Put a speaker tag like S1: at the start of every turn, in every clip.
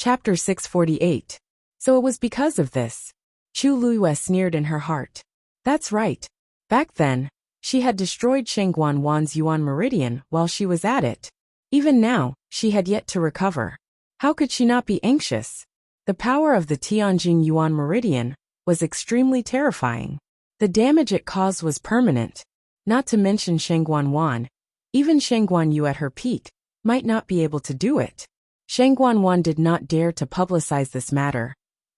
S1: Chapter 648. So it was because of this. Chu Luiyue sneered in her heart. That's right. Back then, she had destroyed Shengguan Wan's Yuan Meridian while she was at it. Even now, she had yet to recover. How could she not be anxious? The power of the Tianjing Yuan Meridian was extremely terrifying. The damage it caused was permanent. Not to mention Shengguan Wan, even Shengguan Yu at her peak, might not be able to do it. Shengguan Wan did not dare to publicize this matter.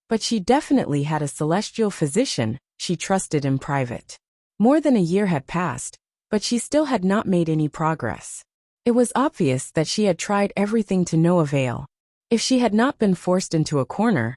S1: But she definitely had a celestial physician she trusted in private. More than a year had passed, but she still had not made any progress. It was obvious that she had tried everything to no avail. If she had not been forced into a corner,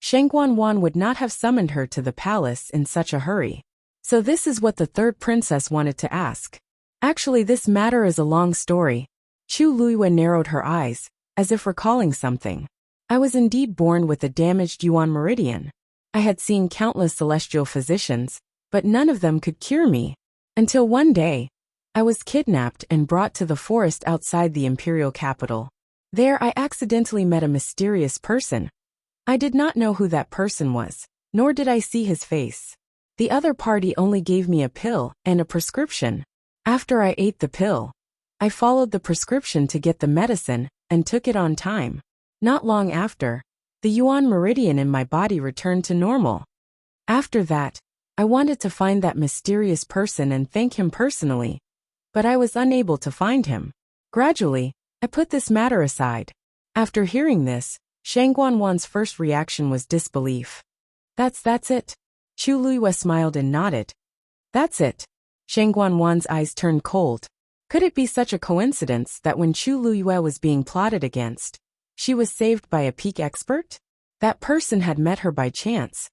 S1: Shengguan Wan would not have summoned her to the palace in such a hurry. So this is what the third princess wanted to ask. Actually, this matter is a long story. Chu Luiyue narrowed her eyes, as if recalling something. I was indeed born with a damaged Yuan Meridian. I had seen countless celestial physicians, but none of them could cure me. Until one day, I was kidnapped and brought to the forest outside the Imperial capital. There I accidentally met a mysterious person. I did not know who that person was, nor did I see his face. The other party only gave me a pill and a prescription. After I ate the pill, I followed the prescription to get the medicine and took it on time. Not long after, the Yuan Meridian in my body returned to normal. After that, I wanted to find that mysterious person and thank him personally, but I was unable to find him. Gradually, I put this matter aside. After hearing this, Shengguan Wan's first reaction was disbelief. That's it? Chu Luiyue smiled and nodded. That's it. Shengguan Wan's eyes turned cold. Could it be such a coincidence that when Chu Luiyue was being plotted against, she was saved by a peak expert? That person had met her by chance,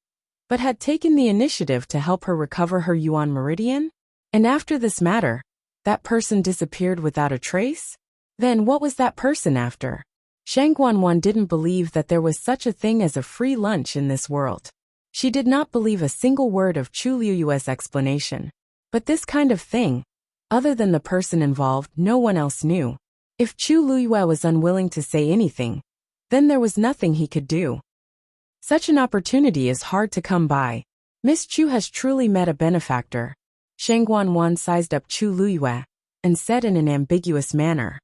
S1: but had taken the initiative to help her recover her Yuan Meridian? And after this matter, that person disappeared without a trace? Then what was that person after? Shengguan Wan didn't believe that there was such a thing as a free lunch in this world. She did not believe a single word of Chu Luiyue's explanation. But this kind of thing, other than the person involved, no one else knew. If Chu Luiyue was unwilling to say anything, then there was nothing he could do. Such an opportunity is hard to come by. Miss Chu has truly met a benefactor. Shengguan Wan sized up Chu Luiyue and said in an ambiguous manner.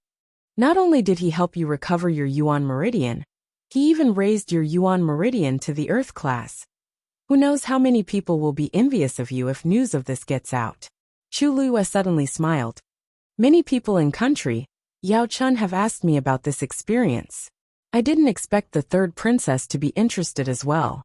S1: Not only did he help you recover your Yuan Meridian, he even raised your Yuan Meridian to the Earth class. Who knows how many people will be envious of you if news of this gets out. Chu Luiyue suddenly smiled. Many people in country, Yao Chun, have asked me about this experience. I didn't expect the third princess to be interested as well.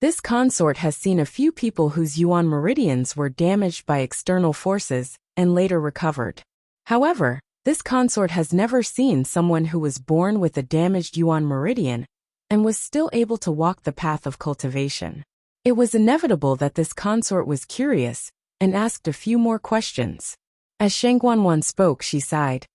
S1: This consort has seen a few people whose Yuan Meridians were damaged by external forces and later recovered. However, this consort has never seen someone who was born with a damaged Yuan Meridian and was still able to walk the path of cultivation. It was inevitable that this consort was curious and asked a few more questions. As Shengguan Wan spoke, she sighed.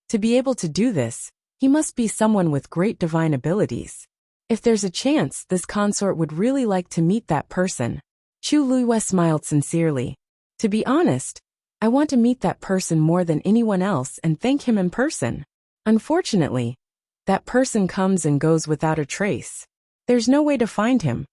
S1: To be able to do this, he must be someone with great divine abilities. If there's a chance, this consort would really like to meet that person. Chu Luiyue smiled sincerely. To be honest, I want to meet that person more than anyone else and thank him in person. Unfortunately, that person comes and goes without a trace. There's no way to find him.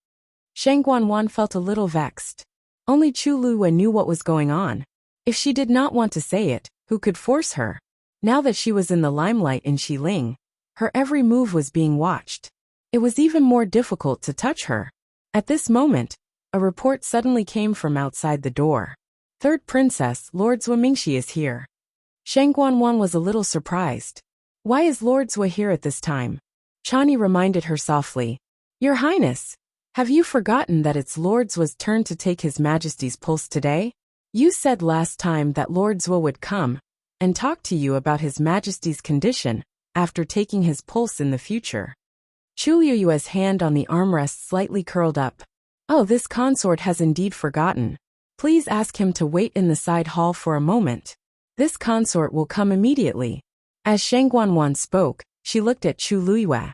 S1: Shengguan Wan felt a little vexed. Only Chu Luiyue knew what was going on. If she did not want to say it, who could force her? Now that she was in the limelight in Xiling, her every move was being watched. It was even more difficult to touch her. At this moment, a report suddenly came from outside the door. Third Princess, Lord Zhuo is here. Shengguan Wan was a little surprised. Why is Lord Zhuo here at this time? Chani reminded her softly. Your Highness, have you forgotten that it's Lord Zhuo's turn to take His Majesty's pulse today? You said last time that Lord Zhuo would come and talk to you about His Majesty's condition after taking his pulse in the future. Chu Luiyue's hand on the armrest slightly curled up. Oh, this consort has indeed forgotten. Please ask him to wait in the side hall for a moment. This consort will come immediately. As Shengguan Wan spoke, she looked at Chu Luiyue.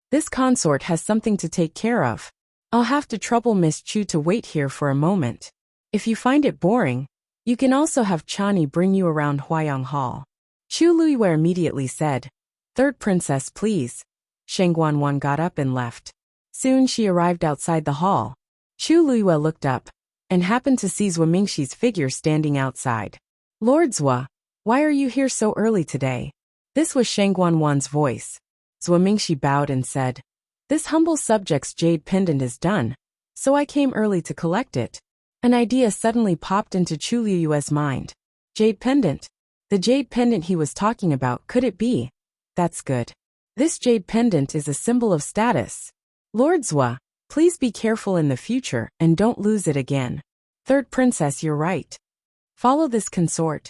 S1: This consort has something to take care of. I'll have to trouble Miss Chu to wait here for a moment. If you find it boring, you can also have Chani bring you around Huayang Hall. Chu Luiyue immediately said. Third Princess, please. Sheng Guanwan got up and left. Soon she arrived outside the hall. Chu Luiyue looked up and happened to see Zhuo Mingxi's figure standing outside. Lord Zhuo, why are you here so early today? This was Sheng Guanwan's voice. Zhuo Mingxi bowed and said, this humble subject's jade pendant is done, so I came early to collect it. An idea suddenly popped into Chu Luiyue's mind. Jade pendant? The jade pendant he was talking about, could it be? That's good. This jade pendant is a symbol of status. Lord Zhuo, please be careful in the future and don't lose it again. Third princess, you're right. Follow this consort.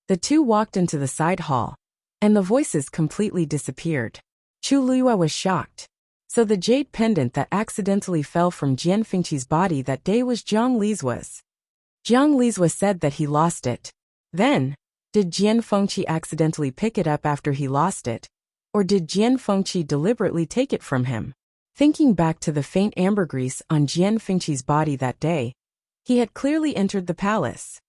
S1: The two walked into the side hall, and the voices completely disappeared. Chu Luiyue was shocked. So the jade pendant that accidentally fell from Jian Fengqi's body that day was Jiang Li's. Jiang Li's said that he lost it. Then, did Jian Fengqi accidentally pick it up after he lost it? Or did Jian Fengqi deliberately take it from him? Thinking back to the faint ambergris on Jian Fengqi's body that day, he had clearly entered the palace.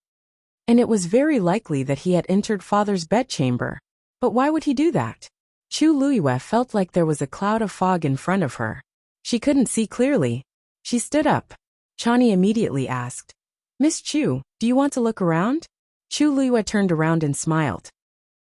S1: And it was very likely that he had entered father's bedchamber. But why would he do that? Chu Luiyue felt like there was a cloud of fog in front of her. She couldn't see clearly. She stood up. Chani immediately asked, Miss Chu, do you want to look around? Chu Luiyue turned around and smiled.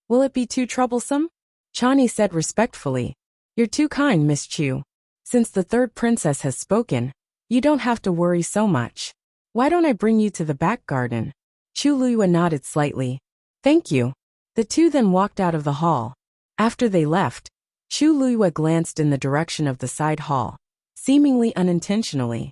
S1: Will it be too troublesome? Chani said respectfully, you're too kind, Miss Chu. Since the third princess has spoken, you don't have to worry so much. Why don't I bring you to the back garden? Chu Luiyue nodded slightly. Thank you. The two then walked out of the hall. After they left, Chu Luiyue glanced in the direction of the side hall, seemingly unintentionally.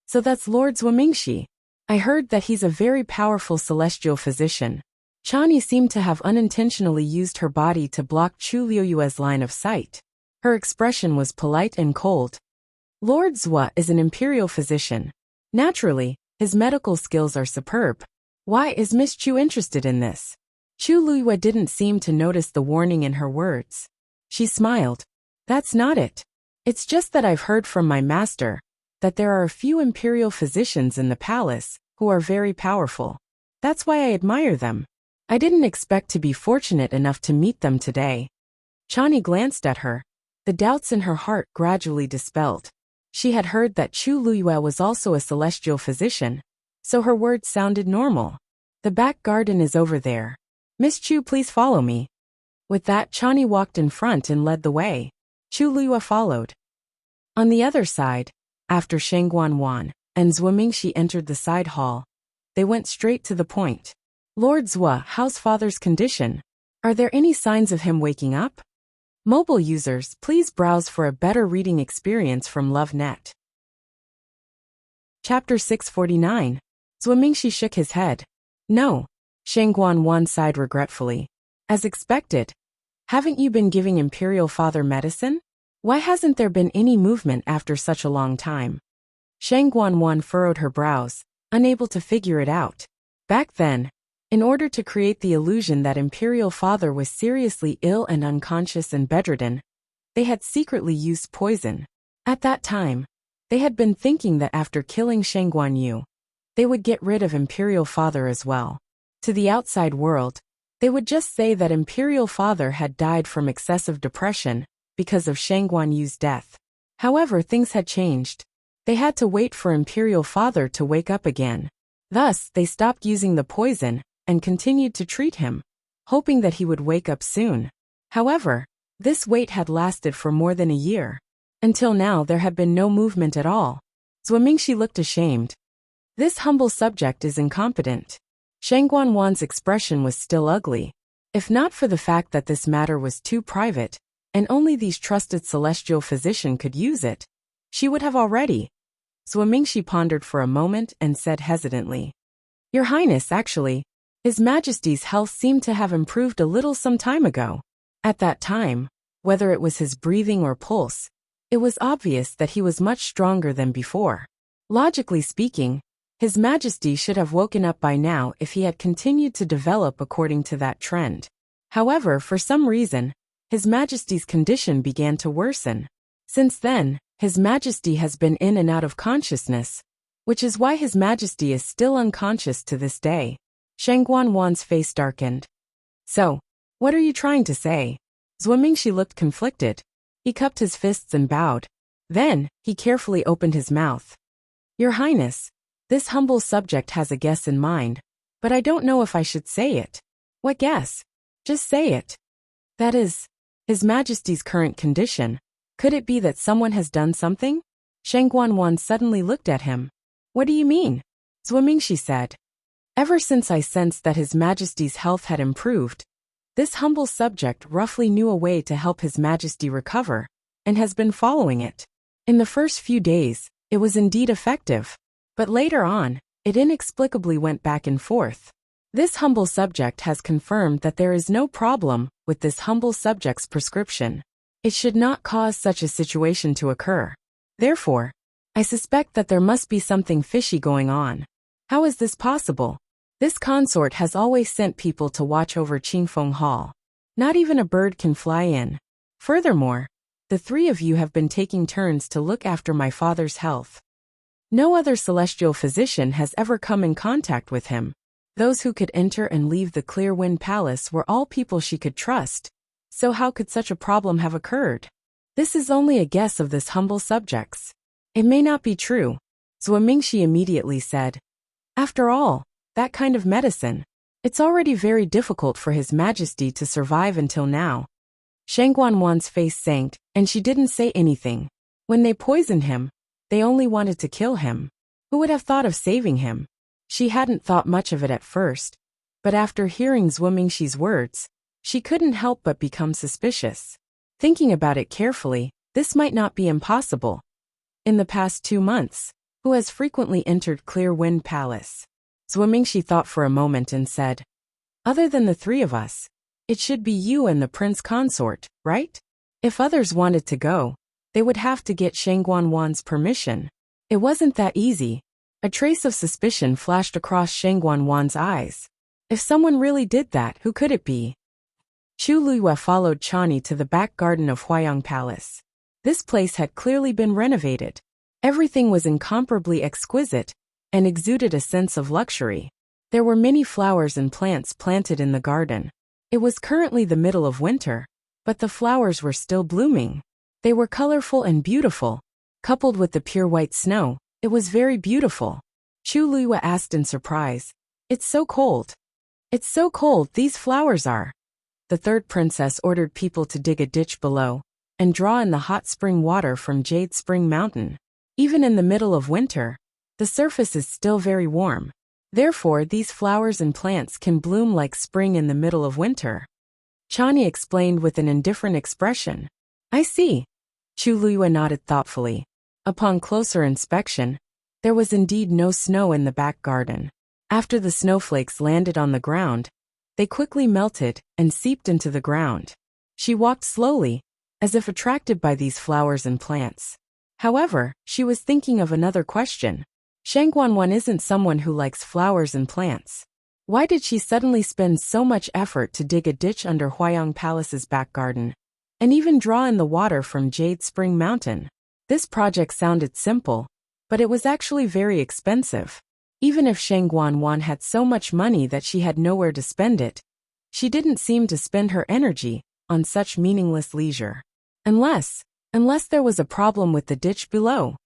S1: So that's Lord Zhuo Mingxi. I heard that he's a very powerful celestial physician. Chani seemed to have unintentionally used her body to block Chu Luiyue's line of sight. Her expression was polite and cold. Lord Zhuo is an imperial physician. Naturally, his medical skills are superb. Why is Miss Chu interested in this? Chu Luiyue didn't seem to notice the warning in her words. She smiled. That's not it. It's just that I've heard from my master that there are a few imperial physicians in the palace who are very powerful. That's why I admire them. I didn't expect to be fortunate enough to meet them today. Chani glanced at her. The doubts in her heart gradually dispelled. She had heard that Chu Luiyue was also a celestial physician, so her words sounded normal. The back garden is over there. Miss Chu, please follow me. With that, Chani walked in front and led the way. Chu Luiyue followed. On the other side, after Sheng Guanwan and Zhuo Mingxi entered the side hall, they went straight to the point. Lord Zhuo, how's father's condition? Are there any signs of him waking up? Mobile users, please browse for a better reading experience from LoveNet. Chapter 649. Zhuo Mingxi shook his head. No. Sheng Guanwan sighed regretfully. As expected. Haven't you been giving Imperial father medicine? Why hasn't there been any movement after such a long time? Sheng Guanwan furrowed her brows, unable to figure it out. Back then, in order to create the illusion that Imperial father was seriously ill and unconscious and bedridden, they had secretly used poison. At that time, they had been thinking that after killing Sheng Guanyu, they would get rid of Imperial father as well. To the outside world, they would just say that Imperial father had died from excessive depression because of Sheng Guanyu's death. However, things had changed. They had to wait for Imperial father to wake up again. Thus, they stopped using the poison and continued to treat him, hoping that he would wake up soon. However, this wait had lasted for more than a year. Until now, there had been no movement at all. Zhuo Mingxi looked ashamed. This humble subject is incompetent. Sheng Guanwan's expression was still ugly. If not for the fact that this matter was too private, and only these trusted celestial physician could use it, she would have already. Zhuo Mingxi pondered for a moment and said hesitantly, Your Highness, actually, His Majesty's health seemed to have improved a little some time ago. At that time, whether it was his breathing or pulse, it was obvious that he was much stronger than before. Logically speaking, His Majesty should have woken up by now if he had continued to develop according to that trend. However, for some reason, His Majesty's condition began to worsen. Since then, His Majesty has been in and out of consciousness, which is why His Majesty is still unconscious to this day. Sheng Guanwan's face darkened. So, what are you trying to say? Zhuo Mingxi looked conflicted. He cupped his fists and bowed. Then, he carefully opened his mouth. Your Highness, this humble subject has a guess in mind, but I don't know if I should say it. What guess? Just say it. That is, His Majesty's current condition. Could it be that someone has done something? Shang Guanwan suddenly looked at him. What do you mean? Zuomingshi said. Ever since I sensed that His Majesty's health had improved, this humble subject roughly knew a way to help His Majesty recover, and has been following it. In the first few days, it was indeed effective, but later on, it inexplicably went back and forth. This humble subject has confirmed that there is no problem with this humble subject's prescription. It should not cause such a situation to occur. Therefore, I suspect that there must be something fishy going on. How is this possible? This consort has always sent people to watch over Qingfeng Hall. Not even a bird can fly in. Furthermore, the three of you have been taking turns to look after my father's health. No other celestial physician has ever come in contact with him. Those who could enter and leave the Clear Wind Palace were all people she could trust. So how could such a problem have occurred? This is only a guess of this humble subject's. It may not be true, Zuomingshi immediately said. After all, that kind of medicine, it's already very difficult for His Majesty to survive until now. Shang Guanwan's face sank, and she didn't say anything. When they poisoned him, they only wanted to kill him. Who would have thought of saving him? She hadn't thought much of it at first, but after hearing Zuomingshi's words, she couldn't help but become suspicious. Thinking about it carefully, this might not be impossible. In the past 2 months, who has frequently entered Clear Wind Palace? Zuomingshi thought for a moment and said, other than the three of us, it should be you and the prince consort, right? If others wanted to go, they would have to get Shang Guanwan's permission. It wasn't that easy. A trace of suspicion flashed across Shang Guanwan's eyes. If someone really did that, who could it be? Chu Luiyue followed Chani to the back garden of Huayang Palace. This place had clearly been renovated. Everything was incomparably exquisite, and exuded a sense of luxury. There were many flowers and plants planted in the garden. It was currently the middle of winter, but the flowers were still blooming. They were colorful and beautiful. Coupled with the pure white snow, it was very beautiful. Chu Luiyue asked in surprise, It's so cold. It's so cold, these flowers are. The third princess ordered people to dig a ditch below, and draw in the hot spring water from Jade Spring Mountain. Even in the middle of winter, the surface is still very warm. Therefore, these flowers and plants can bloom like spring in the middle of winter. Chani explained with an indifferent expression. I see. Chu Luiyue nodded thoughtfully. Upon closer inspection, there was indeed no snow in the back garden. After the snowflakes landed on the ground, they quickly melted and seeped into the ground. She walked slowly, as if attracted by these flowers and plants. However, she was thinking of another question. Shang Guanwan isn't someone who likes flowers and plants. Why did she suddenly spend so much effort to dig a ditch under Huayang Palace's back garden, and even draw in the water from Jade Spring Mountain? This project sounded simple, but it was actually very expensive. Even if Shang Guanwan had so much money that she had nowhere to spend it, she didn't seem to spend her energy on such meaningless leisure. Unless there was a problem with the ditch below.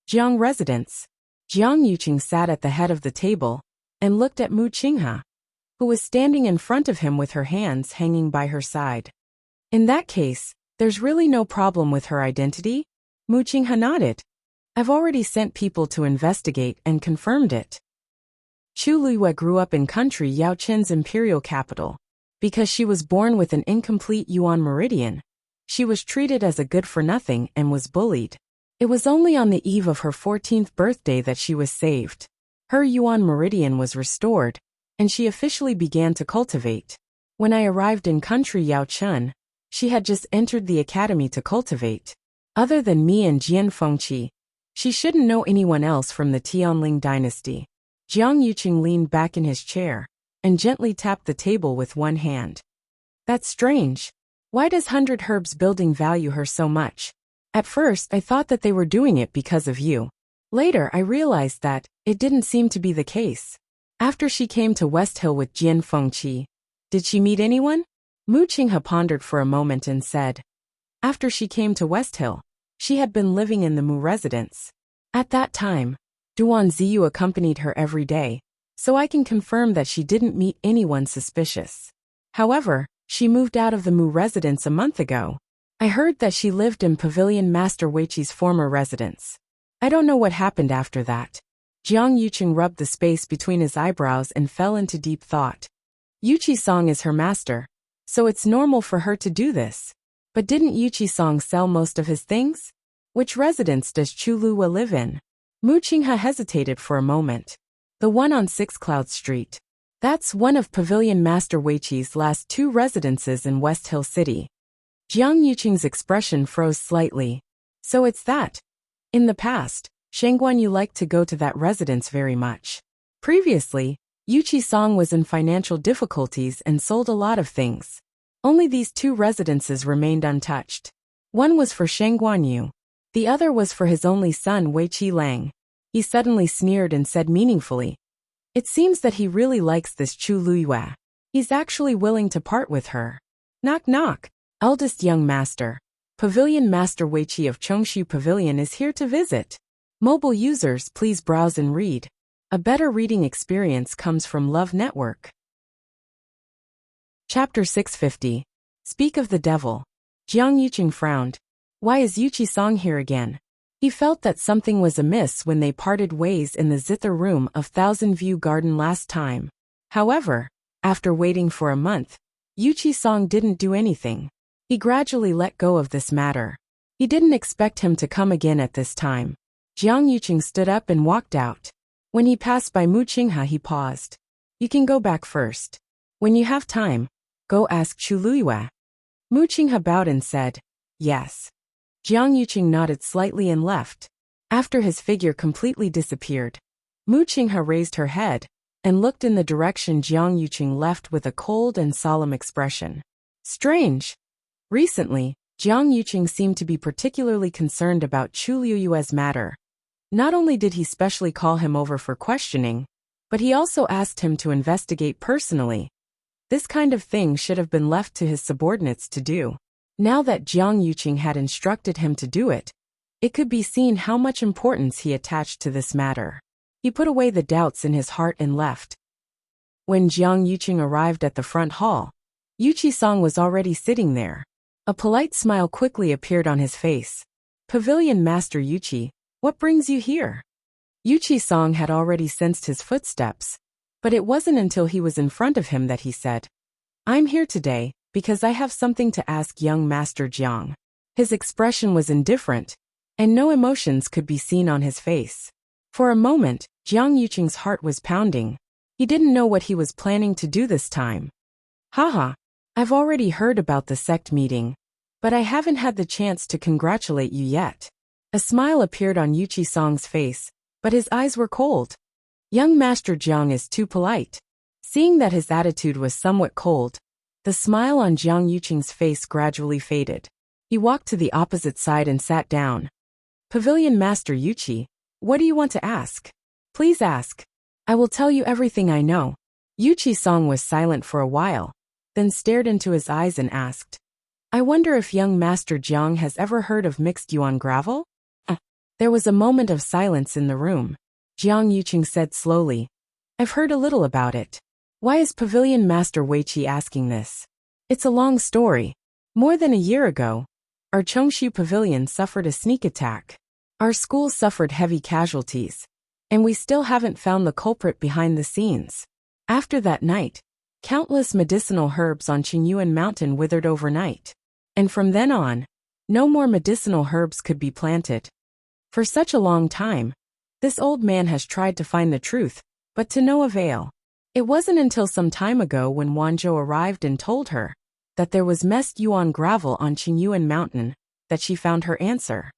S1: Jiang residence. Jiang Yuqing sat at the head of the table and looked at Mu Qinghe, who was standing in front of him with her hands hanging by her side. In that case, there's really no problem with her identity? Mu Qinghe nodded. I've already sent people to investigate and confirmed it. Chu Luiyue grew up in country Yaoqin's imperial capital. Because she was born with an incomplete Yuan meridian, she was treated as a good-for-nothing and was bullied. It was only on the eve of her 14th birthday that she was saved. Her Yuan meridian was restored, and she officially began to cultivate. When I arrived in country Yaoqin, she had just entered the academy to cultivate. Other than me and Jian Fengqi, she shouldn't know anyone else from the Tianling dynasty. Jiang Yuqing leaned back in his chair and gently tapped the table with one hand. That's strange. Why does 100 Herbs Building value her so much? At first, I thought that they were doing it because of you. Later, I realized that it didn't seem to be the case. After she came to West Hill with Jian Fengqi, did she meet anyone? Mu Qinghe pondered for a moment and said, After she came to West Hill, she had been living in the Mu residence. At that time, Duan Ziyu accompanied her every day, so I can confirm that she didn't meet anyone suspicious. However, she moved out of the Mu residence a month ago. I heard that she lived in Pavilion Master Weiqi's former residence. I don't know what happened after that. Jiang Yuqing rubbed the space between his eyebrows and fell into deep thought. Yuqi Song is her master, so it's normal for her to do this. But didn't Yuqi Song sell most of his things? Which residence does Chu Luwa live in? Mu Qinghe hesitated for a moment. The one on 6 Cloud Street. That's one of Pavilion Master Weiqi's last 2 residences in West Hill City. Jiang Yuqing's expression froze slightly. So it's that. In the past, Shengguan Yu liked to go to that residence very much. Previously, Yuqi Song was in financial difficulties and sold a lot of things. Only these 2 residences remained untouched. One was for Shengguan Yu. The other was for his only son Weiqi Lang. He suddenly sneered and said meaningfully, "It seems that he really likes this Chu Luyue. He's actually willing to part with her." Knock knock. Eldest young master. Pavilion Master Weiqi of Chongshu Pavilion is here to visit. Mobile users, please browse and read. A better reading experience comes from Love Network. Chapter 650. Speak of the Devil. Jiang Yuqing frowned. Why is Yuqi Song here again? He felt that something was amiss when they parted ways in the zither room of Thousand View Garden last time. However, after waiting for a month, Yuqi Song didn't do anything. He gradually let go of this matter. He didn't expect him to come again at this time. Jiang Yuqing stood up and walked out. When he passed by Mu Qinghe, he paused. You can go back first. When you have time, go ask Chu Luyue. Mu Qinghe bowed and said, yes. Jiang Yuqing nodded slightly and left. After his figure completely disappeared, Mu Qinghe raised her head and looked in the direction Jiang Yuqing left with a cold and solemn expression. Strange. Recently, Jiang Yuqing seemed to be particularly concerned about Chu Luyue's matter. Not only did he specially call him over for questioning, but he also asked him to investigate personally. This kind of thing should have been left to his subordinates to do. Now that Jiang Yuqing had instructed him to do it, it could be seen how much importance he attached to this matter. He put away the doubts in his heart and left. When Jiang Yuqing arrived at the front hall, Yuqi Song was already sitting there. A polite smile quickly appeared on his face. Pavilion Master Yuqi, what brings you here? Yuqi Song had already sensed his footsteps, but it wasn't until he was in front of him that he said, I'm here today because I have something to ask young Master Jiang. His expression was indifferent, and no emotions could be seen on his face. For a moment, Jiang Yuqing's heart was pounding. He didn't know what he was planning to do this time. Haha, I've already heard about the sect meeting, but I haven't had the chance to congratulate you yet. A smile appeared on Yuqi Song's face, but his eyes were cold. Young Master Jiang is too polite. Seeing that his attitude was somewhat cold, the smile on Jiang Yuqing's face gradually faded. He walked to the opposite side and sat down. Pavilion Master Yuqi, what do you want to ask? Please ask. I will tell you everything I know. Yuqi Song was silent for a while, then stared into his eyes and asked, I wonder if young Master Jiang has ever heard of mixed yuan gravel? There was a moment of silence in the room. Jiang Yuqing said slowly, I've heard a little about it. Why is Pavilion Master Weiqi asking this? It's a long story. More than a year ago, our Chongshu Pavilion suffered a sneak attack. Our school suffered heavy casualties, and we still haven't found the culprit behind the scenes. After that night, countless medicinal herbs on Qingyuan Mountain withered overnight. And from then on, no more medicinal herbs could be planted. For such a long time, this old man has tried to find the truth, but to no avail. It wasn't until some time ago when Wanzhou arrived and told her that there was messed yuan gravel on Qingyuan Mountain that she found her answer.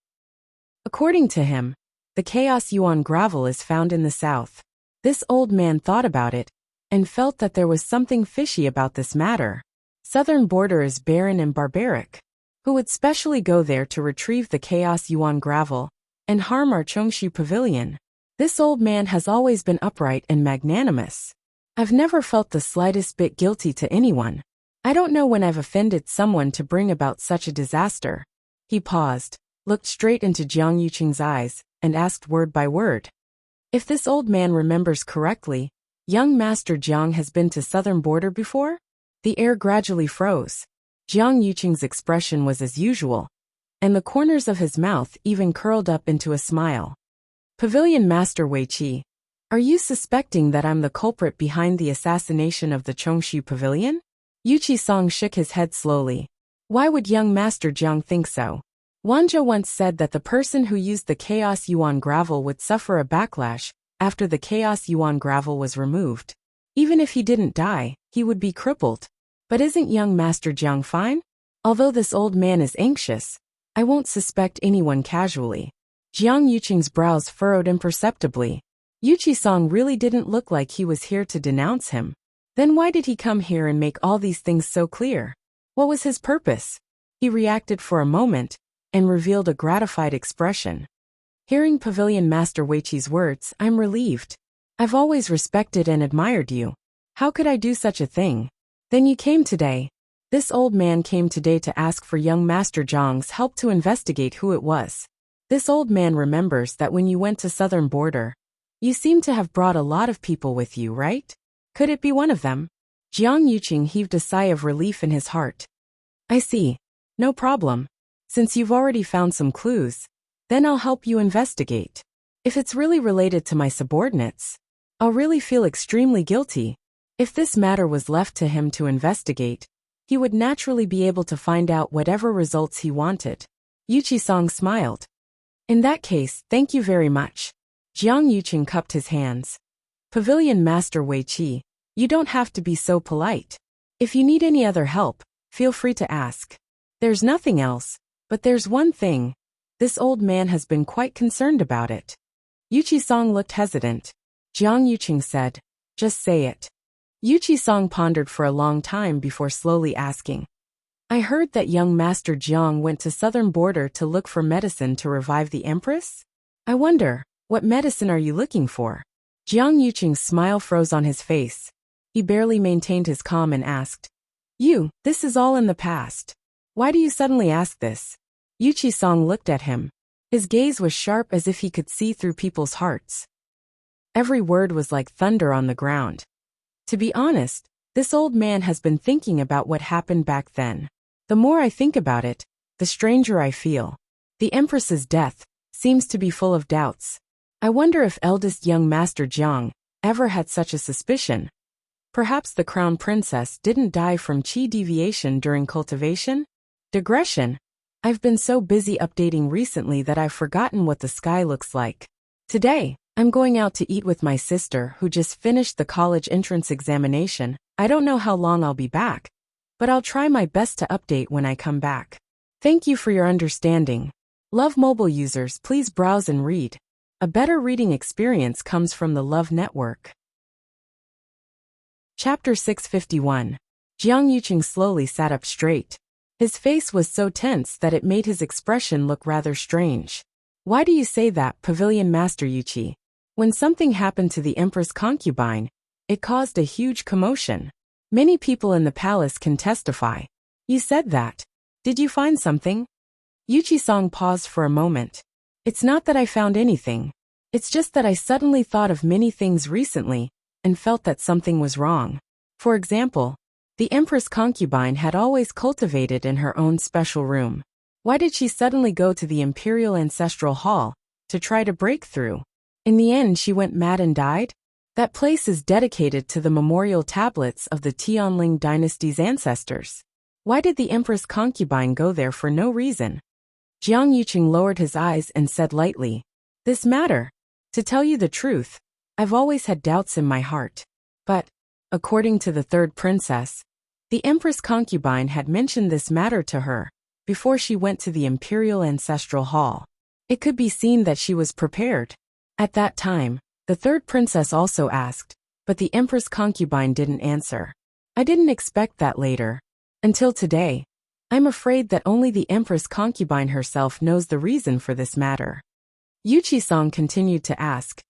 S1: According to him, the chaos yuan gravel is found in the south. This old man thought about it and felt that there was something fishy about this matter. Southern border is barren and barbaric. Who would specially go there to retrieve the chaos yuan gravel and harm our Chongshu Pavilion? This old man has always been upright and magnanimous. I've never felt the slightest bit guilty to anyone. I don't know when I've offended someone to bring about such a disaster. He paused, looked straight into Jiang Yuqing's eyes, and asked word by word. If this old man remembers correctly, young Master Jiang has been to southern border before? The air gradually froze. Jiang Yuqing's expression was as usual, and the corners of his mouth even curled up into a smile. Pavilion Master Wei Qi, are you suspecting that I'm the culprit behind the assassination of the Chongshu Pavilion? Yuqi Song shook his head slowly. Why would young Master Jiang think so? Wangzhou once said that the person who used the Chaos Yuan gravel would suffer a backlash after the Chaos Yuan gravel was removed. Even if he didn't die, he would be crippled. But isn't young Master Jiang fine? Although this old man is anxious, I won't suspect anyone casually. Jiang Yuqing's brows furrowed imperceptibly. Yuqi Song really didn't look like he was here to denounce him. Then why did he come here and make all these things so clear? What was his purpose? He reacted for a moment, and revealed a gratified expression. Hearing Pavilion Master Wei Qi's words, I'm relieved. I've always respected and admired you. How could I do such a thing? Then you came today. This old man came today to ask for young Master Jiang's help to investigate who it was. This old man remembers that when you went to southern border, you seem to have brought a lot of people with you, right? Could it be one of them? Jiang Yuqing heaved a sigh of relief in his heart. I see. No problem. Since you've already found some clues, then I'll help you investigate. If it's really related to my subordinates, I'll really feel extremely guilty. If this matter was left to him to investigate, he would naturally be able to find out whatever results he wanted. Yuqi Song smiled. In that case, thank you very much. Jiang Yuqing cupped his hands. Pavilion Master Wei Qi, you don't have to be so polite. If you need any other help, feel free to ask. There's nothing else, but there's one thing. This old man has been quite concerned about it. Yuqi Song looked hesitant. Jiang Yuqing said, just say it. Yuqi Song pondered for a long time before slowly asking. I heard that young Master Jiang went to southern border to look for medicine to revive the Empress? I wonder, what medicine are you looking for? Jiang Yuqing's smile froze on his face. He barely maintained his calm and asked. This is all in the past. Why do you suddenly ask this? Yuqi Song looked at him. His gaze was sharp as if he could see through people's hearts. Every word was like thunder on the ground. To be honest, this old man has been thinking about what happened back then. The more I think about it, the stranger I feel. The Empress's death seems to be full of doubts. I wonder if eldest young Master Jiang ever had such a suspicion. Perhaps the crown princess didn't die from qi deviation during cultivation? Digression. I've been so busy updating recently that I've forgotten what the sky looks like. Today, I'm going out to eat with my sister who just finished the college entrance examination. I don't know how long I'll be back, but I'll try my best to update when I come back. Thank you for your understanding. Love Mobile users, please browse and read. A better reading experience comes from the Love Network. Chapter 651. Jiang Yuqing slowly sat up straight. His face was so tense that it made his expression look rather strange. Why do you say that, Pavilion Master Yuqi? When something happened to the Empress concubine, it caused a huge commotion. Many people in the palace can testify. You said that. Did you find something? Yuqi Song paused for a moment. It's not that I found anything. It's just that I suddenly thought of many things recently and felt that something was wrong. For example, the Empress concubine had always cultivated in her own special room. Why did she suddenly go to the Imperial Ancestral Hall to try to break through? In the end, she went mad and died? That place is dedicated to the memorial tablets of the Tianling dynasty's ancestors. Why did the Empress concubine go there for no reason? Jiang Yuqing lowered his eyes and said lightly, This matter. To tell you the truth, I've always had doubts in my heart. But, according to the third princess, the Empress concubine had mentioned this matter to her before she went to the Imperial Ancestral Hall. It could be seen that she was prepared. At that time, the third princess also asked, but the Empress concubine didn't answer. I didn't expect that later. Until today, I'm afraid that only the Empress concubine herself knows the reason for this matter. Yuqi Song continued to ask,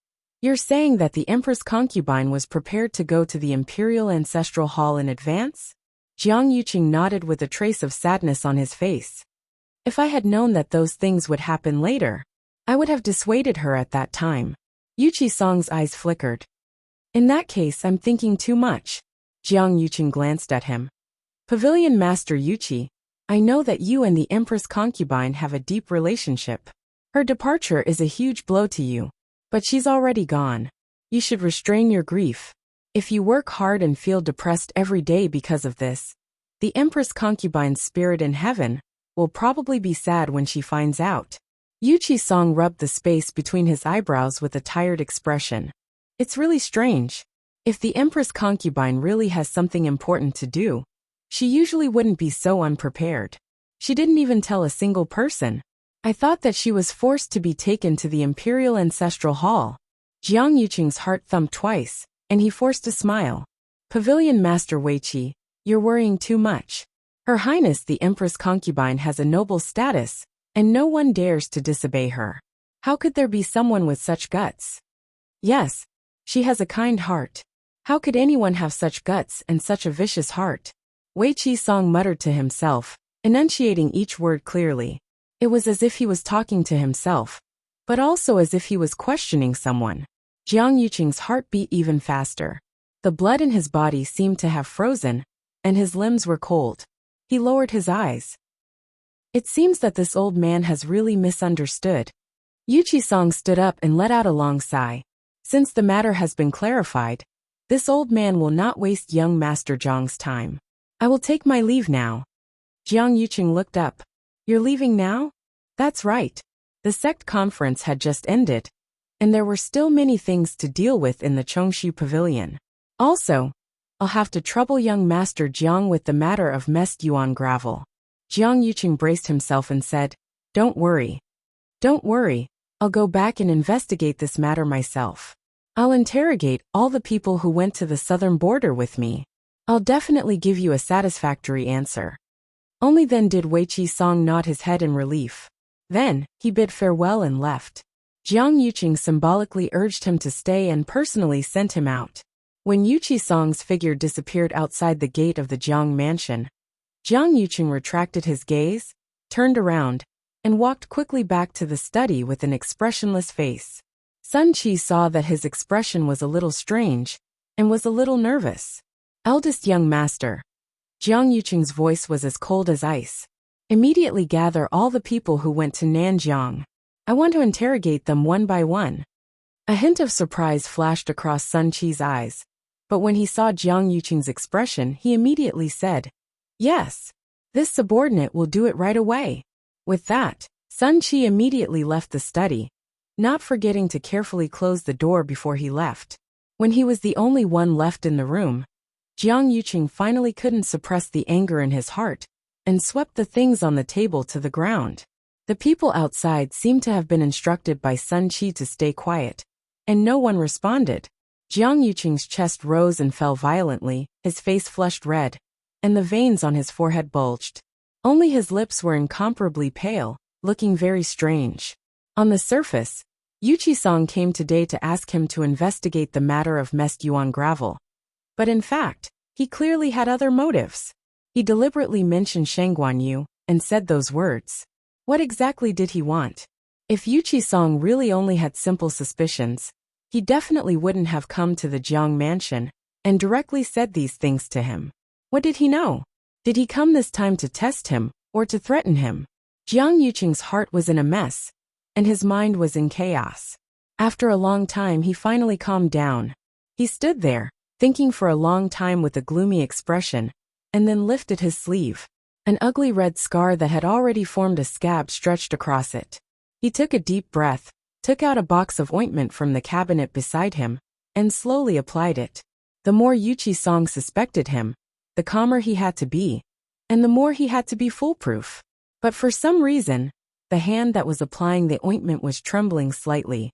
S1: You're saying that the Empress concubine was prepared to go to the Imperial Ancestral Hall in advance? Jiang Yuqing nodded with a trace of sadness on his face. If I had known that those things would happen later, I would have dissuaded her at that time. Yuchi Song's eyes flickered. In that case, I'm thinking too much. Jiang Yuqing glanced at him. Pavilion Master Yuchi, I know that you and the Empress concubine have a deep relationship. Her departure is a huge blow to you, but she's already gone. You should restrain your grief. If you work hard and feel depressed every day because of this, the Empress concubine's spirit in heaven will probably be sad when she finds out. Yuchi Song rubbed the space between his eyebrows with a tired expression. It's really strange. If the Empress concubine really has something important to do, she usually wouldn't be so unprepared. She didn't even tell a single person. I thought that she was forced to be taken to the Imperial Ancestral Hall. Jiang Yuqing's heart thumped twice, and he forced a smile. Pavilion Master Weiqi, you're worrying too much. Her Highness the Empress concubine has a noble status, and no one dares to disobey her. How could there be someone with such guts? Yes, she has a kind heart. How could anyone have such guts and such a vicious heart? Weiqi Song muttered to himself, enunciating each word clearly. It was as if he was talking to himself, but also as if he was questioning someone. Jiang Yuqing's heart beat even faster. The blood in his body seemed to have frozen, and his limbs were cold. He lowered his eyes. It seems that this old man has really misunderstood. Yuchi Song stood up and let out a long sigh. Since the matter has been clarified, this old man will not waste young Master Zhang's time. I will take my leave now. Jiang Yuqing looked up. You're leaving now? That's right. The sect conference had just ended, and there were still many things to deal with in the Chongshu Pavilion. Also, I'll have to trouble young Master Jiang with the matter of messed yuan gravel. Jiang Yuqing braced himself and said, Don't worry. Don't worry, I'll go back and investigate this matter myself. I'll interrogate all the people who went to the southern border with me. I'll definitely give you a satisfactory answer. Only then did Weiqi Song nod his head in relief. Then, he bid farewell and left. Jiang Yuqing symbolically urged him to stay and personally sent him out. When Yuchi Song's figure disappeared outside the gate of the Jiang mansion, Jiang Yuqing retracted his gaze, turned around, and walked quickly back to the study with an expressionless face. Sun Qi saw that his expression was a little strange, and was a little nervous. Eldest young master. Jiang Yuqing's voice was as cold as ice. Immediately gather all the people who went to Nanjiang. I want to interrogate them one by one. A hint of surprise flashed across Sun Qi's eyes, but when he saw Jiang Yuqing's expression, he immediately said, Yes, this subordinate will do it right away. With that, Sun Qi immediately left the study, not forgetting to carefully close the door before he left. When he was the only one left in the room, Jiang Yuqing finally couldn't suppress the anger in his heart, and swept the things on the table to the ground. The people outside seemed to have been instructed by Sun Qi to stay quiet, and no one responded. Jiang Yuqing's chest rose and fell violently, his face flushed red, and the veins on his forehead bulged. Only his lips were incomparably pale, looking very strange. On the surface, Yuchi Song came today to ask him to investigate the matter of messed yuan gravel. But in fact, he clearly had other motives. He deliberately mentioned Shangguan Yu, and said those words. What exactly did he want? If Yuchi Song really only had simple suspicions, he definitely wouldn't have come to the Jiang mansion, and directly said these things to him. What did he know? Did he come this time to test him, or to threaten him? Jiang Yuqing's heart was in a mess, and his mind was in chaos. After a long time he finally calmed down. He stood there, thinking for a long time with a gloomy expression, and then lifted his sleeve. An ugly red scar that had already formed a scab stretched across it. He took a deep breath, took out a box of ointment from the cabinet beside him, and slowly applied it. The more Yuchi Song suspected him, the calmer he had to be, and the more he had to be foolproof. But for some reason, the hand that was applying the ointment was trembling slightly.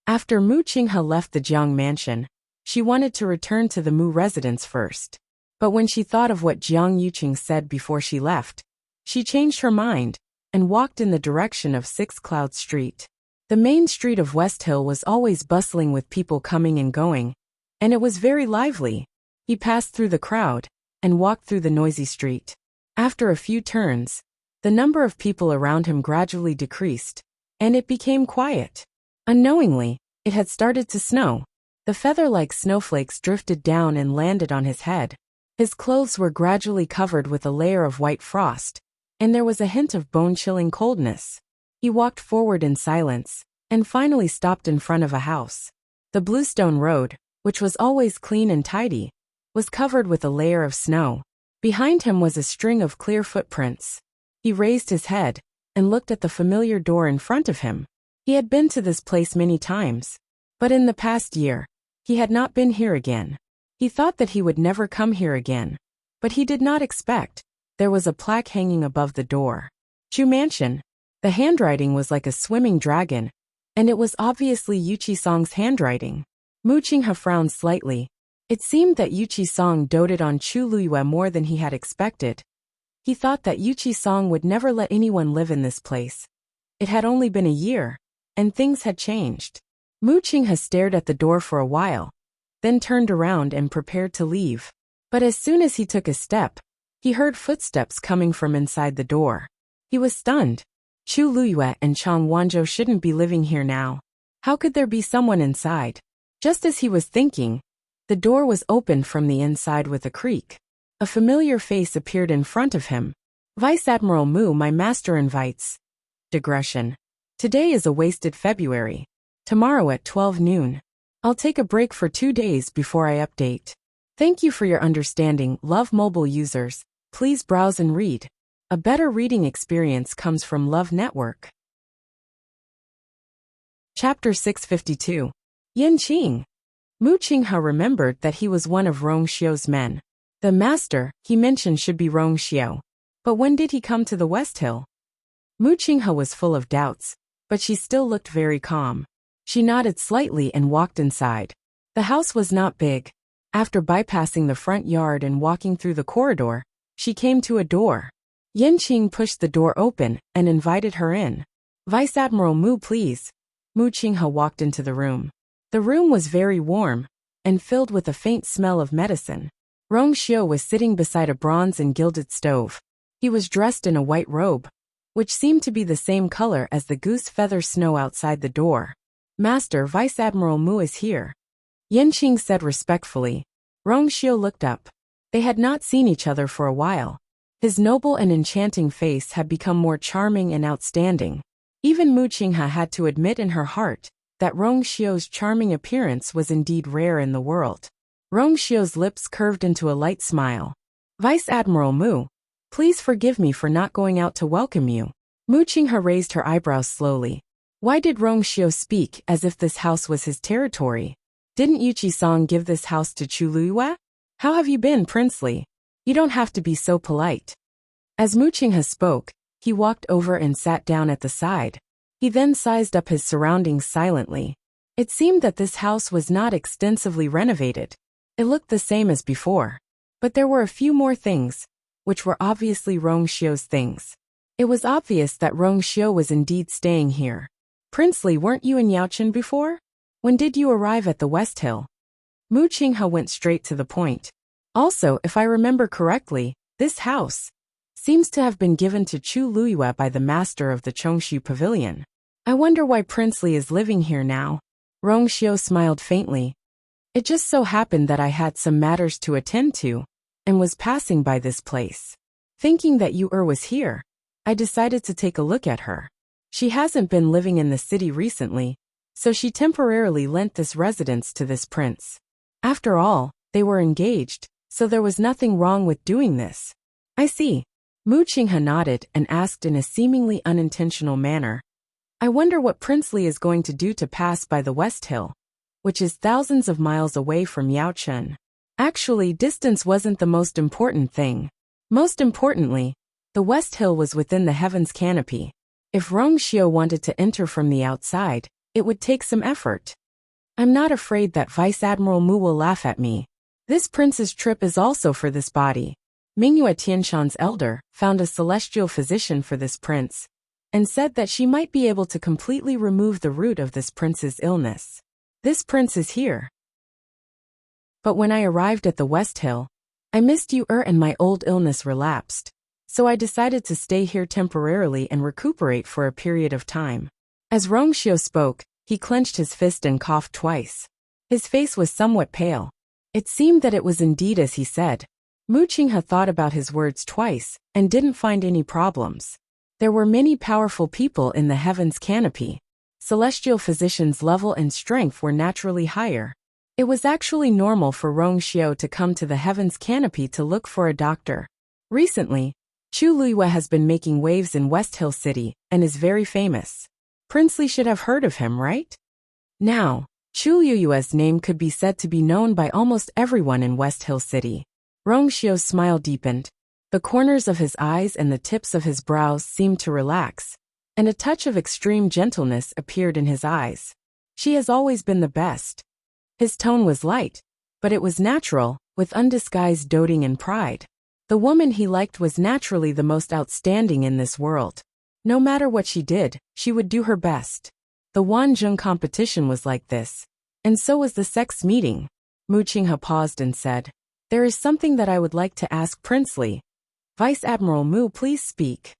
S1: After Mu Qinghe left the Jiang mansion, she wanted to return to the Mu residence first. But when she thought of what Jiang Yuqing said before she left, she changed her mind, and walked in the direction of Six Cloud Street. The main street of West Hill was always bustling with people coming and going, and it was very lively. He passed through the crowd, and walked through the noisy street. After a few turns, The number of people around him gradually decreased, and it became quiet. Unknowingly, it had started to snow. The feather-like snowflakes drifted down and landed on his head. His clothes were gradually covered with a layer of white frost, and there was a hint of bone-chilling coldness. He walked forward in silence, and finally stopped in front of a house. The bluestone road, which was always clean and tidy, was covered with a layer of snow. Behind him was a string of clear footprints. He raised his head and looked at the familiar door in front of him. He had been to this place many times, but in the past year, he had not been here again. He thought that he would never come here again, but he did not expect. There was a plaque hanging above the door. Chu Mansion. The handwriting was like a swimming dragon, and it was obviously Yuchi-song's handwriting. Mu Qinghe frowned slightly. It seemed that Yuchi-song doted on Chu Luyue more than he had expected. He thought that Yuchi-song would never let anyone live in this place. It had only been a year, and things had changed. Mu Qinghe stared at the door for a while, then turned around and prepared to leave. But as soon as he took a step, he heard footsteps coming from inside the door. He was stunned. Chu Luyue and Chang Wanzhou shouldn't be living here now. How could there be someone inside? Just as he was thinking, the door was opened from the inside with a creak. A familiar face appeared in front of him. Vice Admiral Mu, my master invites. Digression. Today is a wasted February. Tomorrow at 12 noon. I'll take a break for 2 days before I update. Thank you for your understanding, Love Mobile users. Please browse and read. A better reading experience comes from Love Network. Chapter 652. Yin Qing. Mu Qinghe remembered that he was one of Rong Xiu's men. The master, he mentioned, should be Rong Xiu. But when did he come to the West Hill? Mu Qinghe was full of doubts, but she still looked very calm. She nodded slightly and walked inside. The house was not big. After bypassing the front yard and walking through the corridor, she came to a door. Yin Qing pushed the door open and invited her in. Vice Admiral Mu, please. Mu Qinghe walked into the room. The room was very warm and filled with a faint smell of medicine. Rong Xiu was sitting beside a bronze and gilded stove. He was dressed in a white robe, which seemed to be the same color as the goose feather snow outside the door. Master, Vice Admiral Mu is here. Yin Qing said respectfully. Rong Xiu looked up. They had not seen each other for a while. His noble and enchanting face had become more charming and outstanding. Even Mu Qinghe had to admit in her heart that Rong Xiu's charming appearance was indeed rare in the world. Rong Xiu's lips curved into a light smile. Vice Admiral Mu, please forgive me for not going out to welcome you. Mu Qinghe raised her eyebrows slowly. Why did Rong Xiu speak as if this house was his territory? Didn't Yuchi-song give this house to Chu Luyue? How have you been, Princely? You don't have to be so polite. As Mu Qinghe spoke, he walked over and sat down at the side. He then sized up his surroundings silently. It seemed that this house was not extensively renovated. It looked the same as before. But there were a few more things, which were obviously Rong Xiu's things. It was obvious that Rong Xiu was indeed staying here. Princely, weren't you in Yaochen before? When did you arrive at the West Hill? Mu Qinghe went straight to the point. Also, if I remember correctly, this house seems to have been given to Chu Luyue by the master of the Chongshu Pavilion. I wonder why Princely is living here now. Rong Xiu smiled faintly. It just so happened that I had some matters to attend to, and was passing by this place. Thinking that you was here, I decided to take a look at her. She hasn't been living in the city recently, so she temporarily lent this residence to this prince. After all, they were engaged, so there was nothing wrong with doing this. I see. Mu Qinghe nodded and asked in a seemingly unintentional manner. I wonder what Princely is going to do to pass by the West Hill, which is thousands of miles away from Yaochen. Actually, distance wasn't the most important thing. Most importantly, the West Hill was within the heaven's canopy. If Rong Xiu wanted to enter from the outside, it would take some effort. I'm not afraid that Vice Admiral Mu will laugh at me. This prince's trip is also for this body. Mingyue Tianshan's elder found a celestial physician for this prince, and said that she might be able to completely remove the root of this prince's illness. This prince is here. But when I arrived at the West Hill, I missed you and my old illness relapsed. so I decided to stay here temporarily and recuperate for a period of time. As Rongxiu spoke, he clenched his fist and coughed twice. His face was somewhat pale. It seemed that it was indeed as he said. Mu Qinghe thought about his words twice, and didn't find any problems. There were many powerful people in the heavens canopy. Celestial physicians' level and strength were naturally higher. It was actually normal for Rongxiu to come to the heavens canopy to look for a doctor. Recently, Chu Luiyue has been making waves in West Hill City, and is very famous. Princely should have heard of him, right? Now, Chu Luiyue's name could be said to be known by almost everyone in West Hill City. Rongxiu's smile deepened. The corners of his eyes and the tips of his brows seemed to relax, and a touch of extreme gentleness appeared in his eyes. She has always been the best. His tone was light, but it was natural, with undisguised doting and pride. The woman he liked was naturally the most outstanding in this world. No matter what she did, she would do her best. The Wanzhong competition was like this, and so was the sex meeting. Mu Qinghe paused and said, "There is something that I would like to ask Princely." Vice Admiral Mu, please speak.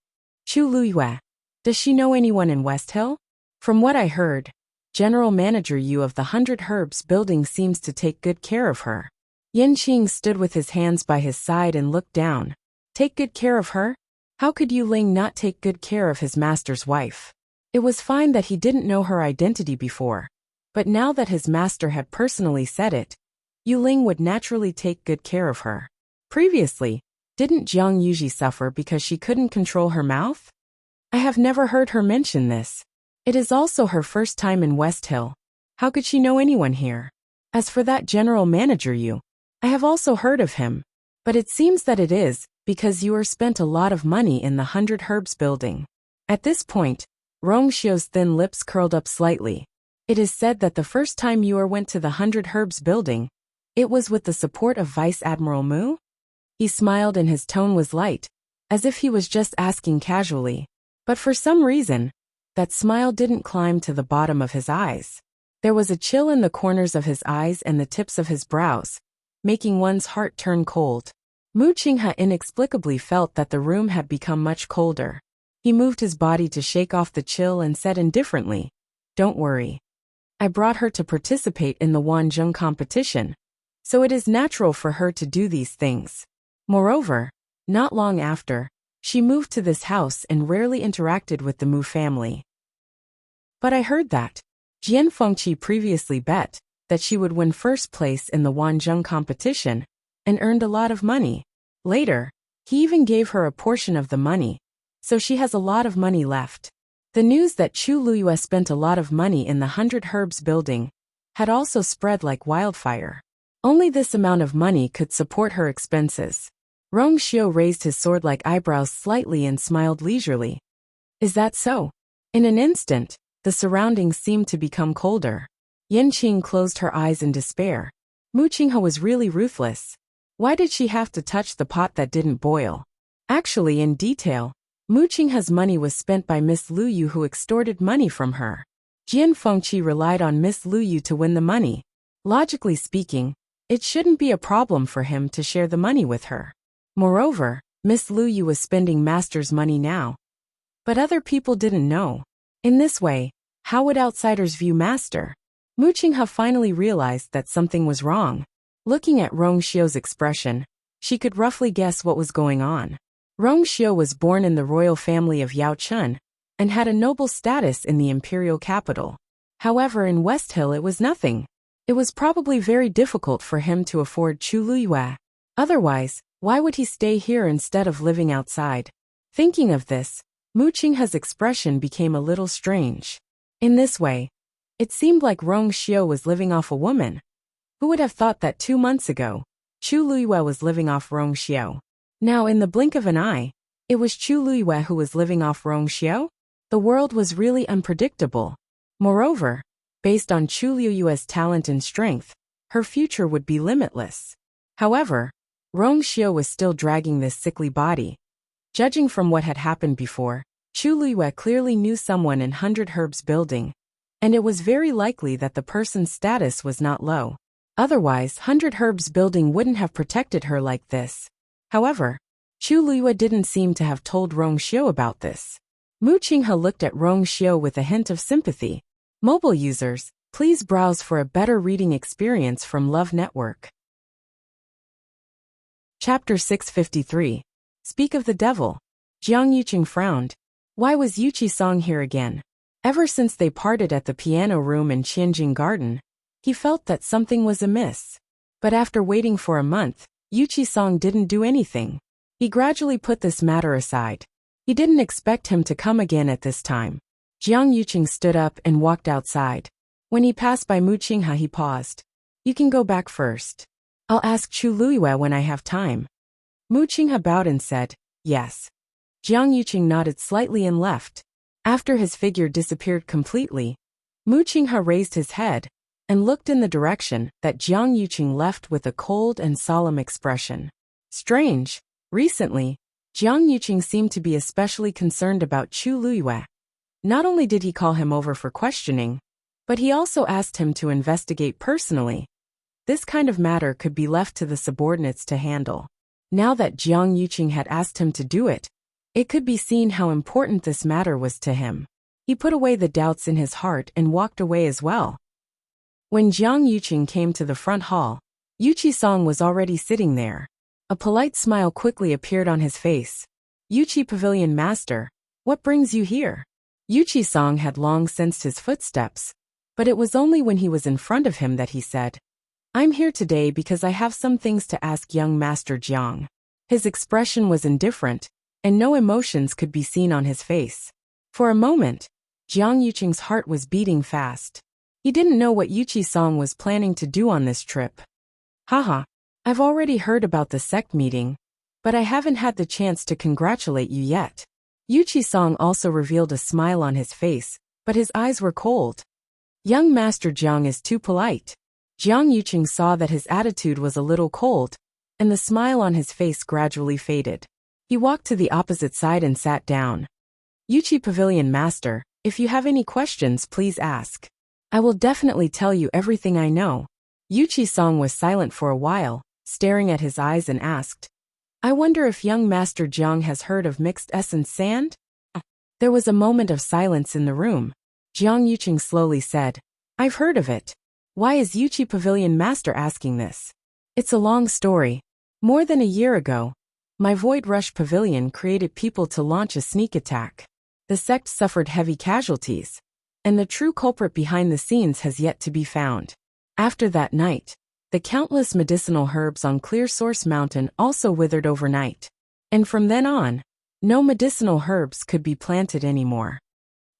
S1: Chu Luiyue. Does she know anyone in West Hill? From what I heard, General Manager Yu of the 100 Herbs building seems to take good care of her. Yin Qing stood with his hands by his side and looked down. Take good care of her? How could Yu Ling not take good care of his master's wife? It was fine that he didn't know her identity before, but now that his master had personally said it, Yu Ling would naturally take good care of her. Previously, didn't Jiang Yuji suffer because she couldn't control her mouth? I have never heard her mention this. It is also her first time in West Hill. How could she know anyone here? As for that General Manager Yu, I have also heard of him, but it seems that it is because you spent a lot of money in the 100 Herbs building. At this point, Rongxiu's thin lips curled up slightly. It is said that the first time you went to the 100 Herbs building, it was with the support of Vice Admiral Mu? He smiled and his tone was light, as if he was just asking casually. But for some reason, that smile didn't climb to the bottom of his eyes. There was a chill in the corners of his eyes and the tips of his brows, making one's heart turn cold. Mu Qinghe inexplicably felt that the room had become much colder. He moved his body to shake off the chill and said indifferently, "Don't worry. I brought her to participate in the Wanzhong competition, so it is natural for her to do these things. Moreover, not long after, she moved to this house and rarely interacted with the Mu family." But I heard that Jian Fengqi previously bet that she would win first place in the Wanzhong competition, and earned a lot of money. Later, he even gave her a portion of the money, so she has a lot of money left. The news that Chu Luiyue spent a lot of money in the 100 Herbs building had also spread like wildfire. Only this amount of money could support her expenses. Rongxiu raised his sword-like eyebrows slightly and smiled leisurely. Is that so? In an instant, the surroundings seemed to become colder. Yin Qing closed her eyes in despair. Mu Qinghe was really ruthless. Why did she have to touch the pot that didn't boil? Actually, in detail, Mu Qinghe's money was spent by Miss Lu Yu, who extorted money from her. Jian Fengqi relied on Miss Lu Yu to win the money. Logically speaking, it shouldn't be a problem for him to share the money with her. Moreover, Miss Lu Yu was spending master's money now. But other people didn't know. In this way, how would outsiders view master? Mu Qinghe finally realized that something was wrong. Looking at Rongxiu's expression, she could roughly guess what was going on. Rongxiu was born in the royal family of Yao Chun, and had a noble status in the Imperial capital. However, in West Hill it was nothing. It was probably very difficult for him to afford Chu Luiyue. Otherwise, why would he stay here instead of living outside? Thinking of this, Mu Qinghe's expression became a little strange. In this way, it seemed like Rongxiu was living off a woman. Who would have thought that 2 months ago, Chu Luiyue was living off Rongxiu? Now, in the blink of an eye, it was Chu Luiyue who was living off Rongxiu? The world was really unpredictable. Moreover, based on Chu Luiyue's talent and strength, her future would be limitless. However, Rongxiu was still dragging this sickly body. Judging from what had happened before, Chu Luiyue clearly knew someone in 100 Herbs building, and it was very likely that the person's status was not low. Otherwise, 100 Herbs building wouldn't have protected her like this. However, Chu Luiyue didn't seem to have told Rong Xiu about this. Mu Qinghe looked at Rong Xiu with a hint of sympathy. Mobile users, please browse for a better reading experience from Love Network. Chapter 653. Speak of the Devil. Jiang Yuqing frowned. Why was Yuqi Song here again? Ever since they parted at the piano room in Qianjing Garden, he felt that something was amiss. But after waiting for a month, Yuqi Song didn't do anything. He gradually put this matter aside. He didn't expect him to come again at this time. Jiang Yuqing stood up and walked outside. When he passed by Mu Qinghe, he paused. You can go back first. I'll ask Chu Luiyue when I have time. Mu Qinghe bowed and said, yes. Jiang Yuqing nodded slightly and left. After his figure disappeared completely, Mu Qinghe raised his head and looked in the direction that Jiang Yuqing left with a cold and solemn expression. Strange. Recently, Jiang Yuqing seemed to be especially concerned about Chu Luiyue. Not only did he call him over for questioning, but he also asked him to investigate personally. This kind of matter could be left to the subordinates to handle. Now that Jiang Yuqing had asked him to do it, it could be seen how important this matter was to him. He put away the doubts in his heart and walked away as well. When Jiang Yuqing came to the front hall, Yuqi Song was already sitting there. A polite smile quickly appeared on his face. Yuqi Pavilion Master, what brings you here? Yuqi Song had long sensed his footsteps, but it was only when he was in front of him that he said, I'm here today because I have some things to ask young Master Jiang. His expression was indifferent, and no emotions could be seen on his face. For a moment, Jiang Yuqing's heart was beating fast. He didn't know what Yuqi Song was planning to do on this trip. Haha, I've already heard about the sect meeting, but I haven't had the chance to congratulate you yet. Yuqi Song also revealed a smile on his face, but his eyes were cold. Young Master Jiang is too polite. Jiang Yuqing saw that his attitude was a little cold, and the smile on his face gradually faded. He walked to the opposite side and sat down. Yuqi Pavilion Master, if you have any questions, please ask. I will definitely tell you everything I know. Yuqi Song was silent for a while, staring at his eyes and asked, I wonder if young Master Jiang has heard of mixed essence sand? There was a moment of silence in the room. Jiang Yuqing slowly said, I've heard of it. Why is Yuqi Pavilion Master asking this? It's a long story. More than a year ago, my Void Rush Pavilion created people to launch a sneak attack. The sect suffered heavy casualties, and the true culprit behind the scenes has yet to be found. After that night, the countless medicinal herbs on Clear Source Mountain also withered overnight. And from then on, no medicinal herbs could be planted anymore.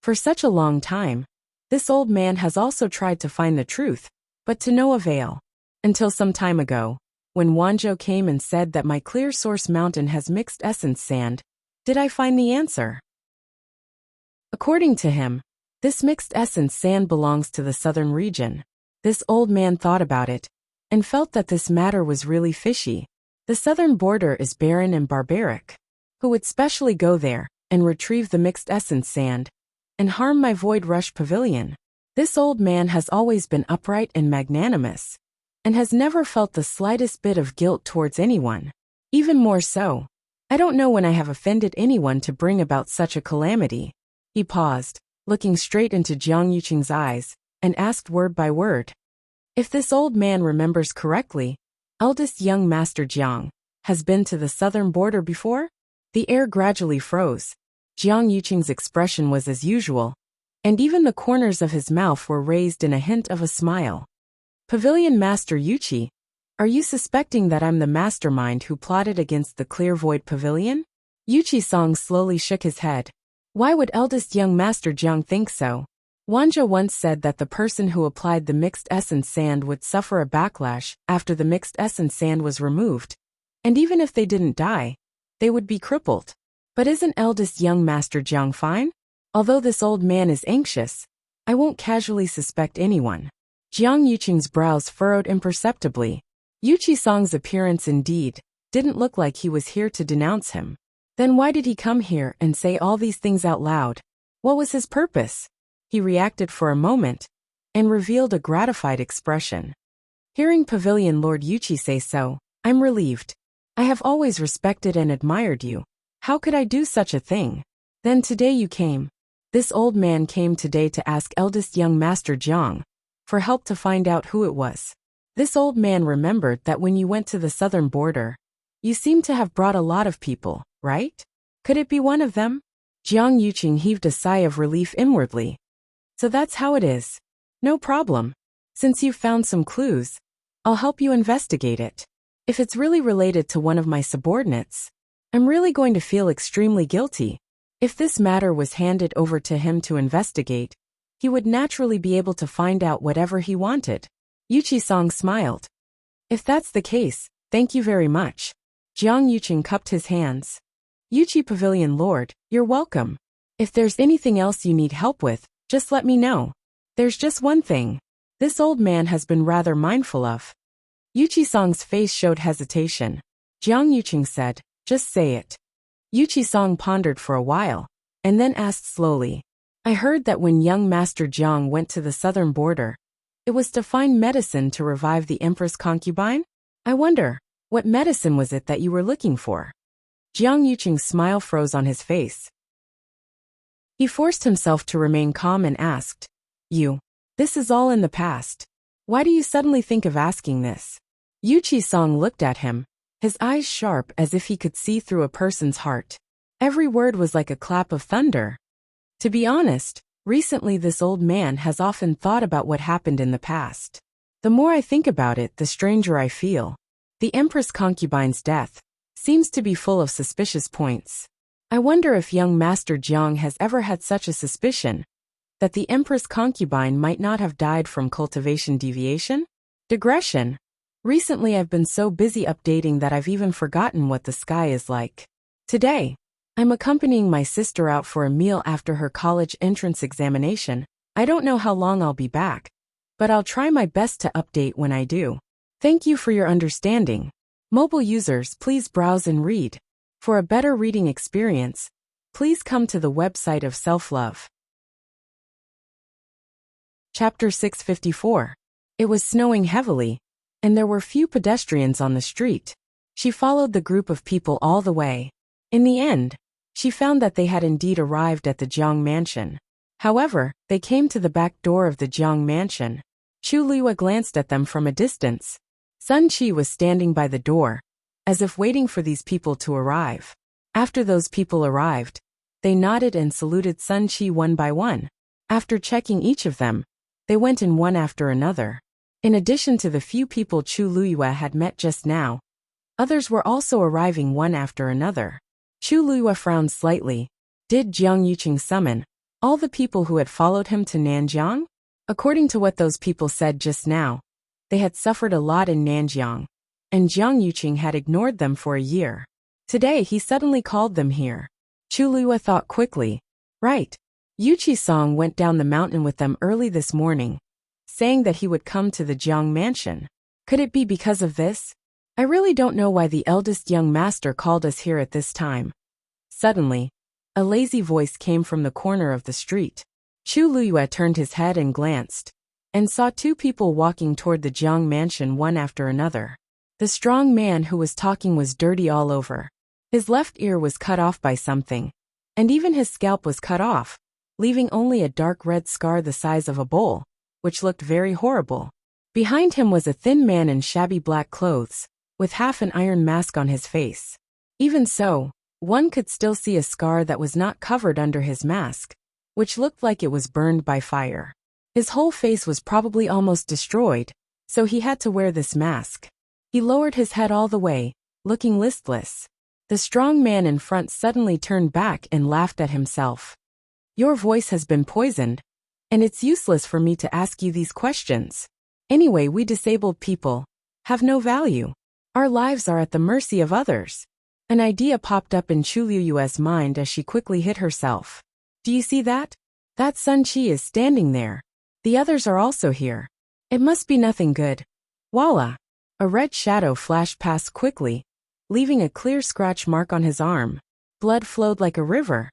S1: For such a long time, this old man has also tried to find the truth, but to no avail. Until some time ago, when Wanzhou came and said that my Clear Source Mountain has mixed essence sand, did I find the answer? According to him, this mixed essence sand belongs to the southern region. This old man thought about it, and felt that this matter was really fishy. The southern border is barren and barbaric. Who would specially go there, and retrieve the mixed essence sand, and harm my Void Rush Pavilion? This old man has always been upright and magnanimous, and has never felt the slightest bit of guilt towards anyone. Even more so, I don't know when I have offended anyone to bring about such a calamity. He paused, looking straight into Jiang Yuqing's eyes, and asked word by word. If this old man remembers correctly, eldest young Master Jiang has been to the southern border before? The air gradually froze. Jiang Yuqing's expression was as usual, and even the corners of his mouth were raised in a hint of a smile. Pavilion Master Yuqi, are you suspecting that I'm the mastermind who plotted against the Clear Void Pavilion? Yuqi Song slowly shook his head. Why would eldest young Master Jiang think so? Wanzhou once said that the person who applied the mixed essence sand would suffer a backlash after the mixed essence sand was removed, and even if they didn't die, they would be crippled. But isn't eldest young Master Jiang fine? Although this old man is anxious, I won't casually suspect anyone. Jiang Yuqing's brows furrowed imperceptibly. Yuqi Song's appearance indeed didn't look like he was here to denounce him. Then why did he come here and say all these things out loud? What was his purpose? He reacted for a moment, and revealed a gratified expression. Hearing Pavilion Lord Yuqi say so, I'm relieved. I have always respected and admired you. How could I do such a thing? Then today you came. This old man came today to ask eldest young Master Jiang for help to find out who it was. This old man remembered that when you went to the southern border, you seemed to have brought a lot of people, right? Could it be one of them? Jiang Yuqing heaved a sigh of relief inwardly. So that's how it is. No problem. Since you've found some clues, I'll help you investigate it. If it's really related to one of my subordinates, I'm really going to feel extremely guilty. If this matter was handed over to him to investigate, he would naturally be able to find out whatever he wanted. Yuqi-song smiled. If that's the case, thank you very much. Jiang Yuqing cupped his hands. Yuqi Pavilion Lord, you're welcome. If there's anything else you need help with, just let me know. There's just one thing this old man has been rather mindful of. Yuqi-song's face showed hesitation. Jiang Yuqing said, just say it. Yuqi-song pondered for a while, and then asked slowly. I heard that when young Master Jiang went to the southern border, it was to find medicine to revive the Empress concubine? I wonder, what medicine was it that you were looking for? Jiang Yuqing's smile froze on his face. He forced himself to remain calm and asked, this is all in the past. Why do you suddenly think of asking this? Yuqi-song looked at him, his eyes sharp as if he could see through a person's heart. Every word was like a clap of thunder. To be honest, recently this old man has often thought about what happened in the past. The more I think about it, the stranger I feel. The Empress concubine's death seems to be full of suspicious points. I wonder if young Master Jiang has ever had such a suspicion that the Empress concubine might not have died from cultivation deviation? Digression. Recently I've been so busy updating that I've even forgotten what the sky is like. Today, I'm accompanying my sister out for a meal after her college entrance examination. I don't know how long I'll be back, but I'll try my best to update when I do. Thank you for your understanding. Mobile users, please browse and read. For a better reading experience, please come to the website of Self-Love. Chapter 654. It was snowing heavily, and there were few pedestrians on the street. She followed the group of people all the way. In the end, she found that they had indeed arrived at the Jiang mansion. However, they came to the back door of the Jiang mansion. Chu Liwa glanced at them from a distance. Sun Qi was standing by the door, as if waiting for these people to arrive. After those people arrived, they nodded and saluted Sun Qi one by one. After checking each of them, they went in one after another. In addition to the few people Chu Luiyue had met just now, others were also arriving one after another. Chu Luiyue frowned slightly. Did Jiang Yuqing summon all the people who had followed him to Nanjiang? According to what those people said just now, they had suffered a lot in Nanjiang, and Jiang Yuqing had ignored them for a year. Today he suddenly called them here. Chu Luiyue thought quickly. Right. Yuqi-song went down the mountain with them early this morning, saying that he would come to the Jiang mansion. Could it be because of this? I really don't know why the eldest young master called us here at this time. Suddenly, a lazy voice came from the corner of the street. Chu Luiyue turned his head and glanced, and saw two people walking toward the Jiang mansion one after another. The strong man who was talking was dirty all over. His left ear was cut off by something, and even his scalp was cut off, leaving only a dark red scar the size of a bowl, which looked very horrible. Behind him was a thin man in shabby black clothes, with half an iron mask on his face. Even so, one could still see a scar that was not covered under his mask, which looked like it was burned by fire. His whole face was probably almost destroyed, so he had to wear this mask. He lowered his head all the way, looking listless. The strong man in front suddenly turned back and laughed at himself. Your voice has been poisoned, and it's useless for me to ask you these questions. Anyway, we disabled people have no value. Our lives are at the mercy of others. An idea popped up in Chu Liuyue's mind as she quickly hid herself. Do you see that? That Sun Qi is standing there. The others are also here. It must be nothing good. Voila! A red shadow flashed past quickly, leaving a clear scratch mark on his arm. Blood flowed like a river.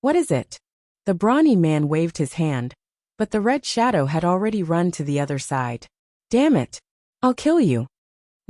S1: What is it? The brawny man waved his hand, but the red shadow had already run to the other side. Damn it! I'll kill you.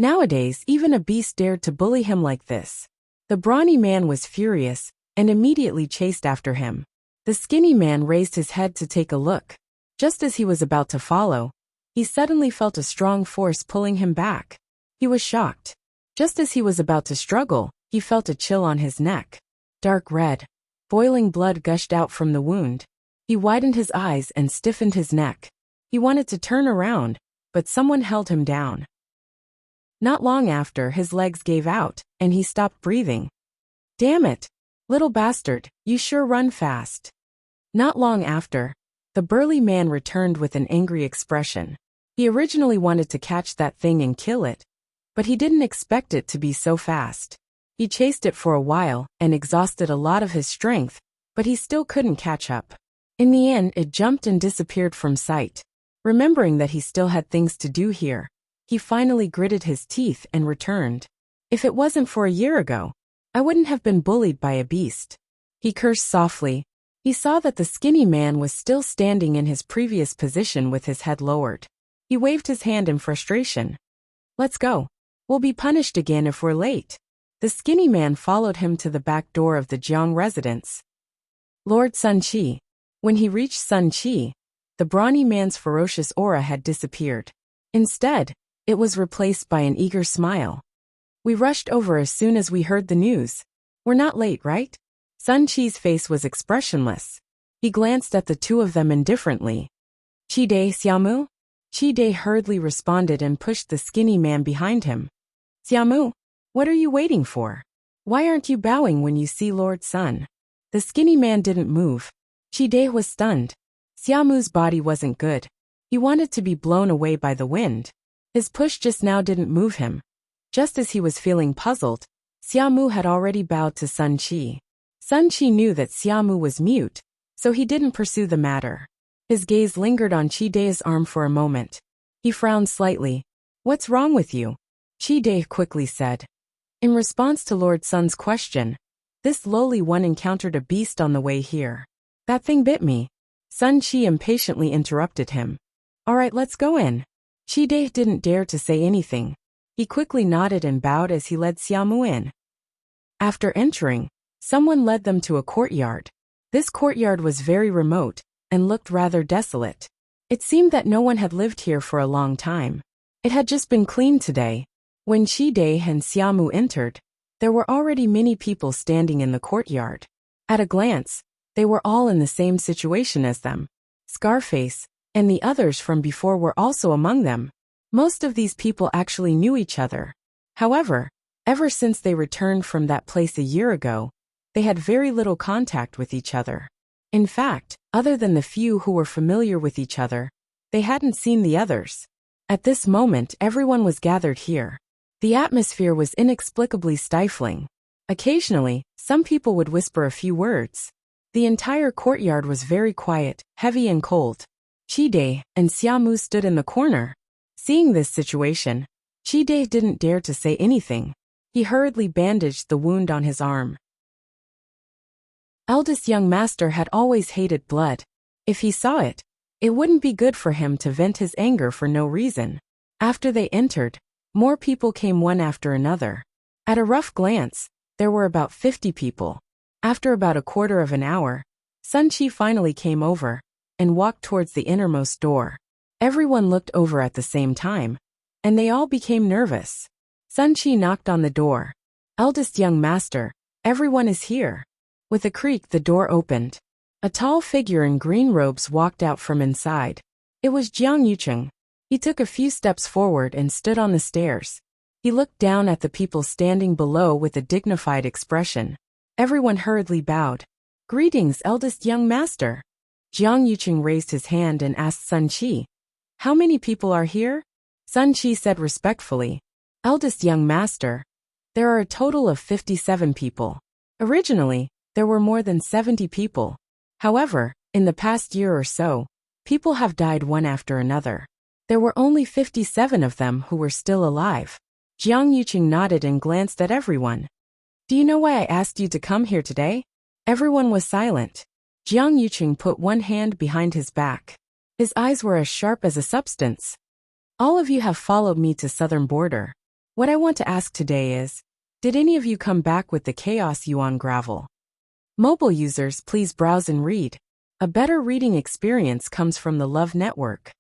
S1: Nowadays, even a beast dared to bully him like this. The brawny man was furious and immediately chased after him. The skinny man raised his head to take a look. Just as he was about to follow, he suddenly felt a strong force pulling him back. He was shocked. Just as he was about to struggle, he felt a chill on his neck. Dark red, boiling blood gushed out from the wound. He widened his eyes and stiffened his neck. He wanted to turn around, but someone held him down. Not long after, his legs gave out, and he stopped breathing. Damn it! Little bastard, you sure run fast. Not long after, the burly man returned with an angry expression. He originally wanted to catch that thing and kill it, but he didn't expect it to be so fast. He chased it for a while and exhausted a lot of his strength, but he still couldn't catch up. In the end, it jumped and disappeared from sight. Remembering that he still had things to do here, he finally gritted his teeth and returned. If it wasn't for a year ago, I wouldn't have been bullied by a beast. He cursed softly. He saw that the skinny man was still standing in his previous position with his head lowered. He waved his hand in frustration. Let's go. We'll be punished again if we're late. The skinny man followed him to the back door of the Jiang residence. Lord Sun Qi. When he reached Sun Qi, the brawny man's ferocious aura had disappeared. Instead, it was replaced by an eager smile. We rushed over as soon as we heard the news. We're not late, right? Sun Qi's face was expressionless. He glanced at the two of them indifferently. Qi Dai Xiaomu? Qi Dai hurriedly responded and pushed the skinny man behind him. Xiaomu, what are you waiting for? Why aren't you bowing when you see Lord Sun? The skinny man didn't move. Qi Dai was stunned. Xiaomu's body wasn't good. He wanted to be blown away by the wind. His push just now didn't move him. Just as he was feeling puzzled, Xiaomu had already bowed to Sun Qi. Sun Qi knew that Xiaomu was mute, so he didn't pursue the matter. His gaze lingered on Qi Dai's arm for a moment. He frowned slightly. What's wrong with you? Qi Dai quickly said. In response to Lord Sun's question, this lowly one encountered a beast on the way here. That thing bit me. Sun Qi impatiently interrupted him. All right, let's go in. Qi Dai didn't dare to say anything. He quickly nodded and bowed as he led Xiaomu in. After entering, someone led them to a courtyard. This courtyard was very remote and looked rather desolate. It seemed that no one had lived here for a long time. It had just been cleaned today. When Qi Dai and Xiaomu entered, there were already many people standing in the courtyard. At a glance, they were all in the same situation as them. Scarface and the others from before were also among them. Most of these people actually knew each other. However, ever since they returned from that place a year ago, they had very little contact with each other. In fact, other than the few who were familiar with each other, they hadn't seen the others. At this moment, everyone was gathered here. The atmosphere was inexplicably stifling. Occasionally, some people would whisper a few words. The entire courtyard was very quiet, heavy and cold. Qi Dai and Xiaomu stood in the corner. Seeing this situation, Qi Dai didn't dare to say anything. He hurriedly bandaged the wound on his arm. Eldest young master had always hated blood. If he saw it, it wouldn't be good for him to vent his anger for no reason. After they entered, more people came one after another. At a rough glance, there were about 50 people. After about a quarter of an hour, Sun Qi finally came over and walked towards the innermost door. Everyone looked over at the same time, and they all became nervous. Sun Qi knocked on the door. Eldest young master, everyone is here. With a creak, the door opened. A tall figure in green robes walked out from inside. It was Jiang Yucheng. He took a few steps forward and stood on the stairs. He looked down at the people standing below with a dignified expression. Everyone hurriedly bowed. Greetings, eldest young master. Jiang Yucheng raised his hand and asked Sun Qi, how many people are here? Sun Qi said respectfully, eldest young master, there are a total of 57 people. Originally, there were more than 70 people. However, in the past year or so, people have died one after another. There were only 57 of them who were still alive. Jiang Yuqing nodded and glanced at everyone. Do you know why I asked you to come here today? Everyone was silent. Jiang Yuqing put one hand behind his back. His eyes were as sharp as a substance. All of you have followed me to southern border. What I want to ask today is, did any of you come back with the Chaos Yuan gravel? Mobile users, please browse and read. A better reading experience comes from the Love Network.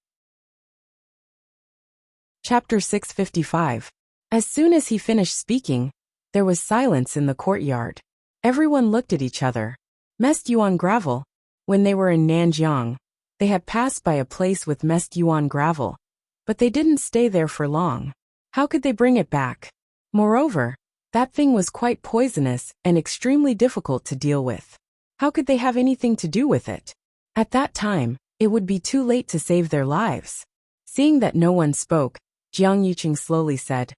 S1: Chapter 655. As soon as he finished speaking, there was silence in the courtyard. Everyone looked at each other. Mest Yuan gravel. When they were in Nanjiang, they had passed by a place with Mest Yuan gravel, but they didn't stay there for long. How could they bring it back? Moreover, that thing was quite poisonous and extremely difficult to deal with. How could they have anything to do with it? At that time, it would be too late to save their lives. Seeing that no one spoke, Jiang Yuqing slowly said,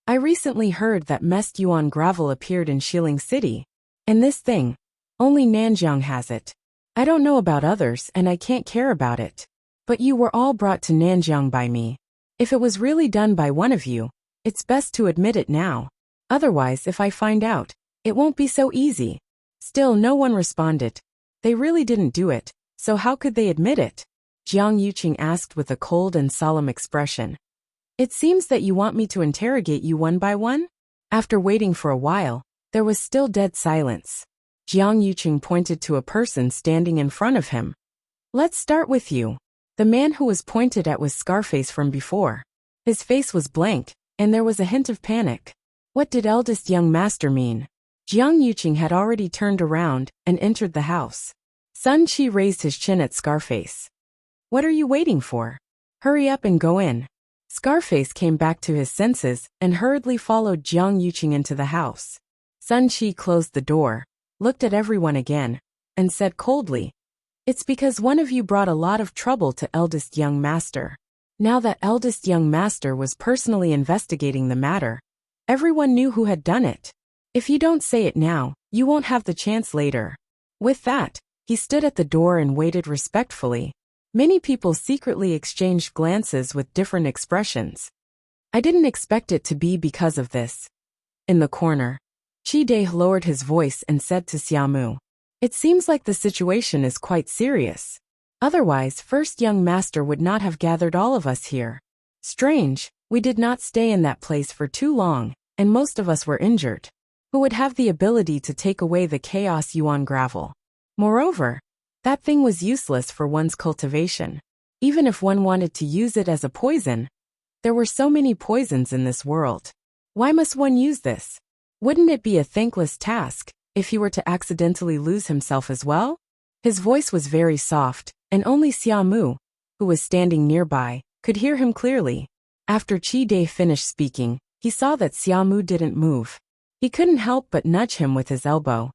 S1: I recently heard that Mest Yuan gravel appeared in Xiling City. And this thing, only Nanjiang has it. I don't know about others and I can't care about it. But you were all brought to Nanjiang by me. If it was really done by one of you, it's best to admit it now. Otherwise, if I find out, it won't be so easy. Still, no one responded. They really didn't do it, so how could they admit it? Jiang Yuqing asked with a cold and solemn expression. It seems that you want me to interrogate you one by one? After waiting for a while, there was still dead silence. Jiang Yuqing pointed to a person standing in front of him. Let's start with you. The man who was pointed at was Scarface from before. His face was blank, and there was a hint of panic. What did eldest young master mean? Jiang Yuqing had already turned around and entered the house. Sun Qi raised his chin at Scarface. What are you waiting for? Hurry up and go in. Scarface came back to his senses and hurriedly followed Jiang Yuqing into the house. Sun Qi closed the door, looked at everyone again, and said coldly, It's because one of you brought a lot of trouble to eldest young master. Now that eldest young master was personally investigating the matter, everyone knew who had done it. If you don't say it now, you won't have the chance later. With that, he stood at the door and waited respectfully. Many people secretly exchanged glances with different expressions. I didn't expect it to be because of this. In the corner, Chi De lowered his voice and said to Xiaomu, It seems like the situation is quite serious. Otherwise, first young master would not have gathered all of us here. Strange, we did not stay in that place for too long, and most of us were injured. Who would have the ability to take away the Chaos Yuan gravel? Moreover, that thing was useless for one's cultivation. Even if one wanted to use it as a poison, there were so many poisons in this world. Why must one use this? Wouldn't it be a thankless task if he were to accidentally lose himself as well? His voice was very soft, and only Xiaomu, who was standing nearby, could hear him clearly. After Chi De finished speaking, he saw that Xiaomu didn't move. He couldn't help but nudge him with his elbow.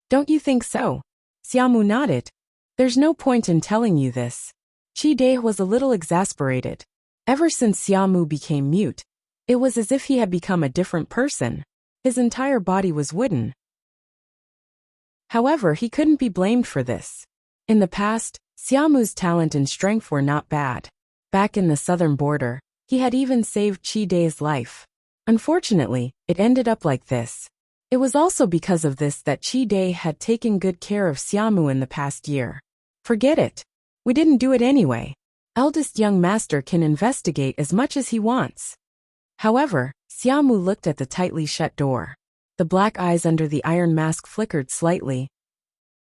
S1: Don't you think so? Xiaomu nodded. There's no point in telling you this. Chi De was a little exasperated. Ever since Xiaomu became mute, it was as if he had become a different person. His entire body was wooden. However, he couldn't be blamed for this. In the past, Xiaomu's talent and strength were not bad. Back in the southern border, he had even saved Chi De's life. Unfortunately, it ended up like this. It was also because of this that Chi De had taken good care of Xiaomu in the past year. Forget it. We didn't do it anyway. Eldest young master can investigate as much as he wants. However, Xiaomu looked at the tightly shut door. The black eyes under the iron mask flickered slightly.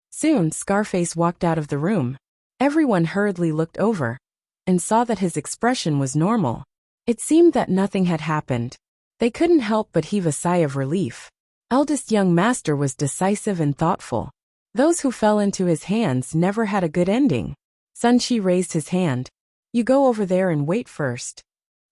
S1: Soon, Scarface walked out of the room. Everyone hurriedly looked over and saw that his expression was normal. It seemed that nothing had happened. They couldn't help but heave a sigh of relief. Eldest young master was decisive and thoughtful. Those who fell into his hands never had a good ending. Sun Qi raised his hand. You go over there and wait first.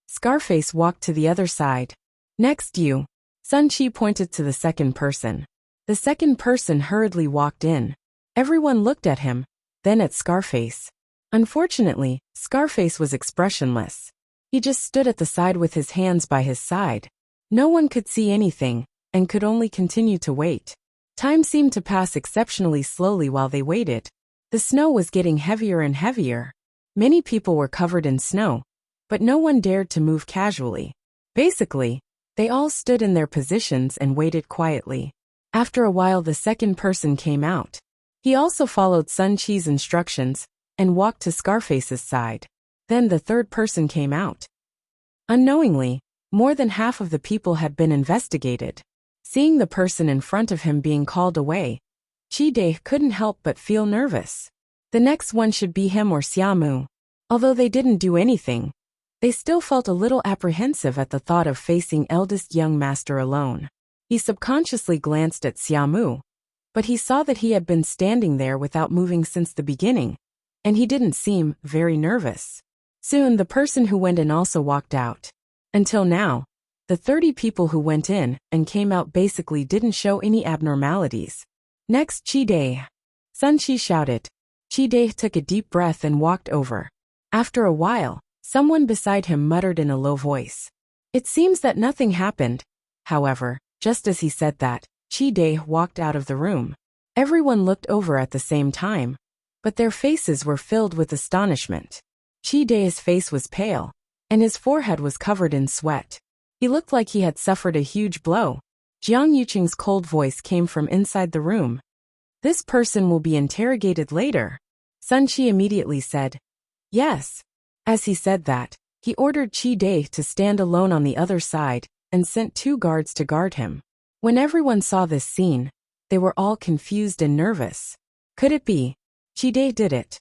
S1: Scarface walked to the other side. Next you. Sun Qi pointed to the second person. The second person hurriedly walked in. Everyone looked at him, then at Scarface. Unfortunately, Scarface was expressionless. He just stood at the side with his hands by his side. No one could see anything, and could only continue to wait. Time seemed to pass exceptionally slowly while they waited. The snow was getting heavier and heavier. Many people were covered in snow, but no one dared to move casually. Basically, they all stood in their positions and waited quietly. After a while, the second person came out. He also followed Sun Qi's instructions and walked to Scarface's side. Then the third person came out. Unknowingly, More than half of the people had been investigated. Seeing the person in front of him being called away, Chi-dae couldn't help but feel nervous. The next one should be him or Xiaomu. Although they didn't do anything, they still felt a little apprehensive at the thought of facing eldest young master alone. He subconsciously glanced at Xiaomu, but he saw that he had been standing there without moving since the beginning, and he didn't seem very nervous. Soon the person who went in also walked out. Until now, the 30 people who went in and came out basically didn't show any abnormalities. Next, Chi-dae. Sun Chi shouted. Chi-dae took a deep breath and walked over. After a while, someone beside him muttered in a low voice. It seems that nothing happened. However, just as he said that, Chi-dae walked out of the room. Everyone looked over at the same time, but their faces were filled with astonishment. Chi-dae's face was pale, and his forehead was covered in sweat. He looked like he had suffered a huge blow. Jiang Yuqing's cold voice came from inside the room. This person will be interrogated later. Sun Chi immediately said, yes. As he said that, he ordered Chi-dae to stand alone on the other side and sent 2 guards to guard him. When everyone saw this scene, they were all confused and nervous. Could it be? Chi-dae did it.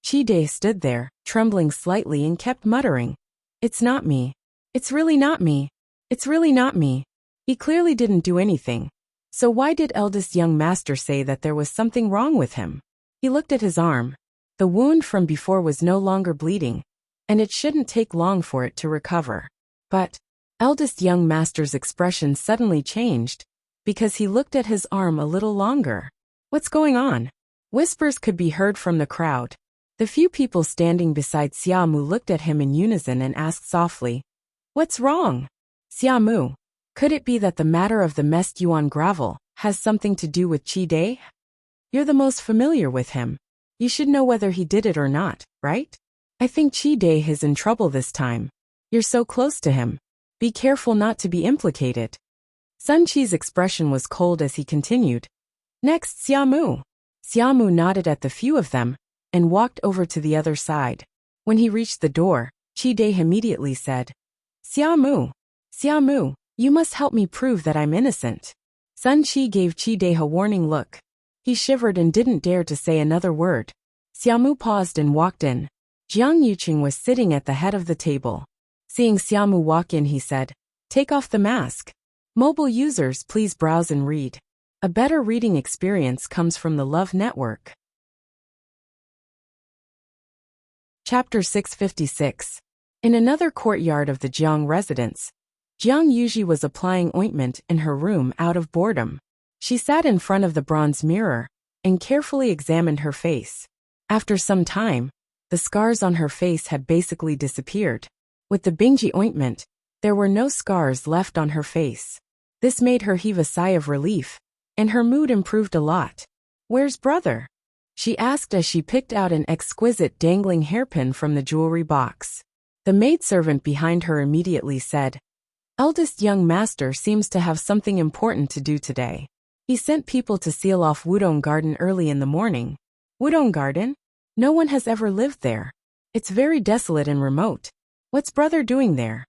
S1: Chi-dae stood there, trembling slightly and kept muttering, it's not me. It's really not me. It's really not me. He clearly didn't do anything. So why did eldest young master say that there was something wrong with him? He looked at his arm. The wound from before was no longer bleeding, and it shouldn't take long for it to recover. But eldest young master's expression suddenly changed, because he looked at his arm a little longer. What's going on? Whispers could be heard from the crowd. The few people standing beside Xiaomu looked at him in unison and asked softly, what's wrong? Xiaomu, could it be that the matter of the messed yuan gravel has something to do with Chi-dae? You're the most familiar with him. You should know whether he did it or not, right? I think Chi-dae is in trouble this time. You're so close to him. Be careful not to be implicated. Sun Chi's expression was cold as he continued. Next, Xiaomu. Xiaomu nodded at the few of them and walked over to the other side. When he reached the door, Chi-dae immediately said, Xiaomu, Xiaomu, you must help me prove that I'm innocent. Sun Chi gave Chi-dae a warning look. He shivered and didn't dare to say another word. Xiaomu paused and walked in. Jiang Yuqing was sitting at the head of the table. Seeing Xiaomu walk in, he said, take off the mask. Mobile users, please browse and read. A better reading experience comes from the Love Network. Chapter 656. In another courtyard of the Jiang residence, Jiang Yuji was applying ointment in her room out of boredom. She sat in front of the bronze mirror and carefully examined her face. After some time, the scars on her face had basically disappeared. With the Bingji ointment, there were no scars left on her face. This made her heave a sigh of relief, and her mood improved a lot. Where's brother? She asked as she picked out an exquisite dangling hairpin from the jewelry box. The maidservant behind her immediately said, eldest young master seems to have something important to do today. He sent people to seal off Wudong Garden early in the morning. Wudong Garden? No one has ever lived there. It's very desolate and remote. What's brother doing there?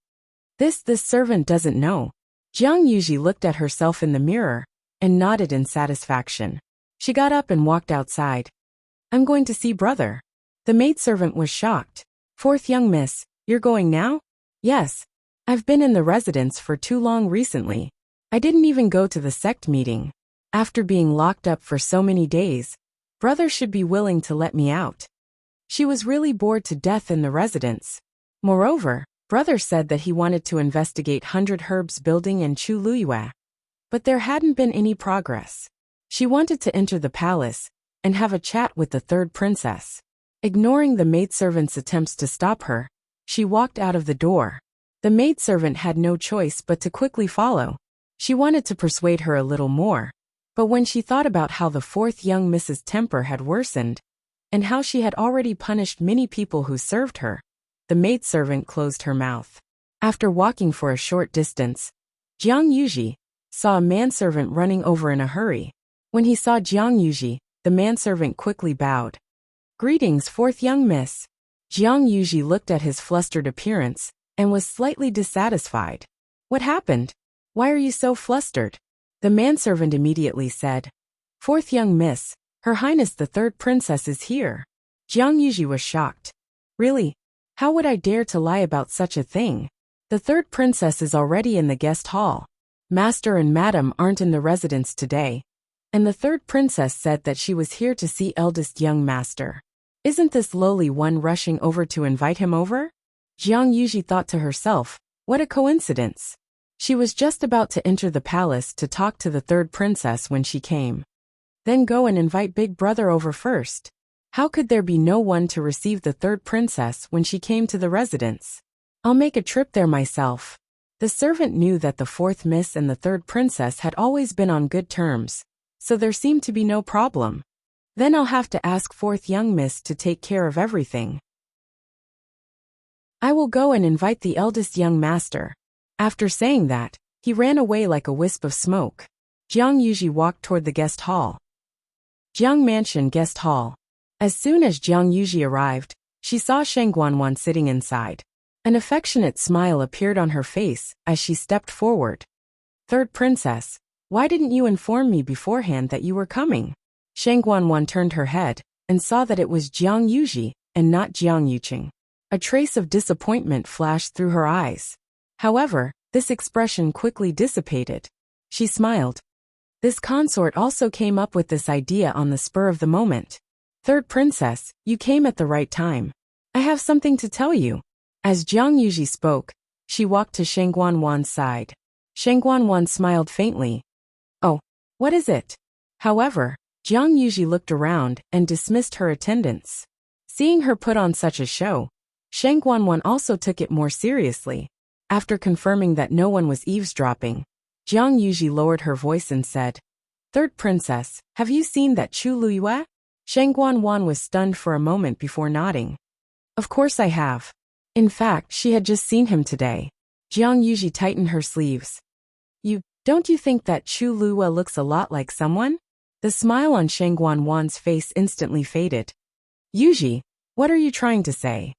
S1: This servant doesn't know. Jiang Yuji looked at herself in the mirror and nodded in satisfaction. She got up and walked outside. I'm going to see brother. The maidservant was shocked. Fourth young miss, you're going now? Yes. I've been in the residence for too long recently. I didn't even go to the sect meeting. After being locked up for so many days, brother should be willing to let me out. She was really bored to death in the residence. Moreover, brother said that he wanted to investigate 100 Herbs building in Chu Luyue. But there hadn't been any progress. She wanted to enter the palace and have a chat with the third princess. Ignoring the maidservant's attempts to stop her, she walked out of the door. The maidservant had no choice but to quickly follow. She wanted to persuade her a little more, but when she thought about how the fourth young Mrs. temper had worsened, and how she had already punished many people who served her, the maidservant closed her mouth. After walking for a short distance, Jiang Yuji saw a manservant running over in a hurry. When he saw Jiang Yuji, the manservant quickly bowed. Greetings, fourth young miss. Jiang Yuji looked at his flustered appearance and was slightly dissatisfied. What happened? Why are you so flustered? The manservant immediately said. Fourth young miss, Her Highness the third princess is here. Jiang Yuji was shocked. Really? How would I dare to lie about such a thing? The third princess is already in the guest hall. Master and Madam aren't in the residence today. And the third princess said that she was here to see eldest young master. Isn't this lowly one rushing over to invite him over? Jiang Yuji thought to herself, what a coincidence. She was just about to enter the palace to talk to the third princess when she came. Then go and invite Big Brother over first. How could there be no one to receive the third princess when she came to the residence? I'll make a trip there myself. The servant knew that the fourth miss and the third princess had always been on good terms, so there seemed to be no problem. Then I'll have to ask fourth young miss to take care of everything. I will go and invite the eldest young master. After saying that, he ran away like a wisp of smoke. Jiang Yuji walked toward the guest hall. Jiang Mansion Guest Hall. As soon as Jiang Yuji arrived, she saw Sheng Guanwan sitting inside. An affectionate smile appeared on her face as she stepped forward. Third princess, why didn't you inform me beforehand that you were coming? Sheng Guanwan turned her head and saw that it was Jiang Yuji and not Jiang Yuqing. A trace of disappointment flashed through her eyes. However, this expression quickly dissipated. She smiled. This consort also came up with this idea on the spur of the moment. Third princess, you came at the right time. I have something to tell you. As Jiang Yuji spoke, she walked to Sheng Guanwan's side. Sheng Guanwan smiled faintly. Oh, what is it? However, Jiang Yuji looked around and dismissed her attendance. Seeing her put on such a show, Sheng Guanwan also took it more seriously. After confirming that no one was eavesdropping, Jiang Yuji lowered her voice and said, Third princess, have you seen that Chu Luyue? Sheng Guanwan was stunned for a moment before nodding. Of course I have. In fact, she had just seen him today. Jiang Yuji tightened her sleeves. Don't you think that Chu Luyue looks a lot like someone? The smile on Sheng Guanwan's face instantly faded. Yuji, what are you trying to say?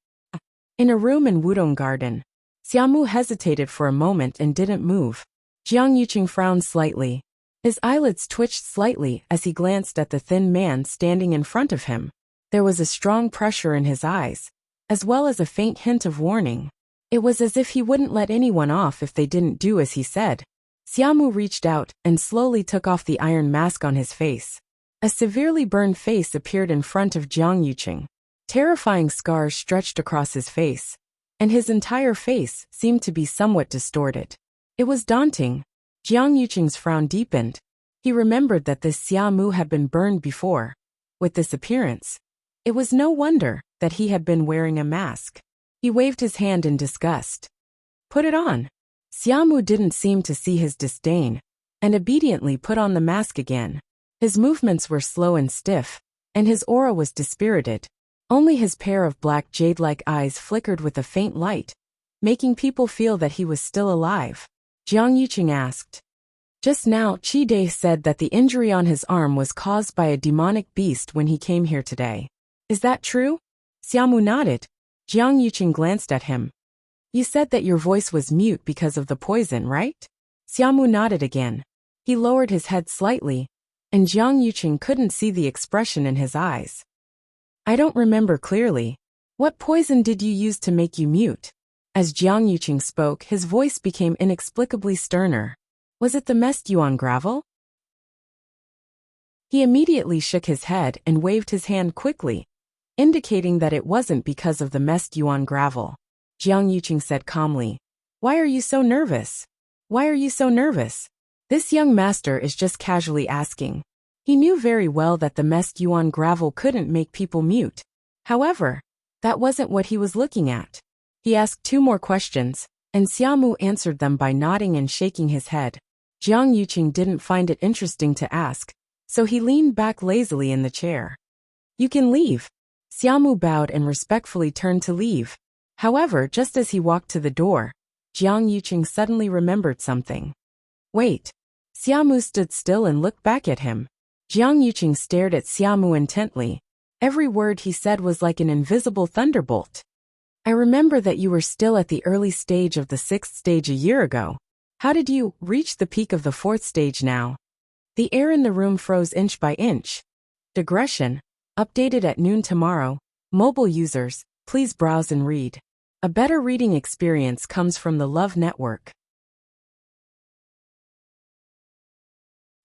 S1: In a room in Wudong Garden, Xiaomu hesitated for a moment and didn't move. Jiang Yuqing frowned slightly. His eyelids twitched slightly as he glanced at the thin man standing in front of him. There was a strong pressure in his eyes, as well as a faint hint of warning. It was as if he wouldn't let anyone off if they didn't do as he said. Xiaomu reached out and slowly took off the iron mask on his face. A severely burned face appeared in front of Jiang Yuqing. Terrifying scars stretched across his face, and his entire face seemed to be somewhat distorted. It was daunting. Jiang Yuqing's frown deepened. He remembered that this Xiaomu had been burned before. With this appearance, it was no wonder that he had been wearing a mask. He waved his hand in disgust. Put it on. Xiaomu didn't seem to see his disdain, and obediently put on the mask again. His movements were slow and stiff, and his aura was dispirited. Only his pair of black jade-like eyes flickered with a faint light, making people feel that he was still alive. Jiang Yuqing asked. Just now, Qi Dai said that the injury on his arm was caused by a demonic beast when he came here today. Is that true? Xiaomu nodded. Jiang Yuqing glanced at him. You said that your voice was mute because of the poison, right? Xiaomu nodded again. He lowered his head slightly, and Jiang Yuqing couldn't see the expression in his eyes. I don't remember clearly. What poison did you use to make you mute? As Jiang Yuqing spoke, his voice became inexplicably sterner. Was it the mest yuan gravel? He immediately shook his head and waved his hand quickly, indicating that it wasn't because of the mest yuan gravel. Jiang Yuqing said calmly, Why are you so nervous? Why are you so nervous? This young master is just casually asking. He knew very well that the mest yuan gravel couldn't make people mute. However, that wasn't what he was looking at. He asked 2 more questions, and Xiaomu answered them by nodding and shaking his head. Jiang Yuqing didn't find it interesting to ask, so he leaned back lazily in the chair. You can leave. Xiaomu bowed and respectfully turned to leave. However, just as he walked to the door, Jiang Yuqing suddenly remembered something. Wait. Xiaomu stood still and looked back at him. Jiang Yuqing stared at Xiaomu intently. Every word he said was like an invisible thunderbolt. I remember that you were still at the early stage of the 6th stage a year ago. How did you reach the peak of the 4th stage now? The air in the room froze inch by inch. Digression. Updated at noon tomorrow. Mobile users, please browse and read. A better reading experience comes from the Love Network.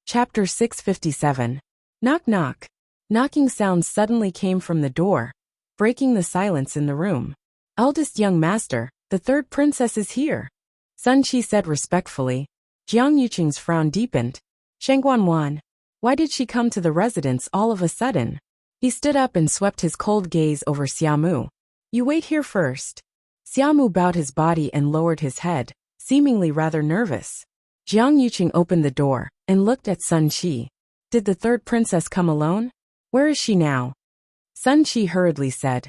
S1: Chapter 657. Knock knock. Knocking sounds suddenly came from the door, breaking the silence in the room. Eldest young master, the third princess is here. Sun Qi said respectfully. Jiang Yuqing's frown deepened. Shengguanwan, why did she come to the residence all of a sudden? He stood up and swept his cold gaze over Xiamu. You wait here first. Xiamu bowed his body and lowered his head, seemingly rather nervous. Jiang Yuqing opened the door and looked at Sun Qi. Did the third princess come alone? Where is she now? Sun Qi hurriedly said.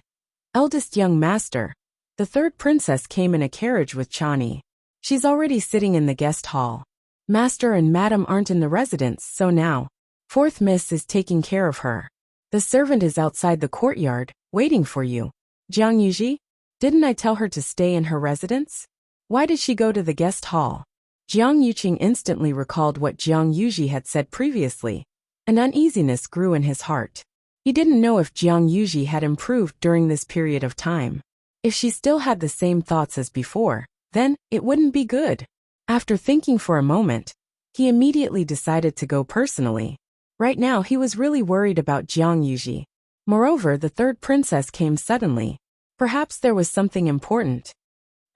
S1: Eldest young master, the third princess came in a carriage with Chani. She's already sitting in the guest hall. Master and madam aren't in the residence, so now, fourth miss is taking care of her. The servant is outside the courtyard, waiting for you. Jiang Yuji? Didn't I tell her to stay in her residence? Why did she go to the guest hall? Jiang Yuqing instantly recalled what Jiang Yuji had said previously. An uneasiness grew in his heart. He didn't know if Jiang Yuji had improved during this period of time. If she still had the same thoughts as before, then it wouldn't be good. After thinking for a moment, he immediately decided to go personally. Right now he was really worried about Jiang Yuji. Moreover, the third princess came suddenly. Perhaps there was something important.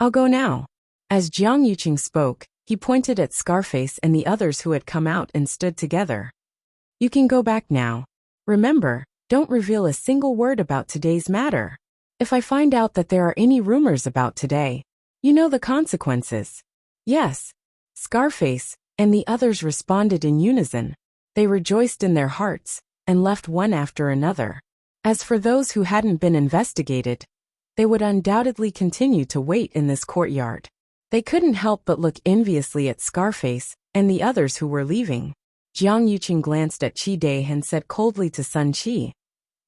S1: I'll go now. As Jiang Yuqing spoke, he pointed at Scarface and the others who had come out and stood together. You can go back now. Remember, don't reveal a single word about today's matter. If I find out that there are any rumors about today, you know the consequences. Yes. Scarface and the others responded in unison. They rejoiced in their hearts and left one after another. As for those who hadn't been investigated, they would undoubtedly continue to wait in this courtyard. They couldn't help but look enviously at Scarface and the others who were leaving. Jiang Yuqing glanced at Qi Dai and said coldly to Sun Qi.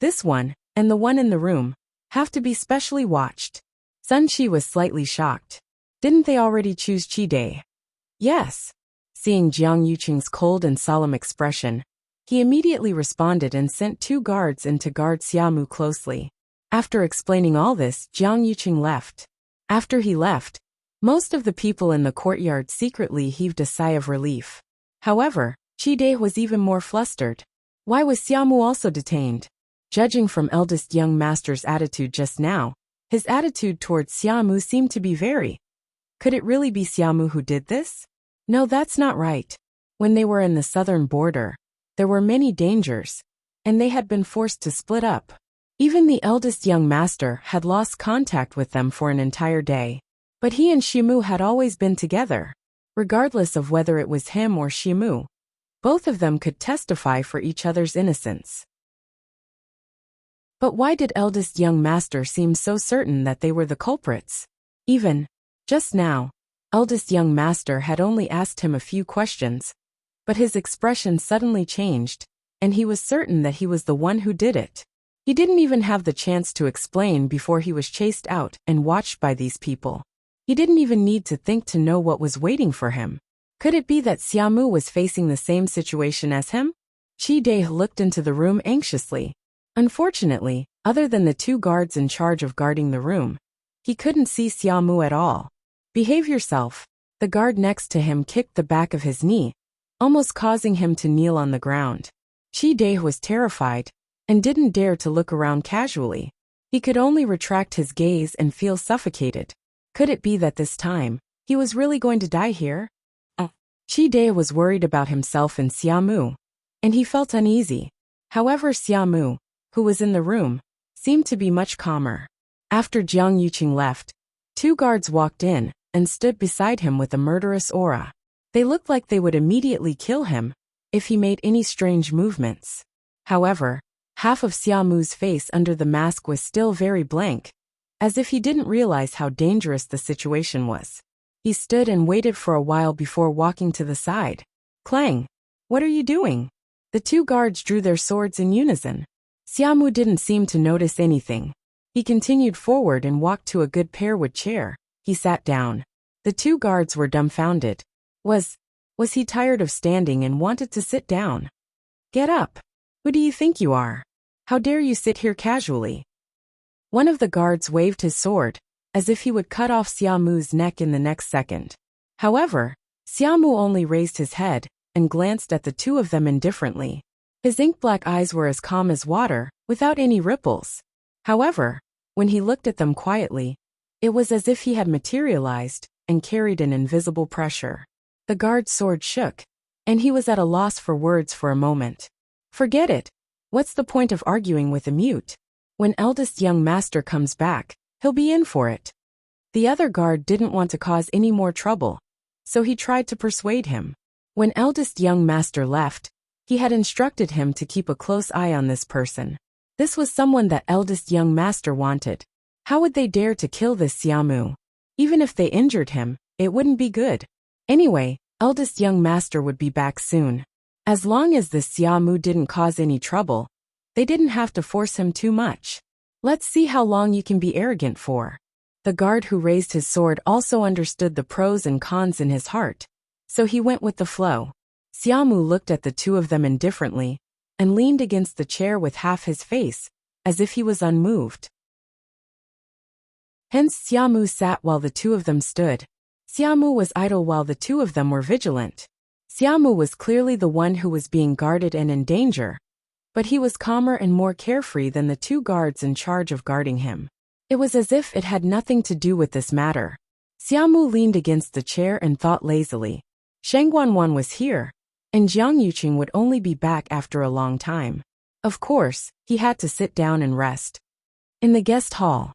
S1: This one, and the one in the room, have to be specially watched. Sun Qi was slightly shocked. Didn't they already choose Qi Dai? Yes. Seeing Jiang Yuqing's cold and solemn expression, he immediately responded and sent 2 guards in to guard Xiamu closely. After explaining all this, Jiang Yuqing left. After he left, most of the people in the courtyard secretly heaved a sigh of relief. However, Qi Dai was even more flustered. Why was Xiamu also detained? Judging from eldest young master's attitude just now, his attitude towards Xiamu seemed to be very. Could it really be Xiamu who did this? No, that's not right. When they were in the southern border, there were many dangers, and they had been forced to split up. Even the eldest young master had lost contact with them for an entire day. But he and Shimu had always been together. Regardless of whether it was him or Shimu, both of them could testify for each other's innocence. But why did eldest young master seem so certain that they were the culprits? Even just now, eldest young master had only asked him a few questions, but his expression suddenly changed, and he was certain that he was the one who did it. He didn't even have the chance to explain before he was chased out and watched by these people. He didn't even need to think to know what was waiting for him. Could it be that Xiamu was facing the same situation as him? Qi Dai looked into the room anxiously. Unfortunately, other than the 2 guards in charge of guarding the room, he couldn't see Xiamu at all. Behave yourself. The guard next to him kicked the back of his knee, almost causing him to kneel on the ground. Qi Dai was terrified and didn't dare to look around casually. He could only retract his gaze and feel suffocated. Could it be that this time, he was really going to die here? Qi Dai was worried about himself and Xiamu, and he felt uneasy. However, Xiamu, who was in the room, seemed to be much calmer. After Jiang Yuqing left, 2 guards walked in and stood beside him with a murderous aura. They looked like they would immediately kill him if he made any strange movements. However, half of Xiamu's face under the mask was still very blank, as if he didn't realize how dangerous the situation was. He stood and waited for a while before walking to the side. Clang! What are you doing? The 2 guards drew their swords in unison. Xiamu didn't seem to notice anything. He continued forward and walked to a good pearwood chair. He sat down. The two guards were dumbfounded. Was he tired of standing and wanted to sit down? Get up. Who do you think you are? How dare you sit here casually? One of the guards waved his sword, as if he would cut off Xiaomu's neck in the next second. However, Xiaomu only raised his head and glanced at the two of them indifferently. His ink-black eyes were as calm as water, without any ripples. However, when he looked at them quietly, it was as if he had materialized and carried an invisible pressure. The guard's sword shook, and he was at a loss for words for a moment. Forget it. What's the point of arguing with a mute? When eldest young master comes back, he'll be in for it. The other guard didn't want to cause any more trouble, so he tried to persuade him. When eldest young master left, he had instructed him to keep a close eye on this person. This was someone that eldest young master wanted. How would they dare to kill this Xiaomu? Even if they injured him, it wouldn't be good. Anyway, eldest young master would be back soon. As long as this Xiaomu didn't cause any trouble, they didn't have to force him too much. Let's see how long you can be arrogant for. The guard who raised his sword also understood the pros and cons in his heart, so he went with the flow. Xiaomu looked at the two of them indifferently and leaned against the chair with half his face, as if he was unmoved. Hence Xiaomu sat while the two of them stood. Xiaomu was idle while the two of them were vigilant. Xiaomu was clearly the one who was being guarded and in danger, but he was calmer and more carefree than the two guards in charge of guarding him. It was as if it had nothing to do with this matter. Xiaomu leaned against the chair and thought lazily. Sheng Guanwan was here, and Jiang Yuqing would only be back after a long time. Of course, he had to sit down and rest. In the guest hall.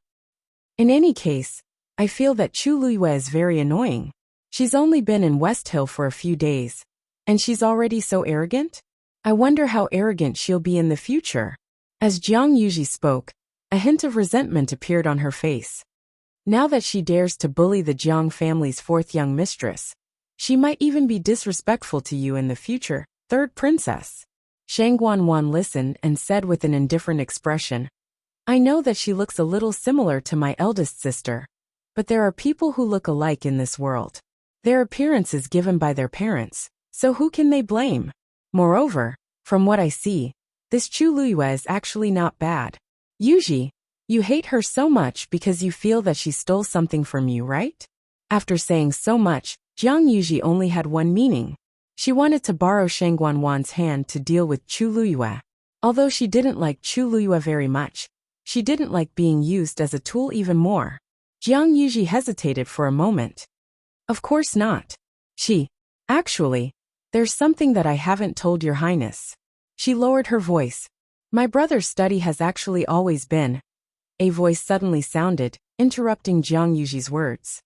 S1: In any case, I feel that Chu Luyue is very annoying. She's only been in West Hill for a few days, and she's already so arrogant? I wonder how arrogant she'll be in the future. As Jiang Yuji spoke, a hint of resentment appeared on her face. Now that she dares to bully the Jiang family's fourth young mistress, she might even be disrespectful to you in the future, third princess. Shang Guanwan listened and said with an indifferent expression, I know that she looks a little similar to my eldest sister, but there are people who look alike in this world. Their appearance is given by their parents, so who can they blame? Moreover, from what I see, this Chu Luyue is actually not bad. Yuji, you hate her so much because you feel that she stole something from you, right? After saying so much, Jiang Yuji only had one meaning. She wanted to borrow Shang Guanwan's hand to deal with Chu Luyue. Although she didn't like Chu Luyue very much, she didn't like being used as a tool even more. Jiang Yuji hesitated for a moment. Of course not. Actually, there's something that I haven't told your highness. She lowered her voice. My brother's study has actually always been. A voice suddenly sounded, interrupting Jiang Yuji's words.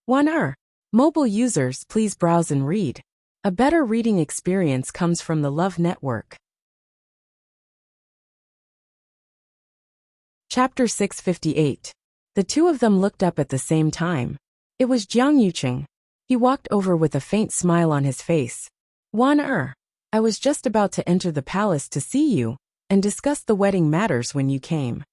S1: 1. Mobile users, please browse and read. A better reading experience comes from the Love Network. Chapter 658. The two of them looked up at the same time. It was Jiang Yuqing. He walked over with a faint smile on his face. 1. I was just about to enter the palace to see you and discuss the wedding matters when you came.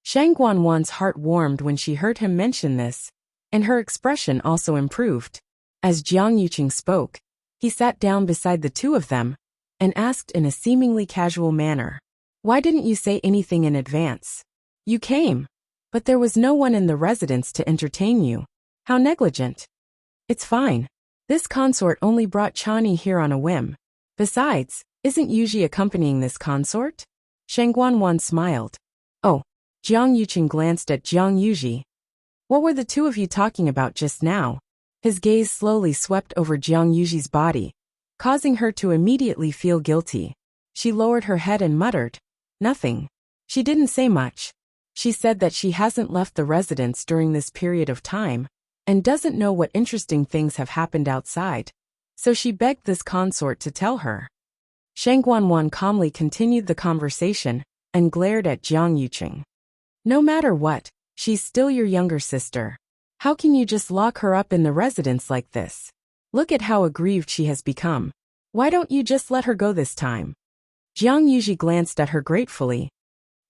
S1: Shang Guanwan's heart warmed when she heard him mention this, and her expression also improved. As Jiang Yuqing spoke, he sat down beside the two of them and asked in a seemingly casual manner, Why didn't you say anything in advance? You came, but there was no one in the residence to entertain you. How negligent. It's fine. This consort only brought Chani here on a whim. Besides, isn't Yuji accompanying this consort? Shang Guanwan smiled. Oh. Jiang Yuqing glanced at Jiang Yuji. What were the two of you talking about just now? His gaze slowly swept over Jiang Yuji's body, causing her to immediately feel guilty. She lowered her head and muttered, Nothing. She didn't say much. She said that she hasn't left the residence during this period of time, and doesn't know what interesting things have happened outside, so she begged this consort to tell her. Shang Guanwan calmly continued the conversation and glared at Jiang Yuqing. No matter what, she's still your younger sister. How can you just lock her up in the residence like this? Look at how aggrieved she has become. Why don't you just let her go this time? Jiang Yuji glanced at her gratefully.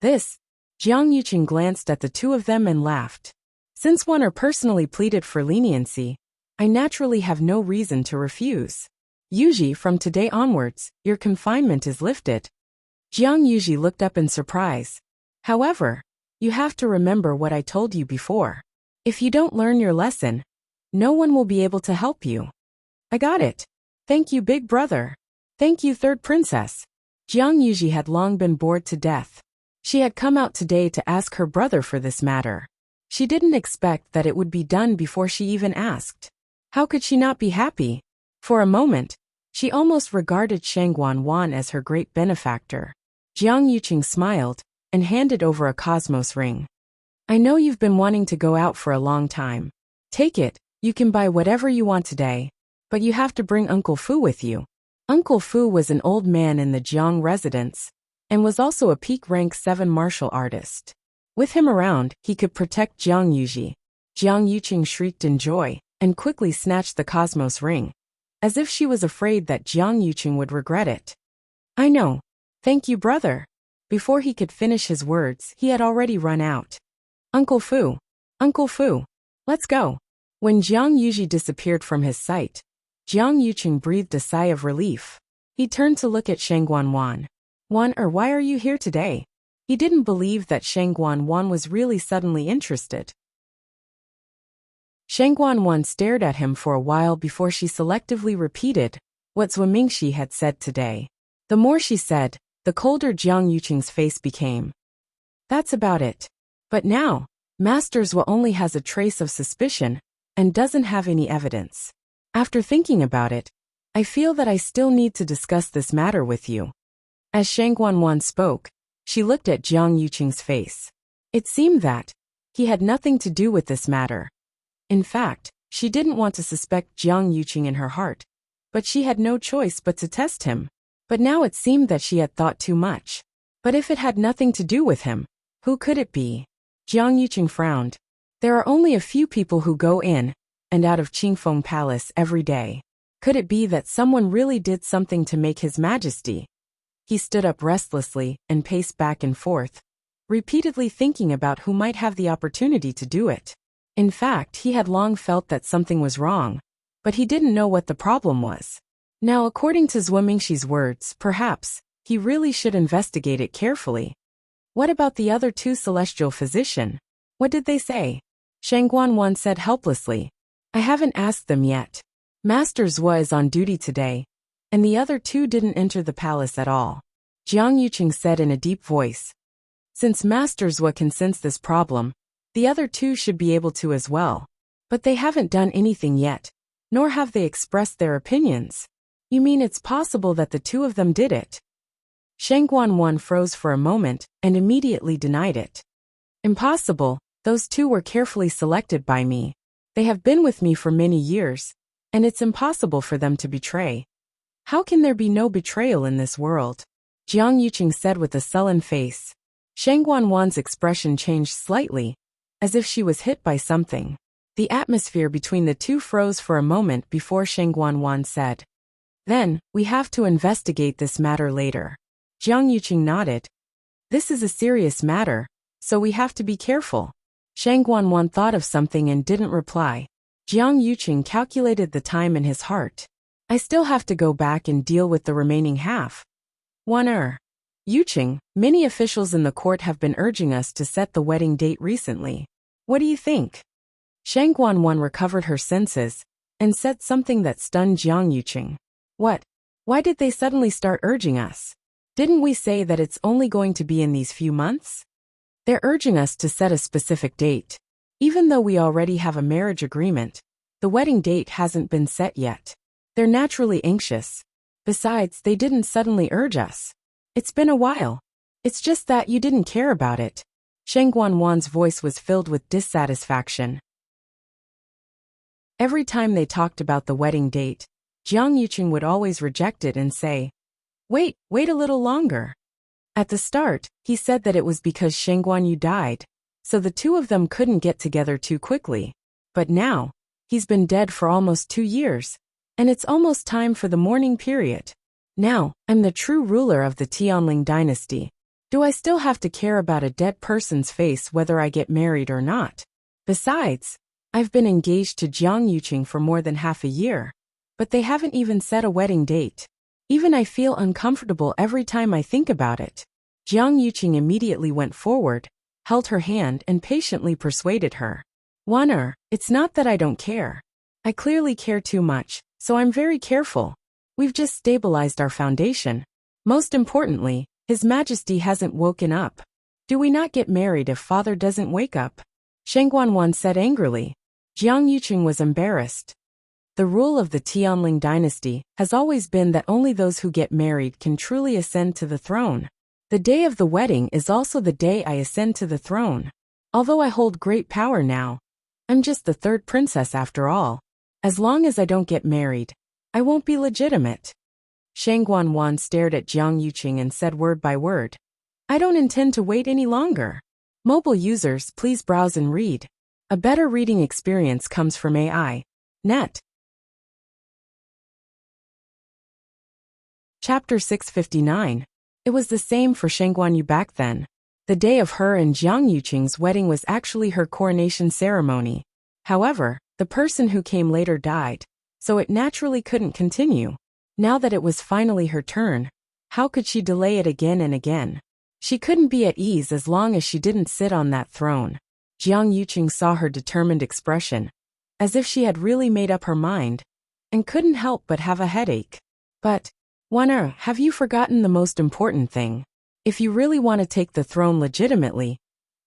S1: This Jiang Yuqing glanced at the two of them and laughed. Since one are personally pleaded for leniency, I naturally have no reason to refuse. Yuji, from today onwards, your confinement is lifted. Jiang Yuji looked up in surprise. However, you have to remember what I told you before. If you don't learn your lesson, no one will be able to help you. I got it. Thank you, big brother. Thank you, third princess. Jiang Yuji had long been bored to death. She had come out today to ask her brother for this matter. She didn't expect that it would be done before she even asked. How could she not be happy? For a moment, she almost regarded Shang Guanwan as her great benefactor. Jiang Yuqing smiled and handed over a cosmos ring. I know you've been wanting to go out for a long time. Take it, you can buy whatever you want today, but you have to bring Uncle Fu with you. Uncle Fu was an old man in the Jiang residence, and was also a peak rank 7 martial artist. With him around, he could protect Jiang Yuji. Jiang Yuqing shrieked in joy, and quickly snatched the cosmos ring, as if she was afraid that Jiang Yuqing would regret it. I know. Thank you, brother. Before he could finish his words, he had already run out. Uncle Fu, let's go. When Jiang Yuji disappeared from his sight, Jiang Yuqing breathed a sigh of relief. He turned to look at Shang Guanwan. Why are you here today? He didn't believe that Shang Guanwan was really suddenly interested. Shang Guanwan stared at him for a while before she selectively repeated what Zhu Mingxi had said today. The more she said, the colder Jiang Yuqing's face became. That's about it. But now, Master Zhu only has a trace of suspicion and doesn't have any evidence. After thinking about it, I feel that I still need to discuss this matter with you. As Shang Guanwan spoke, she looked at Jiang Yuqing's face. It seemed that he had nothing to do with this matter. In fact, she didn't want to suspect Jiang Yuqing in her heart, but she had no choice but to test him. But now it seemed that she had thought too much. But if it had nothing to do with him, who could it be? Jiang Yuqing frowned. There are only a few people who go in and out of Qingfeng Palace every day. Could it be that someone really did something to make His Majesty? He stood up restlessly and paced back and forth, repeatedly thinking about who might have the opportunity to do it. In fact, he had long felt that something was wrong, but he didn't know what the problem was. Now, according to Zhu Mingxi's words, perhaps he really should investigate it carefully. What about the other two celestial physicians? What did they say? Shang Guanwan said helplessly. I haven't asked them yet. Master Zhu is on duty today, and the other two didn't enter the palace at all. Jiang Yuqing said in a deep voice. Since Master Zhu can sense this problem, the other two should be able to as well. But they haven't done anything yet, nor have they expressed their opinions. You mean it's possible that the two of them did it? Shang Guanwan froze for a moment and immediately denied it. Impossible, those two were carefully selected by me. They have been with me for many years, and it's impossible for them to betray. How can there be no betrayal in this world? Jiang Yuqing said with a sullen face. Shang Guanwan's expression changed slightly, as if she was hit by something. The atmosphere between the two froze for a moment before Shang Guanwan said. Then, we have to investigate this matter later. Jiang Yuqing nodded. This is a serious matter, so we have to be careful. Shang Guanwan thought of something and didn't reply. Jiang Yuqing calculated the time in his heart. I still have to go back and deal with the remaining half. Yuqing, many officials in the court have been urging us to set the wedding date recently. What do you think? Shang Guanwan recovered her senses and said something that stunned Jiang Yuqing. What? Why did they suddenly start urging us? Didn't we say that it's only going to be in these few months? They're urging us to set a specific date. Even though we already have a marriage agreement, the wedding date hasn't been set yet. They're naturally anxious. Besides, they didn't suddenly urge us. It's been a while. It's just that you didn't care about it. Shang Guanwan's voice was filled with dissatisfaction. Every time they talked about the wedding date, Jiang Yuqing would always reject it and say, wait a little longer. At the start, he said that it was because Shang Guanyu died, so the two of them couldn't get together too quickly. But now, he's been dead for almost 2 years, and it's almost time for the mourning period. Now, I'm the true ruler of the Tianling dynasty. Do I still have to care about a dead person's face whether I get married or not? Besides, I've been engaged to Jiang Yuqing for more than half a year, but they haven't even set a wedding date. Even I feel uncomfortable every time I think about it. Jiang Yuqing immediately went forward, held her hand and patiently persuaded her. Wan'er, it's not that I don't care. I clearly care too much, so I'm very careful. We've just stabilized our foundation. Most importantly, His Majesty hasn't woken up. Do we not get married if father doesn't wake up? Sheng Guanwan said angrily. Jiang Yuqing was embarrassed. The rule of the Tianling dynasty has always been that only those who get married can truly ascend to the throne. The day of the wedding is also the day I ascend to the throne. Although I hold great power now, I'm just the third princess after all. As long as I don't get married, I won't be legitimate. Sheng Guanwan stared at Jiang Yuqing and said word by word. I don't intend to wait any longer. Mobile users, please browse and read. A better reading experience comes from AI. Net. Chapter 659. It was the same for Sheng Guanyu back then. The day of her and Jiang Yuqing's wedding was actually her coronation ceremony. However, the person who came later died, so it naturally couldn't continue. Now that it was finally her turn, how could she delay it again and again? She couldn't be at ease as long as she didn't sit on that throne. Jiang Yuqing saw her determined expression, as if she had really made up her mind, and couldn't help but have a headache. But, Wan'er, have you forgotten the most important thing? If you really want to take the throne legitimately,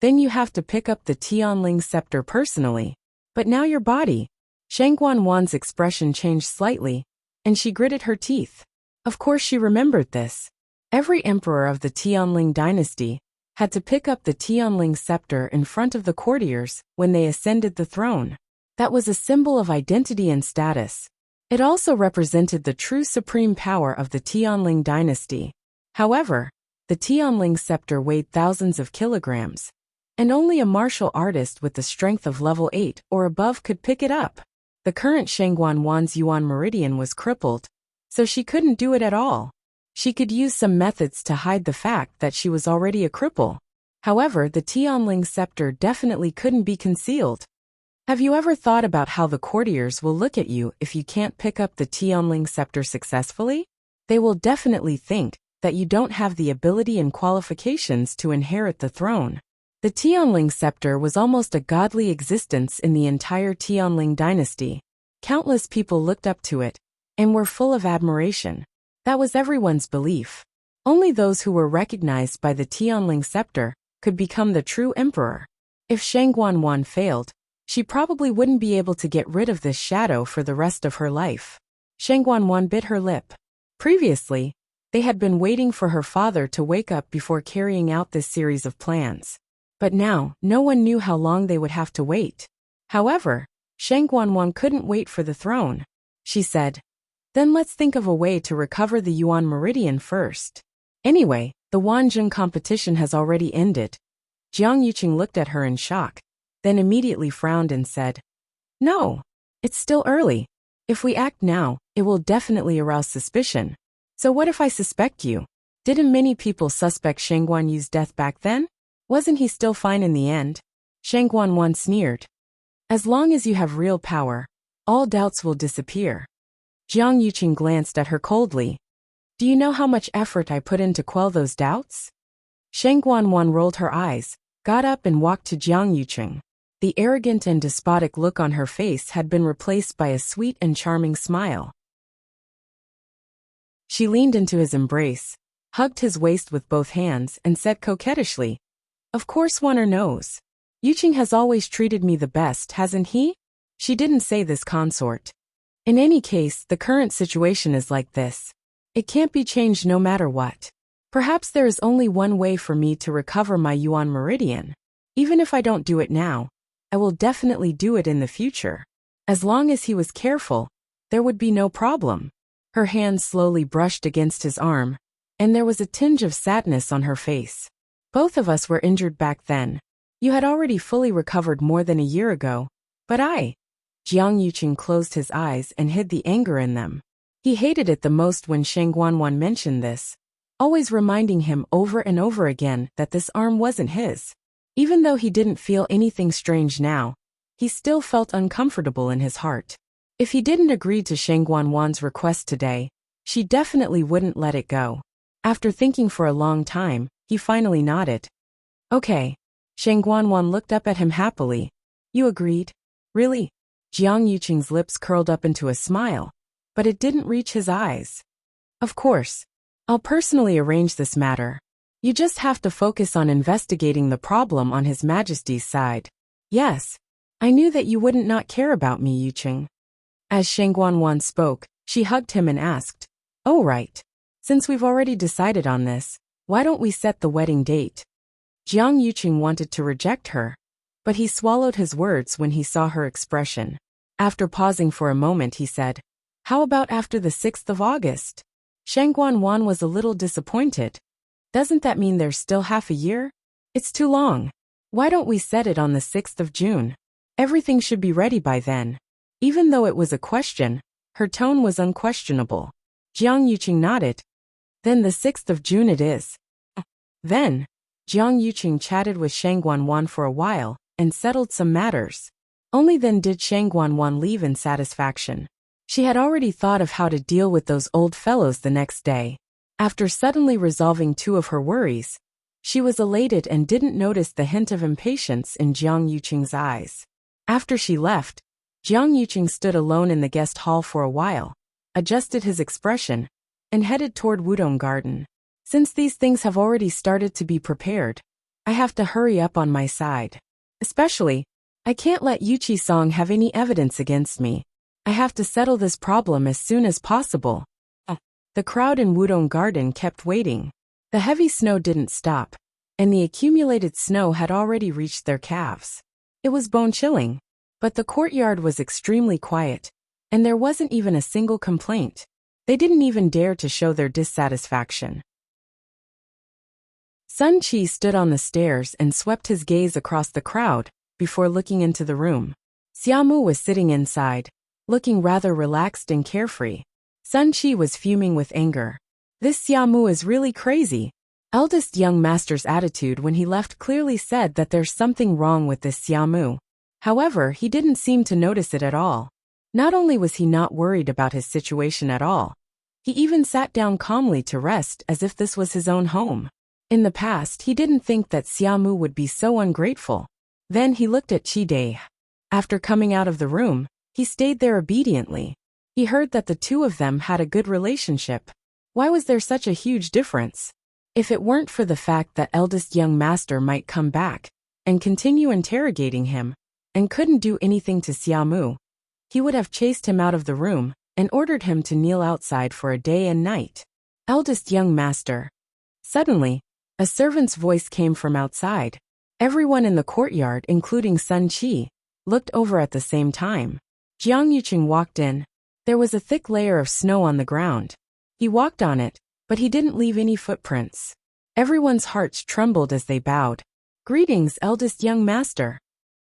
S1: then you have to pick up the Tianling scepter personally. But now your body. Sheng Guanwan's expression changed slightly, and she gritted her teeth. Of course she remembered this. Every emperor of the Tianling dynasty had to pick up the Tianling scepter in front of the courtiers when they ascended the throne. That was a symbol of identity and status. It also represented the true supreme power of the Tianling dynasty. However, the Tianling scepter weighed thousands of kilograms, and only a martial artist with the strength of level 8 or above could pick it up. The current Sheng Guanwan's Yuan meridian was crippled, so she couldn't do it at all. She could use some methods to hide the fact that she was already a cripple. However, the Tianling scepter definitely couldn't be concealed. Have you ever thought about how the courtiers will look at you if you can't pick up the Tianling scepter successfully? They will definitely think that you don't have the ability and qualifications to inherit the throne. The Tianling scepter was almost a godly existence in the entire Tianling dynasty. Countless people looked up to it and were full of admiration. That was everyone's belief. Only those who were recognized by the Tianling scepter could become the true emperor. If Sheng Guanwan failed, she probably wouldn't be able to get rid of this shadow for the rest of her life. Sheng Guanwan bit her lip. Previously, they had been waiting for her father to wake up before carrying out this series of plans. But now, no one knew how long they would have to wait. However, Sheng Guanwan couldn't wait for the throne. She said, then let's think of a way to recover the Yuan meridian first. Anyway, the Wanzheng competition has already ended. Jiang Yuqing looked at her in shock, then immediately frowned and said, no, it's still early. If we act now, it will definitely arouse suspicion. So what if I suspect you? Didn't many people suspect Sheng Guanyu's death back then? Wasn't he still fine in the end? Sheng Guanwan sneered. As long as you have real power, all doubts will disappear. Jiang Yuqing glanced at her coldly. Do you know how much effort I put in to quell those doubts? Sheng Guanwan rolled her eyes, got up and walked to Jiang Yuqing. The arrogant and despotic look on her face had been replaced by a sweet and charming smile. She leaned into his embrace, hugged his waist with both hands and said coquettishly, of course Wan'er knows. Yuqing has always treated me the best, hasn't he? She didn't say this, consort. In any case, the current situation is like this. It can't be changed no matter what. Perhaps there is only one way for me to recover my Yuan meridian. Even if I don't do it now, I will definitely do it in the future. As long as he was careful, there would be no problem. Her hand slowly brushed against his arm, and there was a tinge of sadness on her face. Both of us were injured back then. You had already fully recovered more than a year ago, but I... Jiang Yuqing closed his eyes and hid the anger in them. He hated it the most when Sheng Guanwan mentioned this. always reminding him over and over again that this arm wasn't his. Even though he didn't feel anything strange now, he still felt uncomfortable in his heart. If he didn't agree to Shang Guanwan's request today, she definitely wouldn't let it go. After thinking for a long time, he finally nodded. Okay. Shang Guanwan looked up at him happily. You agreed? Really? Jiang Yuqing's lips curled up into a smile, but it didn't reach his eyes. Of course. I'll personally arrange this matter. You just have to focus on investigating the problem on His Majesty's side. Yes. I knew that you wouldn't not care about me, Yuqing. As Shang Guanwan spoke, she hugged him and asked, Oh right. Since we've already decided on this, why don't we set the wedding date? Jiang Yuqing wanted to reject her, but he swallowed his words when he saw her expression. After pausing for a moment he said, How about after the 6th of August? Shang Guanwan was a little disappointed. Doesn't that mean there's still half a year? It's too long. Why don't we set it on the 6th of June? Everything should be ready by then. Even though it was a question, her tone was unquestionable. Jiang Yuqing nodded. Then the 6th of June it is. Then, Jiang Yuqing chatted with Shang Guanwan for a while and settled some matters. Only then did Shang Guanwan leave in satisfaction. She had already thought of how to deal with those old fellows the next day. After suddenly resolving two of her worries, she was elated and didn't notice the hint of impatience in Jiang Yuqing's eyes. After she left, Jiang Yuqing stood alone in the guest hall for a while, adjusted his expression, and headed toward Wudong Garden. Since these things have already started to be prepared, I have to hurry up on my side. Especially, I can't let Yuqi Song have any evidence against me. I have to settle this problem as soon as possible. The crowd in Wudong Garden kept waiting. The heavy snow didn't stop, and the accumulated snow had already reached their calves. It was bone-chilling, but the courtyard was extremely quiet, and there wasn't even a single complaint. They didn't even dare to show their dissatisfaction. Sun Qi stood on the stairs and swept his gaze across the crowd before looking into the room. Xiaomu was sitting inside, looking rather relaxed and carefree. Sun Qi was fuming with anger. This Xiaomu is really crazy. Eldest young master's attitude when he left clearly said that there's something wrong with this Xiaomu. However, he didn't seem to notice it at all. Not only was he not worried about his situation at all, he even sat down calmly to rest as if this was his own home. In the past, he didn't think that Xiaomu would be so ungrateful. Then he looked at Qi. After coming out of the room, he stayed there obediently. He heard that the two of them had a good relationship. Why was there such a huge difference? If it weren't for the fact that eldest young master might come back and continue interrogating him and couldn't do anything to Xiaomu, he would have chased him out of the room and ordered him to kneel outside for a day and night. Eldest young master. Suddenly, a servant's voice came from outside. Everyone in the courtyard, including Sun Qi, looked over at the same time. Jiang Yuqing walked in. There was a thick layer of snow on the ground. He walked on it, but he didn't leave any footprints. Everyone's hearts trembled as they bowed. Greetings, eldest young master.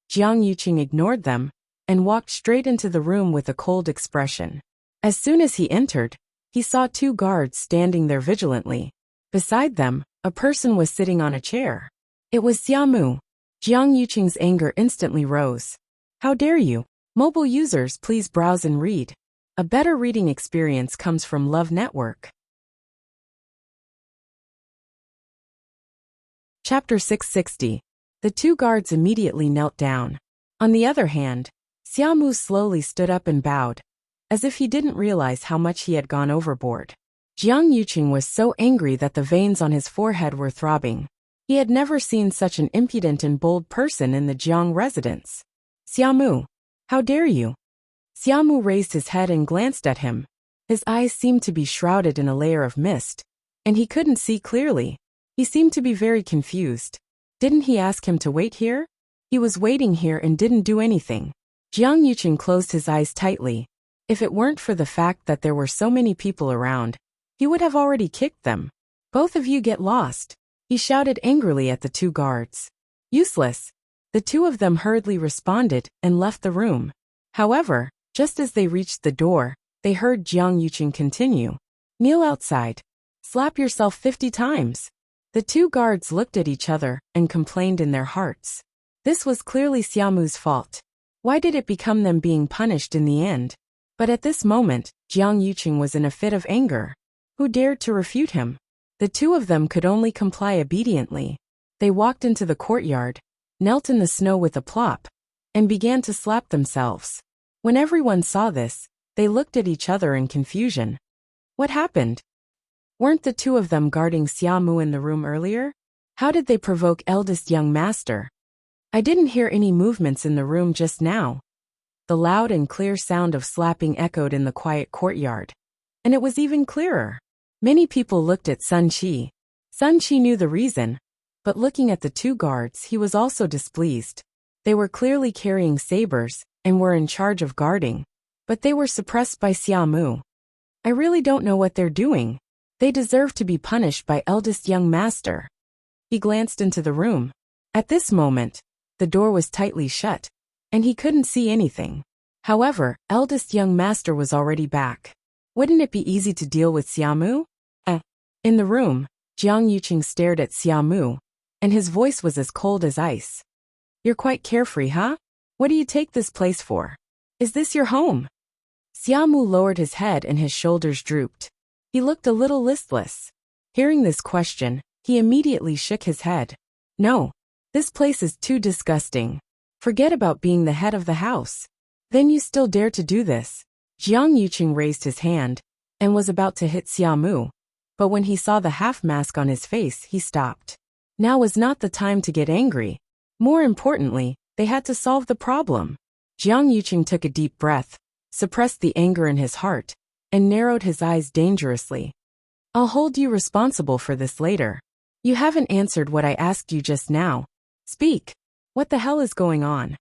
S1: Jiang Yuqing ignored them and walked straight into the room with a cold expression. As soon as he entered, he saw two guards standing there vigilantly. Beside them, a person was sitting on a chair. It was Xiaomu. Jiang Yuqing's anger instantly rose. How dare you? Mobile users, please browse and read. A better reading experience comes from Love Network. Chapter 660. The two guards immediately knelt down. On the other hand, Xiaomu slowly stood up and bowed, as if he didn't realize how much he had gone overboard. Jiang Yuqing was so angry that the veins on his forehead were throbbing. He had never seen such an impudent and bold person in the Jiang residence. Xiaomu, how dare you? Xiaomu raised his head and glanced at him. His eyes seemed to be shrouded in a layer of mist, and he couldn't see clearly. He seemed to be very confused. Didn't he ask him to wait here? He was waiting here and didn't do anything. Jiang Yuqing closed his eyes tightly. If it weren't for the fact that there were so many people around, he would have already kicked them. Both of you get lost, he shouted angrily at the two guards. Useless. The two of them hurriedly responded and left the room. However, just as they reached the door, they heard Jiang Yuqing continue. Kneel outside. Slap yourself 50 times. The two guards looked at each other and complained in their hearts. This was clearly Xiaomu's fault. Why did it become them being punished in the end? But at this moment, Jiang Yuqing was in a fit of anger. Who dared to refute him? The two of them could only comply obediently. They walked into the courtyard, knelt in the snow with a plop, and began to slap themselves. When everyone saw this, they looked at each other in confusion. What happened? Weren't the two of them guarding Xiaomu in the room earlier? How did they provoke eldest young master? I didn't hear any movements in the room just now. The loud and clear sound of slapping echoed in the quiet courtyard. And it was even clearer. Many people looked at Sun Qi. Sun Qi knew the reason, but looking at the two guards, he was also displeased. They were clearly carrying sabers and were in charge of guarding, but they were suppressed by Xiaomu. I really don't know what they're doing. They deserve to be punished by eldest young master. He glanced into the room. At this moment, the door was tightly shut, and he couldn't see anything. However, eldest young master was already back. Wouldn't it be easy to deal with Xiaomu? In the room, Jiang Yuqing stared at Xiaomu, and his voice was as cold as ice. You're quite carefree, huh? What do you take this place for? Is this your home? Xiaomu lowered his head and his shoulders drooped. He looked a little listless. Hearing this question, he immediately shook his head. No. This place is too disgusting. Forget about being the head of the house. Then you still dare to do this. Jiang Yuqing raised his hand and was about to hit Xiaomu, but when he saw the half mask on his face, he stopped. Now was not the time to get angry. More importantly, they had to solve the problem. Jiang Yuqing took a deep breath, suppressed the anger in his heart, and narrowed his eyes dangerously. I'll hold you responsible for this later. You haven't answered what I asked you just now. Speak. What the hell is going on?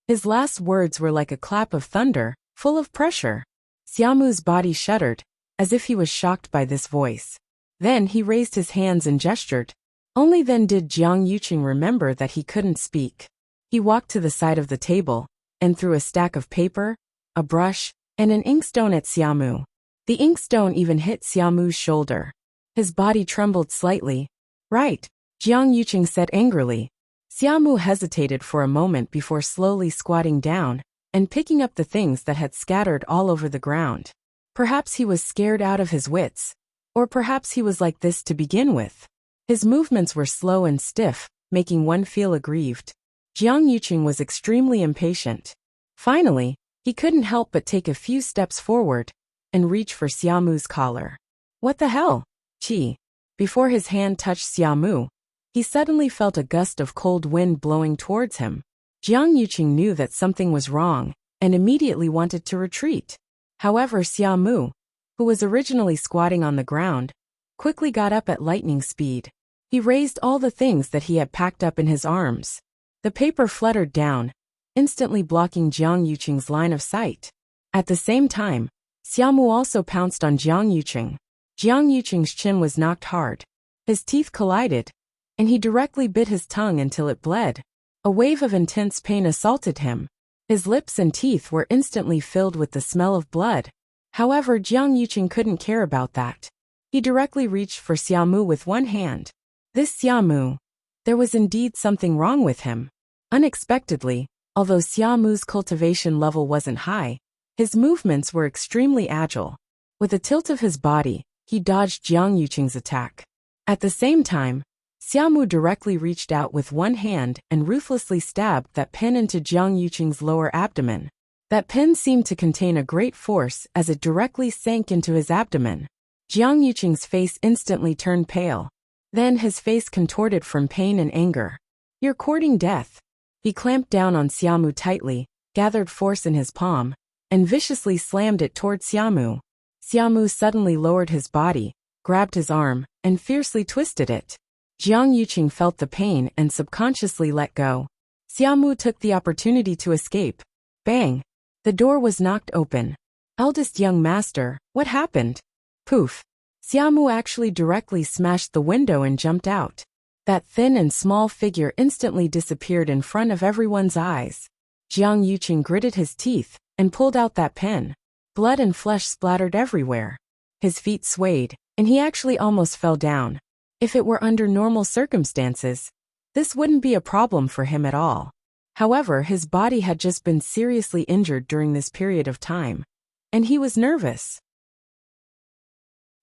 S1: His last words were like a clap of thunder, full of pressure. Xiaomu's body shuddered, as if he was shocked by this voice. Then he raised his hands and gestured. Only then did Jiang Yuqing remember that he couldn't speak. He walked to the side of the table, and threw a stack of paper, a brush, and an inkstone at Xiaomu. The inkstone even hit Xiaomu's shoulder. His body trembled slightly. Right, Jiang Yuqing said angrily. Xiaomu hesitated for a moment before slowly squatting down and picking up the things that had scattered all over the ground. Perhaps he was scared out of his wits, or perhaps he was like this to begin with. His movements were slow and stiff, making one feel aggrieved. Jiang Yuqing was extremely impatient. Finally, he couldn't help but take a few steps forward and reach for Xiaomu's collar. What the hell? Qi. Before his hand touched Xiaomu, he suddenly felt a gust of cold wind blowing towards him. Jiang Yuqing knew that something was wrong and immediately wanted to retreat. However, Xiaomu, who was originally squatting on the ground, quickly got up at lightning speed. He raised all the things that he had packed up in his arms. The paper fluttered down, instantly blocking Jiang Yuqing's line of sight. At the same time, Xiaomu also pounced on Jiang Yuqing. Jiang Yuqing's chin was knocked hard. His teeth collided, and he directly bit his tongue until it bled. A wave of intense pain assaulted him. His lips and teeth were instantly filled with the smell of blood. However, Jiang Yuqing couldn't care about that. He directly reached for Xiaomu with one hand. This Xiaomu. There was indeed something wrong with him. Unexpectedly, although Xiaomu's cultivation level wasn't high, his movements were extremely agile. With a tilt of his body, he dodged Jiang Yuqing's attack. At the same time, Xiaomu directly reached out with one hand and ruthlessly stabbed that pin into Jiang Yuqing's lower abdomen. That pin seemed to contain a great force as it directly sank into his abdomen. Jiang Yuqing's face instantly turned pale. Then his face contorted from pain and anger. You're courting death. He clamped down on Xiaomu tightly, gathered force in his palm, and viciously slammed it toward Xiaomu. Xiaomu suddenly lowered his body, grabbed his arm, and fiercely twisted it. Jiang Yuqing felt the pain and subconsciously let go. Xiaomu took the opportunity to escape. Bang! The door was knocked open. Eldest young master, what happened? Poof! Xiaomu actually directly smashed the window and jumped out. That thin and small figure instantly disappeared in front of everyone's eyes. Jiang Yuqing gritted his teeth and pulled out that pen. Blood and flesh splattered everywhere. His feet swayed, and he actually almost fell down. If it were under normal circumstances, this wouldn't be a problem for him at all. However, his body had just been seriously injured during this period of time, and he was nervous.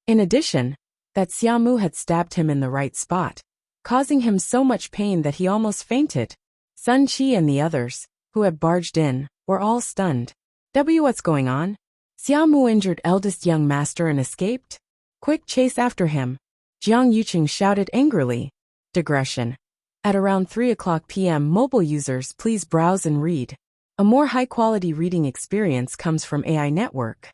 S1: In addition, that Xiaomu had stabbed him in the right spot, causing him so much pain that he almost fainted. Sun Qi and the others, who had barged in, were all stunned. What's going on? Xiaomu injured eldest young master and escaped? Quick chase after him. Jiang Yuqing shouted angrily. Digression. At around 3:00 p.m. mobile users please browse and read. A more high-quality reading experience comes from AI Network.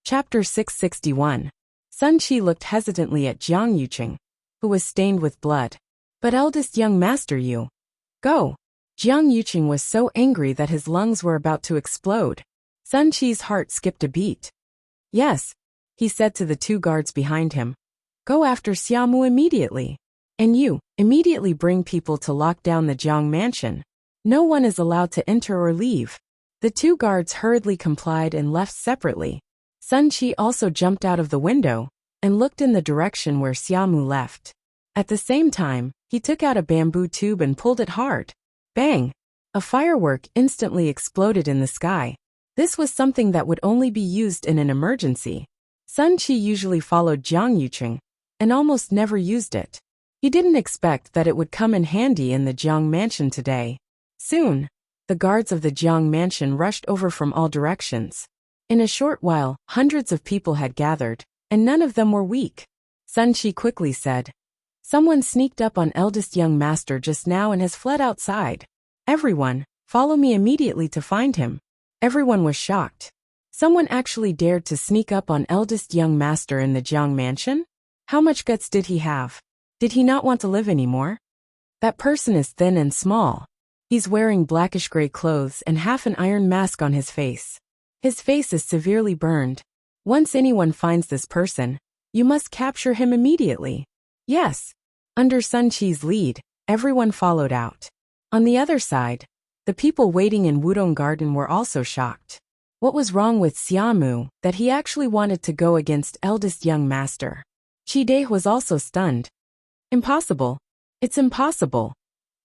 S1: Chapter 661. Sun Qi looked hesitantly at Jiang Yuqing, who was stained with blood. But eldest young master, you. Go. Jiang Yuqing was so angry that his lungs were about to explode. Sun Qi's heart skipped a beat. Yes, he said to the two guards behind him. Go after Xiaomu immediately. And you, immediately bring people to lock down the Jiang mansion. No one is allowed to enter or leave. The two guards hurriedly complied and left separately. Sun Qi also jumped out of the window and looked in the direction where Xiaomu left. At the same time, he took out a bamboo tube and pulled it hard. Bang! A firework instantly exploded in the sky. This was something that would only be used in an emergency. Sun Qi usually followed Jiang Yuqing and almost never used it. He didn't expect that it would come in handy in the Jiang mansion today. Soon, the guards of the Jiang mansion rushed over from all directions. In a short while, hundreds of people had gathered, and none of them were weak. Sun Qi quickly said, Someone sneaked up on eldest young master just now and has fled outside. Everyone, follow me immediately to find him. Everyone was shocked. Someone actually dared to sneak up on eldest young master in the Jiang mansion? How much guts did he have? Did he not want to live anymore? That person is thin and small. He's wearing blackish-gray clothes and half an iron mask on his face. His face is severely burned. Once anyone finds this person, you must capture him immediately. Yes. Under Sun Qi's lead, everyone followed out. On the other side, the people waiting in Wudong Garden were also shocked. What was wrong with Xiaomu that he actually wanted to go against eldest young master? Qi was also stunned. Impossible. It's impossible.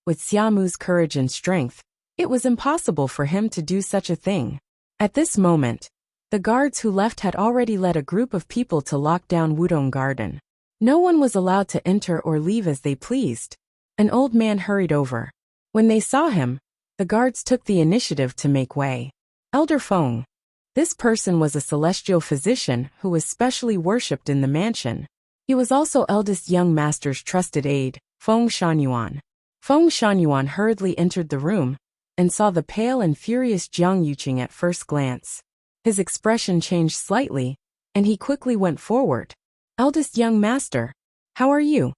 S1: With Xiaomu's courage and strength, it was impossible for him to do such a thing. At this moment, the guards who left had already led a group of people to lock down Wudong Garden. No one was allowed to enter or leave as they pleased. An old man hurried over. When they saw him, the guards took the initiative to make way. Elder Feng. This person was a celestial physician who was specially worshipped in the mansion. He was also eldest young master's trusted aide, Feng Shunyuan. Feng Shunyuan hurriedly entered the room and saw the pale and furious Jiang Yuqing at first glance. His expression changed slightly, and he quickly went forward. Eldest young master, how are you?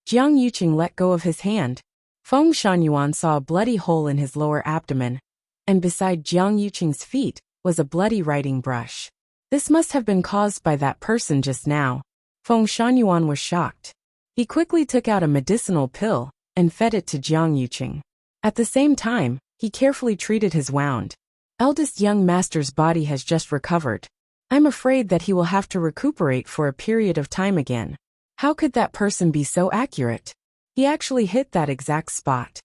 S1: Jiang Yuqing let go of his hand. Feng Shunyuan saw a bloody hole in his lower abdomen, and beside Jiang Yuqing's feet was a bloody writing brush. This must have been caused by that person just now. Feng Shunyuan was shocked. He quickly took out a medicinal pill and fed it to Jiang Yuqing. At the same time, he carefully treated his wound. Eldest young master's body has just recovered. I'm afraid that he will have to recuperate for a period of time again. How could that person be so accurate? He actually hit that exact spot.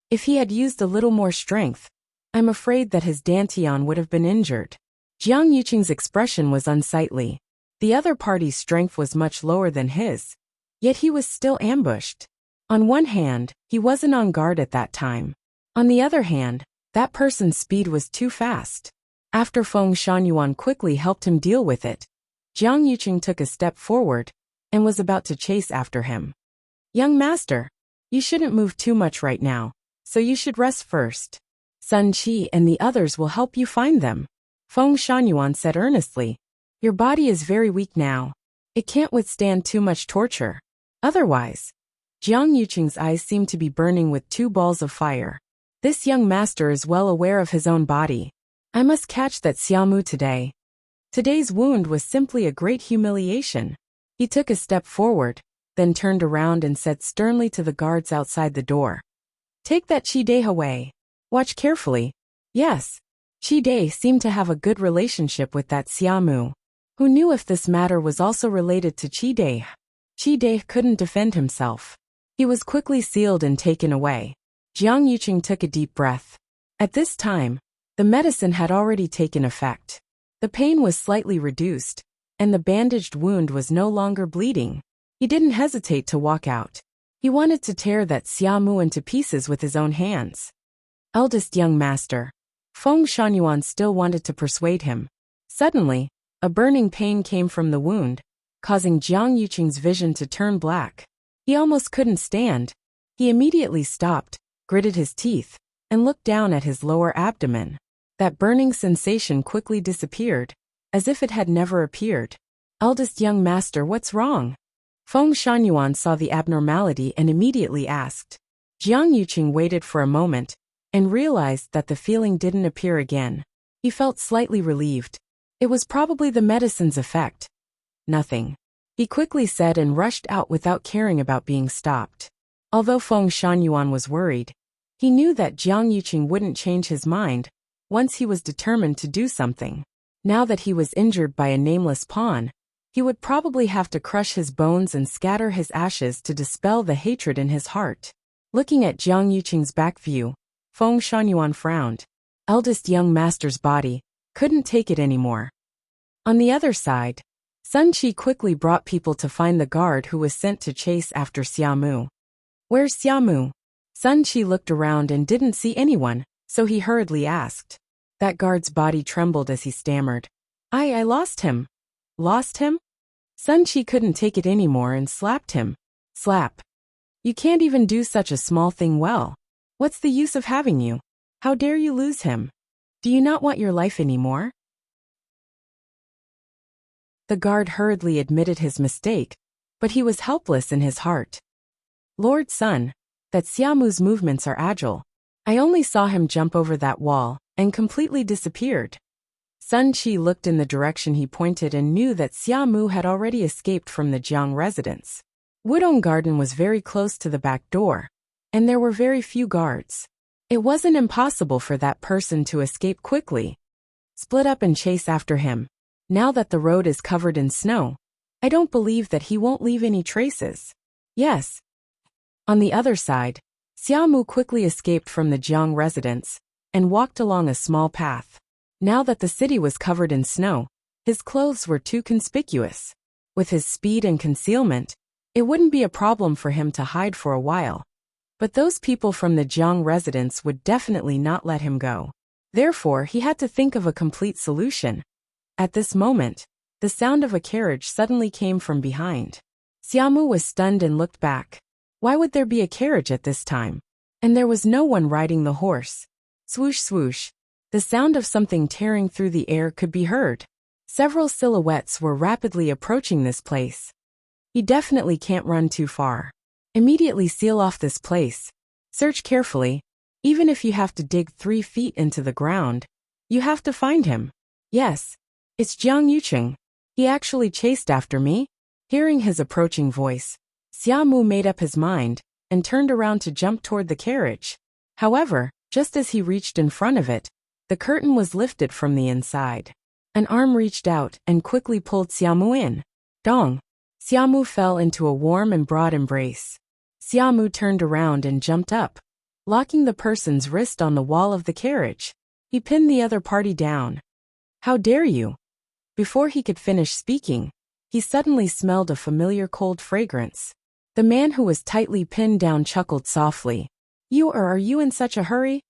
S1: If he had used a little more strength, I'm afraid that his dantian would have been injured. Jiang Yuqing's expression was unsightly. The other party's strength was much lower than his, yet he was still ambushed. On one hand, he wasn't on guard at that time. On the other hand, that person's speed was too fast. After Feng Shunyuan quickly helped him deal with it, Jiang Yuqing took a step forward and was about to chase after him. Young master, you shouldn't move too much right now, so you should rest first. Sun Qi and the others will help you find them. Feng Shunyuan said earnestly. Your body is very weak now. It can't withstand too much torture. Otherwise, Jiang Yuqing's eyes seemed to be burning with two balls of fire. This young master is well aware of his own body. I must catch that Xiaomu today. Today's wound was simply a great humiliation. He took a step forward, then turned around and said sternly to the guards outside the door. Take that Qi away. Watch carefully. Yes. Chi Dai seemed to have a good relationship with that Xiamu. Who knew if this matter was also related to Chi Dai? Chi Dai couldn't defend himself. He was quickly sealed and taken away. Jiang Yuqing took a deep breath. At this time, the medicine had already taken effect. The pain was slightly reduced, and the bandaged wound was no longer bleeding. He didn't hesitate to walk out. He wanted to tear that Xiamu into pieces with his own hands. Eldest young master. Feng Shunyuan still wanted to persuade him. Suddenly, a burning pain came from the wound, causing Jiang Yuqing's vision to turn black. He almost couldn't stand. He immediately stopped, gritted his teeth, and looked down at his lower abdomen. That burning sensation quickly disappeared, as if it had never appeared. Eldest young master, what's wrong? Feng Shunyuan saw the abnormality and immediately asked. Jiang Yuqing waited for a moment, and realized that the feeling didn't appear again. He felt slightly relieved. It was probably the medicine's effect. Nothing. He quickly said and rushed out without caring about being stopped. Although Feng Shunyuan was worried, he knew that Jiang Yuqing wouldn't change his mind once he was determined to do something. Now that he was injured by a nameless pawn, he would probably have to crush his bones and scatter his ashes to dispel the hatred in his heart. Looking at Jiang Yuqing's back view, Feng Shunyuan frowned. Eldest young master's body couldn't take it anymore. On the other side, Sun Qi quickly brought people to find the guard who was sent to chase after Xiamu. Where's Xiamu? Sun Qi looked around and didn't see anyone, so he hurriedly asked. That guard's body trembled as he stammered. I lost him. Lost him? Sun Qi couldn't take it anymore and slapped him. Slap. You can't even do such a small thing well. What's the use of having you? How dare you lose him? Do you not want your life anymore? The guard hurriedly admitted his mistake, but he was helpless in his heart. Lord Sun, that Xiamu's movements are agile. I only saw him jump over that wall and completely disappeared. Sun Qi looked in the direction he pointed and knew that Xiamu had already escaped from the Jiang residence. Wudong Garden was very close to the back door, and there were very few guards. It wasn't impossible for that person to escape quickly. Split up and chase after him. Now that the road is covered in snow, I don't believe that he won't leave any traces. Yes. On the other side, Xiamu quickly escaped from the Jiang residence and walked along a small path. Now that the city was covered in snow, his clothes were too conspicuous. With his speed and concealment, it wouldn't be a problem for him to hide for a while. But those people from the Jiang residence would definitely not let him go. Therefore, he had to think of a complete solution. At this moment, the sound of a carriage suddenly came from behind. Xiamu was stunned and looked back. Why would there be a carriage at this time? And there was no one riding the horse. Swoosh swoosh. The sound of something tearing through the air could be heard. Several silhouettes were rapidly approaching this place. He definitely can't run too far. Immediately seal off this place. Search carefully. Even if you have to dig 3 feet into the ground, you have to find him. Yes, it's Jiang Yuqing. He actually chased after me. Hearing his approaching voice, Xiamu made up his mind and turned around to jump toward the carriage. However, just as he reached in front of it, the curtain was lifted from the inside. An arm reached out and quickly pulled Xiamu in. Dong! Xiamu fell into a warm and broad embrace. Xiamu turned around and jumped up, locking the person's wrist on the wall of the carriage. He pinned the other party down. How dare you? Before he could finish speaking, he suddenly smelled a familiar cold fragrance. The man who was tightly pinned down chuckled softly. Are you in such a hurry?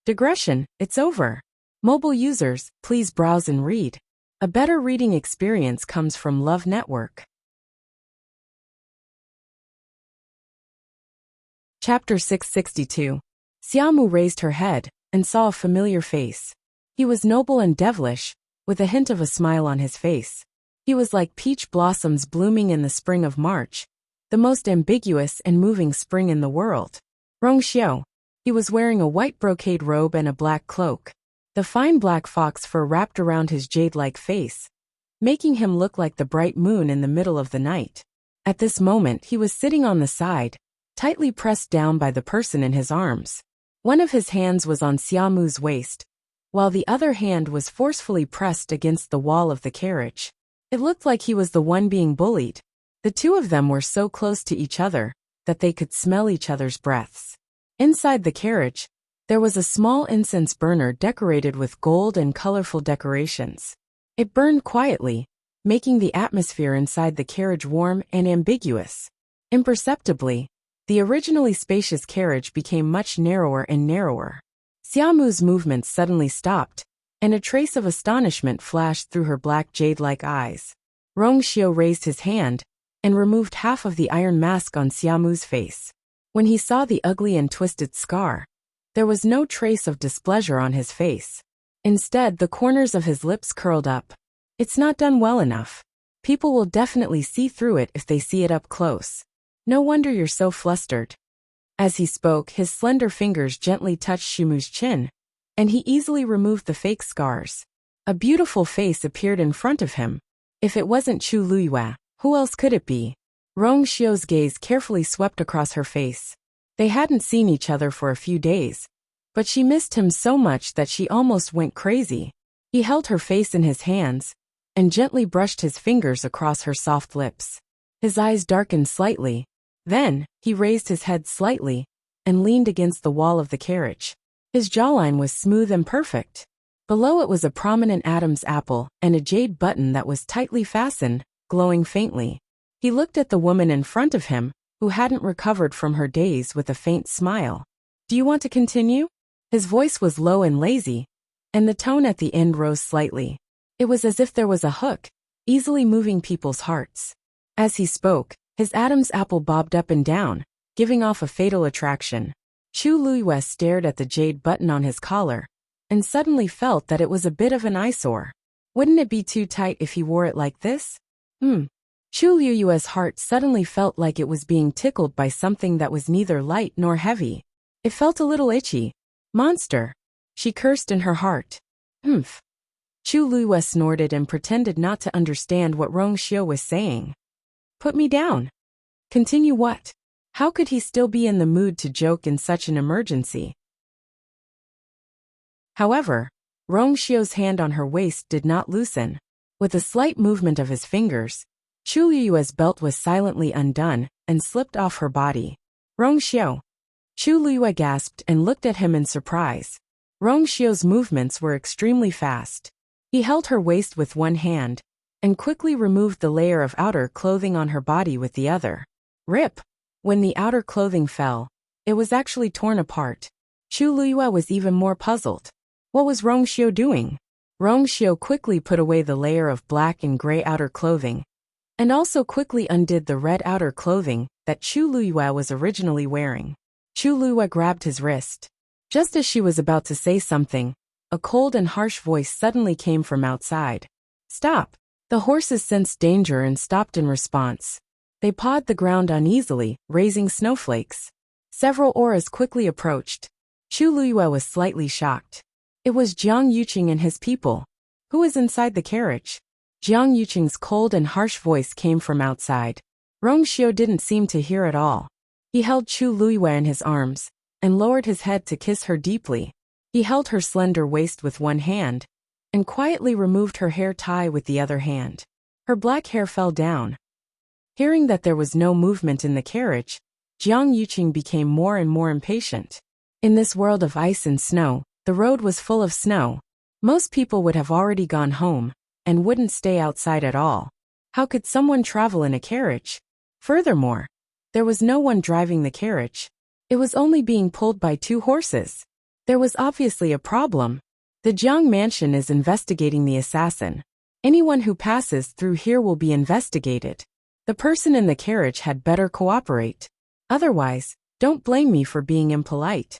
S1: Digression, it's over. Mobile users, please browse and read. A better reading experience comes from Love Network. Chapter 662. Xiamu raised her head and saw a familiar face. He was noble and devilish, with a hint of a smile on his face. He was like peach blossoms blooming in the spring of March, the most ambiguous and moving spring in the world. Rongxiu. He was wearing a white brocade robe and a black cloak. The fine black fox fur wrapped around his jade-like face, making him look like the bright moon in the middle of the night. At this moment he was sitting on the side, tightly pressed down by the person in his arms. One of his hands was on Xiamu's waist, while the other hand was forcefully pressed against the wall of the carriage. It looked like he was the one being bullied. The two of them were so close to each other that they could smell each other's breaths. Inside the carriage, there was a small incense burner decorated with gold and colorful decorations. It burned quietly, making the atmosphere inside the carriage warm and ambiguous. Imperceptibly, the originally spacious carriage became much narrower and narrower. Xiaomu's movements suddenly stopped, and a trace of astonishment flashed through her black jade-like eyes. Rongxiu raised his hand and removed half of the iron mask on Xiaomu's face. When he saw the ugly and twisted scar, there was no trace of displeasure on his face. Instead, the corners of his lips curled up. It's not done well enough. People will definitely see through it if they see it up close. No wonder you're so flustered. As he spoke, his slender fingers gently touched Xiaomu's chin, and he easily removed the fake scars. A beautiful face appeared in front of him. If it wasn't Chu Luyue, who else could it be? Rongxiu's gaze carefully swept across her face. They hadn't seen each other for a few days, but she missed him so much that she almost went crazy. He held her face in his hands and gently brushed his fingers across her soft lips. His eyes darkened slightly. Then, he raised his head slightly and leaned against the wall of the carriage. His jawline was smooth and perfect. Below it was a prominent Adam's apple and a jade button that was tightly fastened, glowing faintly. He looked at the woman in front of him, who hadn't recovered from her daze, with a faint smile. Do you want to continue? His voice was low and lazy, and the tone at the end rose slightly. It was as if there was a hook, easily moving people's hearts. As he spoke, his Adam's apple bobbed up and down, giving off a fatal attraction. Chu Luyue stared at the jade button on his collar, and suddenly felt that it was a bit of an eyesore. Wouldn't it be too tight if he wore it like this? Chu Luyue's heart suddenly felt like it was being tickled by something that was neither light nor heavy. It felt a little itchy. Monster! She cursed in her heart. Humph. Chu Luyue snorted and pretended not to understand what Rongxiu was saying. Put me down. Continue what? How could he still be in the mood to joke in such an emergency? However, Rongxiu's hand on her waist did not loosen. With a slight movement of his fingers, Chu Luyue's belt was silently undone and slipped off her body. Rongxiu! Chu Luyue gasped and looked at him in surprise. Rongxiu's movements were extremely fast. He held her waist with one hand and quickly removed the layer of outer clothing on her body with the other. Rip! When the outer clothing fell, it was actually torn apart. Chu Luyue was even more puzzled. What was Rongxiu doing? Rongxiu quickly put away the layer of black and gray outer clothing, and also quickly undid the red outer clothing that Chu Luyue was originally wearing. Chu Luyue grabbed his wrist. Just as she was about to say something, a cold and harsh voice suddenly came from outside. Stop! The horses sensed danger and stopped in response. They pawed the ground uneasily, raising snowflakes. Several auras quickly approached. Chu Luyue was slightly shocked. It was Jiang Yuqing and his people. Who was inside the carriage? Jiang Yuqing's cold and harsh voice came from outside. Rongxiu didn't seem to hear at all. He held Chu Luyue in his arms and lowered his head to kiss her deeply. He held her slender waist with one hand and quietly removed her hair tie with the other hand. Her black hair fell down. Hearing that there was no movement in the carriage, Jiang Yuqing became more and more impatient. In this world of ice and snow, the road was full of snow. Most people would have already gone home and wouldn't stay outside at all. How could someone travel in a carriage? Furthermore, there was no one driving the carriage. It was only being pulled by two horses. There was obviously a problem. The Jiang mansion is investigating the assassin. Anyone who passes through here will be investigated. The person in the carriage had better cooperate. Otherwise, don't blame me for being impolite.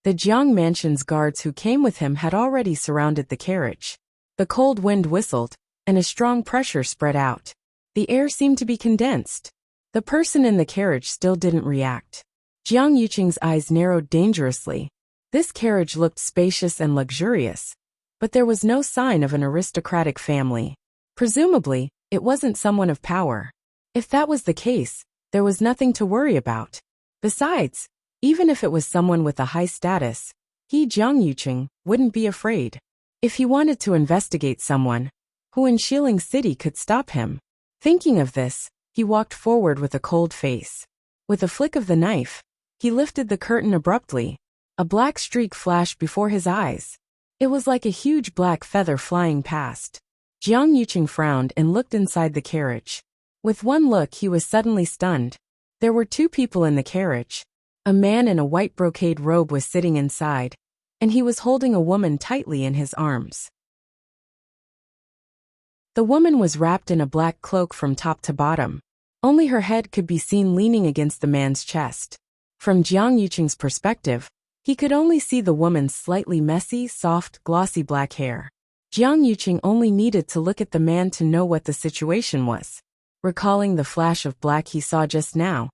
S1: The Jiang mansion's guards who came with him had already surrounded the carriage. The cold wind whistled, and a strong pressure spread out. The air seemed to be condensed. The person in the carriage still didn't react. Jiang Yuqing's eyes narrowed dangerously. This carriage looked spacious and luxurious, but there was no sign of an aristocratic family. Presumably, it wasn't someone of power. If that was the case, there was nothing to worry about. Besides, even if it was someone with a high status, He, Jiang Yuqing, wouldn't be afraid. If he wanted to investigate someone, who in Shilling City could stop him? Thinking of this, he walked forward with a cold face. With a flick of the knife, he lifted the curtain abruptly. A black streak flashed before his eyes. It was like a huge black feather flying past. Jiang Yuqing frowned and looked inside the carriage. With one look he was suddenly stunned. There were two people in the carriage. A man in a white brocade robe was sitting inside, and he was holding a woman tightly in his arms. The woman was wrapped in a black cloak from top to bottom. Only her head could be seen leaning against the man's chest. From Jiang Yuqing's perspective, he could only see the woman's slightly messy, soft, glossy black hair. Jiang Yuqing only needed to look at the man to know what the situation was. Recalling the flash of black he saw just now,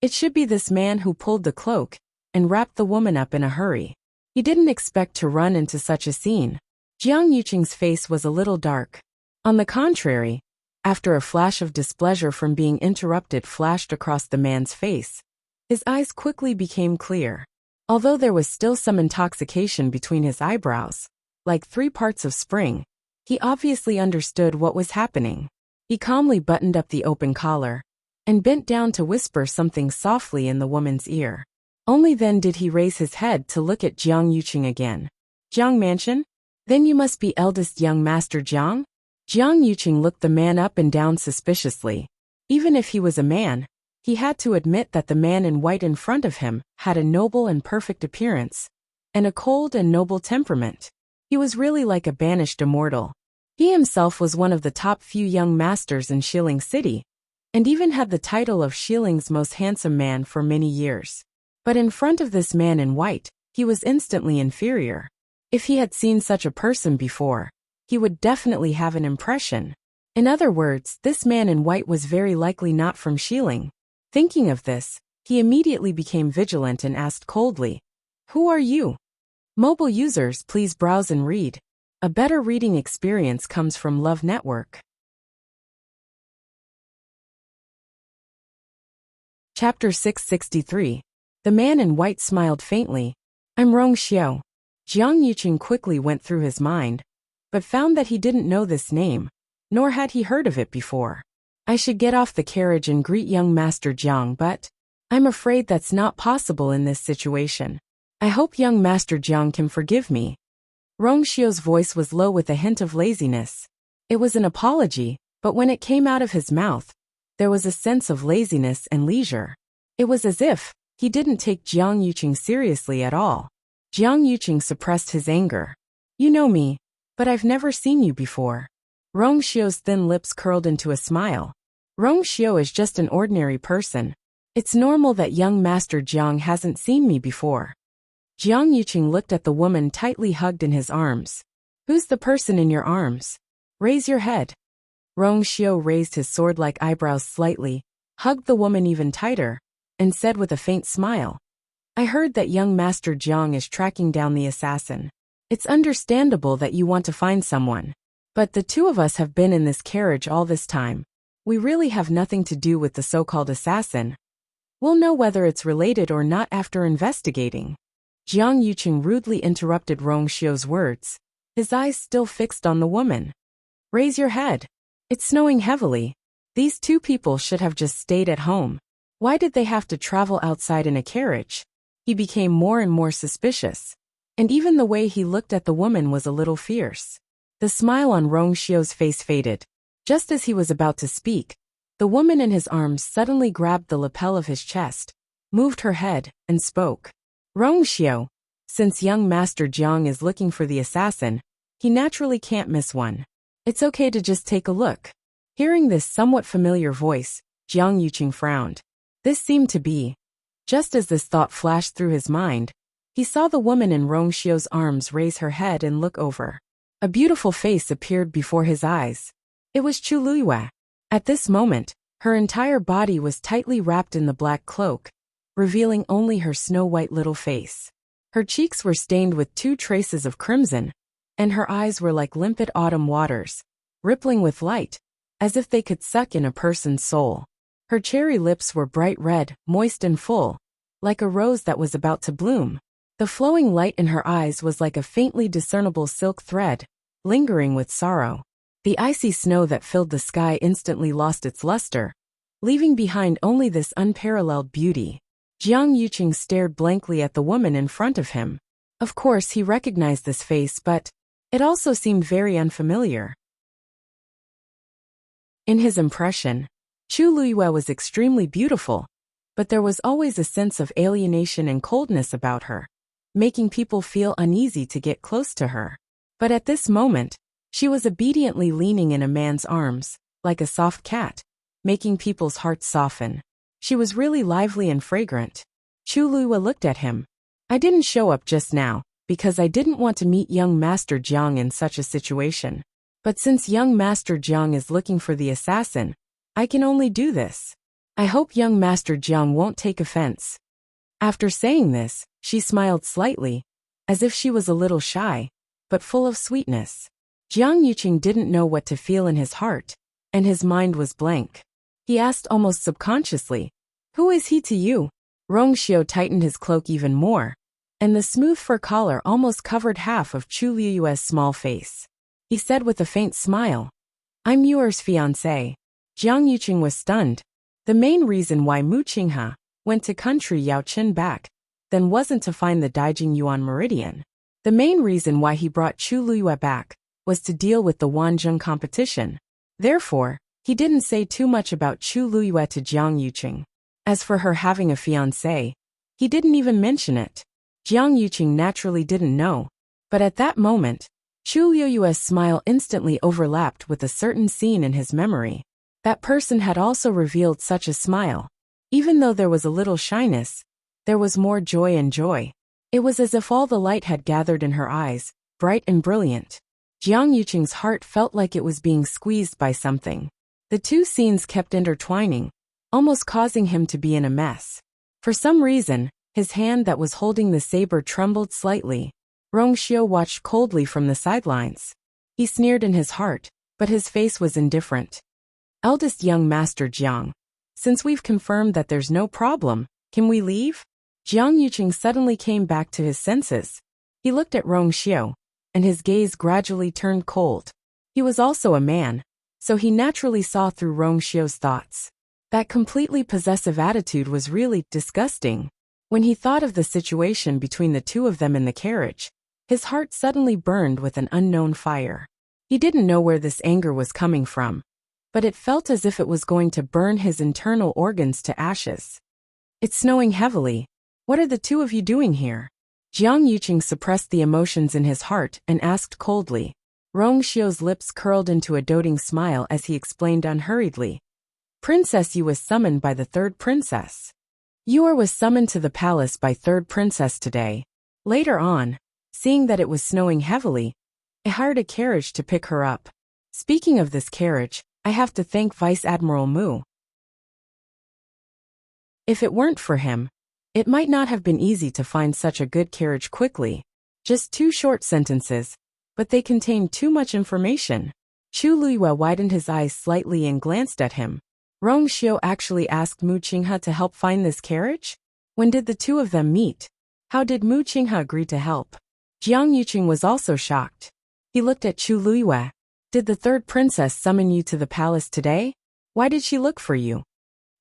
S1: it should be this man who pulled the cloak and wrapped the woman up in a hurry. He didn't expect to run into such a scene. Jiang Yuqing's face was a little dark. On the contrary, after a flash of displeasure from being interrupted flashed across the man's face, his eyes quickly became clear. Although there was still some intoxication between his eyebrows, like 3 parts of spring, he obviously understood what was happening. He calmly buttoned up the open collar and bent down to whisper something softly in the woman's ear. Only then did he raise his head to look at Jiang Yuqing again. Jiang Mansion? Then you must be eldest young Master Jiang? Jiang Yuqing looked the man up and down suspiciously. Even if he was a man, he had to admit that the man in white in front of him had a noble and perfect appearance, and a cold and noble temperament. He was really like a banished immortal. He himself was one of the top few young masters in Shilling City, and even had the title of Shilling's most handsome man for many years. But in front of this man in white, he was instantly inferior. If he had seen such a person before, he would definitely have an impression. In other words, this man in white was very likely not from Shilling. Thinking of this, he immediately became vigilant and asked coldly, "Who are you?" Mobile users, please browse and read. A better reading experience comes from Love Network. Chapter 663. The man in white smiled faintly. "I'm Rong Xiao." Jiang Yuqing quickly went through his mind, but found that he didn't know this name, nor had he heard of it before. I should get off the carriage and greet young Master Jiang, but I'm afraid that's not possible in this situation. I hope young Master Jiang can forgive me. Rong Xiao's voice was low with a hint of laziness. It was an apology, but when it came out of his mouth, there was a sense of laziness and leisure. It was as if he didn't take Jiang Yuqing seriously at all. Jiang Yuqing suppressed his anger. "You know me, but I've never seen you before." Rong Xiao's thin lips curled into a smile. "Rong Xiao is just an ordinary person. It's normal that young Master Jiang hasn't seen me before." Jiang Yuqing looked at the woman tightly hugged in his arms. "Who's the person in your arms? Raise your head." Rong Xiao raised his sword-like eyebrows slightly, hugged the woman even tighter, and said with a faint smile, "I heard that young Master Jiang is tracking down the assassin. It's understandable that you want to find someone. But the two of us have been in this carriage all this time. We really have nothing to do with the so-called assassin. We'll know whether it's related or not after investigating." Jiang Yuqing rudely interrupted Rong Xiao's words, his eyes still fixed on the woman. "Raise your head. It's snowing heavily. These two people should have just stayed at home. Why did they have to travel outside in a carriage?" He became more and more suspicious, and even the way he looked at the woman was a little fierce. The smile on Rong Xiao's face faded. Just as he was about to speak, the woman in his arms suddenly grabbed the lapel of his chest, moved her head, and spoke. "Rong Xiao, since young Master Jiang is looking for the assassin, he naturally can't miss one. It's okay to just take a look." Hearing this somewhat familiar voice, Jiang Yuqing frowned. This seemed to be. Just as this thought flashed through his mind, he saw the woman in Rong Xiao's arms raise her head and look over. A beautiful face appeared before his eyes. It was Chu Luiyue. At this moment, her entire body was tightly wrapped in the black cloak, revealing only her snow-white little face. Her cheeks were stained with 2 traces of crimson, and her eyes were like limpid autumn waters, rippling with light, as if they could suck in a person's soul. Her cherry lips were bright red, moist and full, like a rose that was about to bloom. The flowing light in her eyes was like a faintly discernible silk thread, lingering with sorrow. The icy snow that filled the sky instantly lost its luster, leaving behind only this unparalleled beauty. Jiang Yuqing stared blankly at the woman in front of him. Of course, he recognized this face, but it also seemed very unfamiliar. In his impression, Chu Luiyue was extremely beautiful, but there was always a sense of alienation and coldness about her, making people feel uneasy to get close to her. But at this moment, she was obediently leaning in a man's arms, like a soft cat, making people's hearts soften. She was really lively and fragrant. Chu Luiyue looked at him. I didn't show up just now, because I didn't want to meet young Master Jiang in such a situation. But since young Master Jiang is looking for the assassin, I can only do this. I hope young Master Jiang won't take offense. After saying this, she smiled slightly, as if she was a little shy, but full of sweetness. Jiang Yuqing didn't know what to feel in his heart, and his mind was blank. He asked almost subconsciously, "Who is he to you?" Rongxiu tightened his cloak even more, and the smooth fur collar almost covered half of Chu Luiyue's small face. He said with a faint smile, "I'm Yuer's fiancé." Jiang Yuqing was stunned. The main reason why Mu Qinghe went to country Yaoqin back then wasn't to find the Daijing Yuan Meridian. The main reason why he brought Chu Luiyue back was to deal with the Wanzhong competition. Therefore, he didn't say too much about Chu Luiyue to Jiang Yuqing. As for her having a fiancé, he didn't even mention it. Jiang Yuqing naturally didn't know, but at that moment, Chu Luiyue's smile instantly overlapped with a certain scene in his memory. That person had also revealed such a smile. Even though there was a little shyness, there was more joy and joy. It was as if all the light had gathered in her eyes, bright and brilliant. Jiang Yuqing's heart felt like it was being squeezed by something. The two scenes kept intertwining, almost causing him to be in a mess. For some reason, his hand that was holding the saber trembled slightly. Rongxiu watched coldly from the sidelines. He sneered in his heart, but his face was indifferent. Eldest young Master Jiang, since we've confirmed that there's no problem, can we leave? Jiang Yuqing suddenly came back to his senses. He looked at Rongxiu, and his gaze gradually turned cold. He was also a man, so he naturally saw through Rongxiu's thoughts. That completely possessive attitude was really disgusting. When he thought of the situation between the two of them in the carriage, his heart suddenly burned with an unknown fire. He didn't know where this anger was coming from, but it felt as if it was going to burn his internal organs to ashes. It's snowing heavily. What are the two of you doing here? Jiang Yuqing suppressed the emotions in his heart and asked coldly. Rongxiu's lips curled into a doting smile as he explained unhurriedly. Princess Yu was summoned by the third princess. Yuer was summoned to the palace by third princess today. Later on, seeing that it was snowing heavily, I hired a carriage to pick her up. Speaking of this carriage, I have to thank Vice Admiral Mu. If it weren't for him, it might not have been easy to find such a good carriage quickly. Just 2 short sentences, but they contained too much information. Chu Luiyue widened his eyes slightly and glanced at him. Rongxiu actually asked Mu Qinghe to help find this carriage? When did the two of them meet? How did Mu Qinghe agree to help? Jiang Yuqing was also shocked. He looked at Chu Luiyue. Did the third princess summon you to the palace today? Why did she look for you?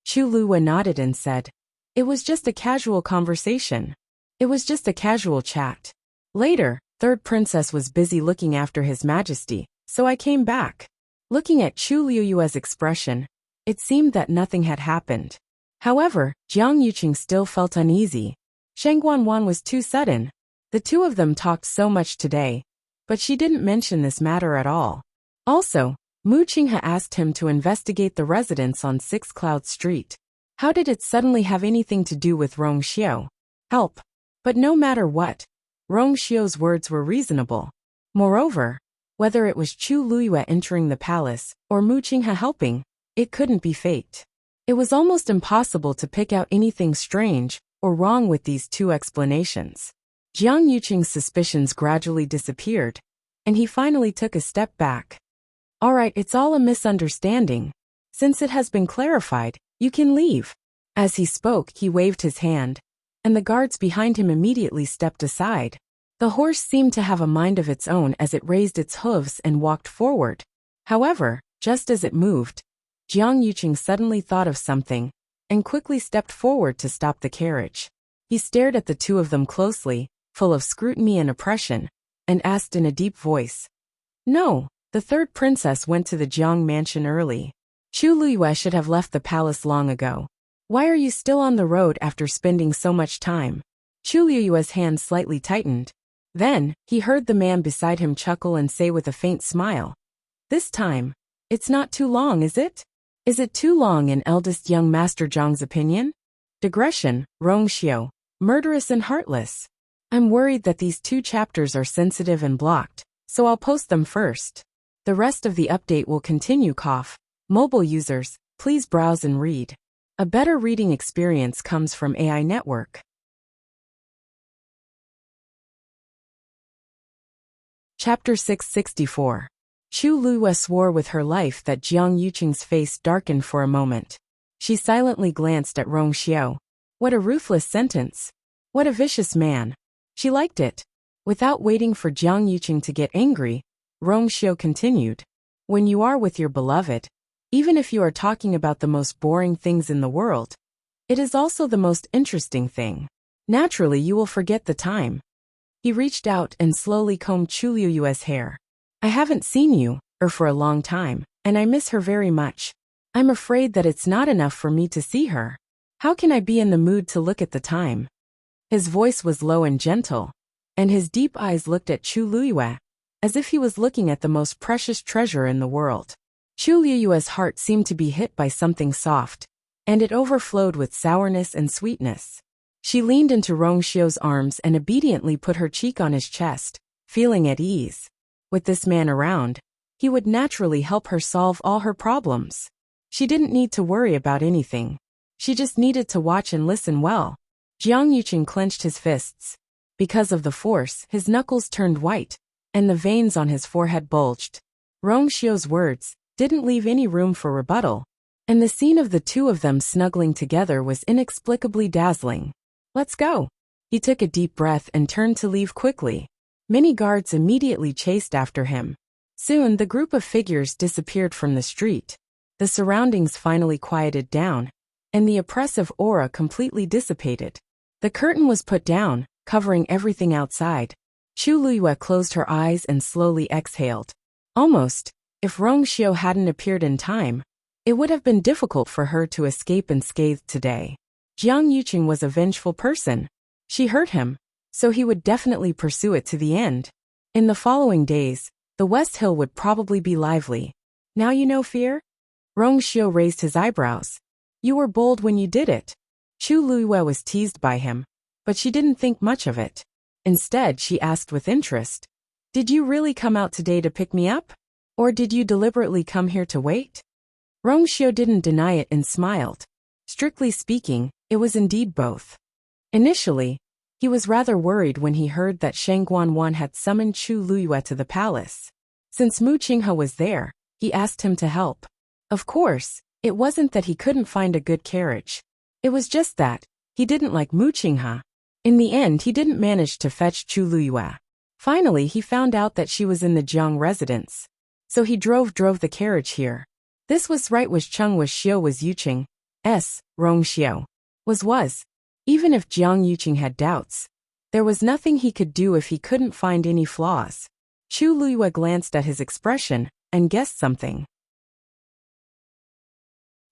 S1: Chu Luiyue nodded and said, "It was just a casual conversation. It was just a casual chat. Later, third princess was busy looking after His Majesty, so I came back." Looking at Chu Luiyue's expression, it seemed that nothing had happened. However, Jiang Yuqing still felt uneasy. Shang Guanwan was too sudden. The two of them talked so much today, but she didn't mention this matter at all. Also, Mu Qinghe asked him to investigate the residence on 6 Cloud Street. How did it suddenly have anything to do with Rongxiu? Help. But no matter what, Rongxiu's words were reasonable. Moreover, whether it was Chu Luiyue entering the palace or Mu Qinghe helping, it couldn't be fate. It was almost impossible to pick out anything strange or wrong with these two explanations. Jiang Yuqing's suspicions gradually disappeared, and he finally took a step back. All right, it's all a misunderstanding. Since it has been clarified, you can leave. As he spoke, he waved his hand, and the guards behind him immediately stepped aside. The horse seemed to have a mind of its own as it raised its hooves and walked forward. However, just as it moved, Jiang Yuqing suddenly thought of something and quickly stepped forward to stop the carriage. He stared at the two of them closely, full of scrutiny and oppression, and asked in a deep voice, "No, the third princess went to the Jiang mansion early. Chu Luyue should have left the palace long ago. Why are you still on the road after spending so much time?" Chu Luyue's hand slightly tightened. Then, he heard the man beside him chuckle and say with a faint smile, "This time, it's not too long, is it? Is it too long in eldest young Master Zhang's opinion? Digression, Rongxiu, murderous and heartless. I'm worried that these 2 chapters are sensitive and blocked, so I'll post them first. The rest of the update will continue. Mobile users, please browse and read. A better reading experience comes from AI Network. Chapter 664. Chu Luyue swore with her life that Jiang Yuqing's face darkened for a moment. She silently glanced at Rongxiu. What a ruthless sentence. What a vicious man. She liked it. Without waiting for Jiang Yuqing to get angry, Rongxiu continued. When you are with your beloved, even if you are talking about the most boring things in the world, it is also the most interesting thing. Naturally, you will forget the time. He reached out and slowly combed Chu Luyue's hair. I haven't seen you, for a long time, and I miss her very much. I'm afraid that it's not enough for me to see her. How can I be in the mood to look at the time? His voice was low and gentle, and his deep eyes looked at Chu Luyue, as if he was looking at the most precious treasure in the world. Chu Luyue's heart seemed to be hit by something soft, and it overflowed with sourness and sweetness. She leaned into Rongxiu's arms and obediently put her cheek on his chest, feeling at ease. With this man around, he would naturally help her solve all her problems. She didn't need to worry about anything. She just needed to watch and listen well. Jiang Yuqing clenched his fists. Because of the force, his knuckles turned white, and the veins on his forehead bulged. Rongxiu's words didn't leave any room for rebuttal, and the scene of the 2 of them snuggling together was inexplicably dazzling. Let's go. He took a deep breath and turned to leave quickly. Many guards immediately chased after him. Soon the group of figures disappeared from the street. The surroundings finally quieted down, and the oppressive aura completely dissipated. The curtain was put down, covering everything outside. Chu Luyue closed her eyes and slowly exhaled. Almost, if Rongxiu hadn't appeared in time, it would have been difficult for her to escape unscathed today. Jiang Yuqing was a vengeful person. She hurt him, so he would definitely pursue it to the end. In the following days, the West Hill would probably be lively. Now you know fear? Rongxiu raised his eyebrows. You were bold when you did it. Chu Luyue was teased by him, but she didn't think much of it. Instead, she asked with interest, "Did you really come out today to pick me up? Or did you deliberately come here to wait?" Rongxiu didn't deny it and smiled. Strictly speaking, it was indeed both. Initially, he was rather worried when he heard that Sheng Guanwan had summoned Chu Luyue to the palace. Since Mu Qinghe was there, he asked him to help. Of course, it wasn't that he couldn't find a good carriage. It was just that he didn't like Mu Qinghe. In the end, he didn't manage to fetch Chu Luyue. Finally, he found out that she was in the Jiang residence. So he drove the carriage here. This was right. Was Cheng was Xiu was Yuqing. Rongxiu. Was. Even if Jiang Yuqing had doubts, there was nothing he could do if he couldn't find any flaws. Chu Luyue glanced at his expression and guessed something.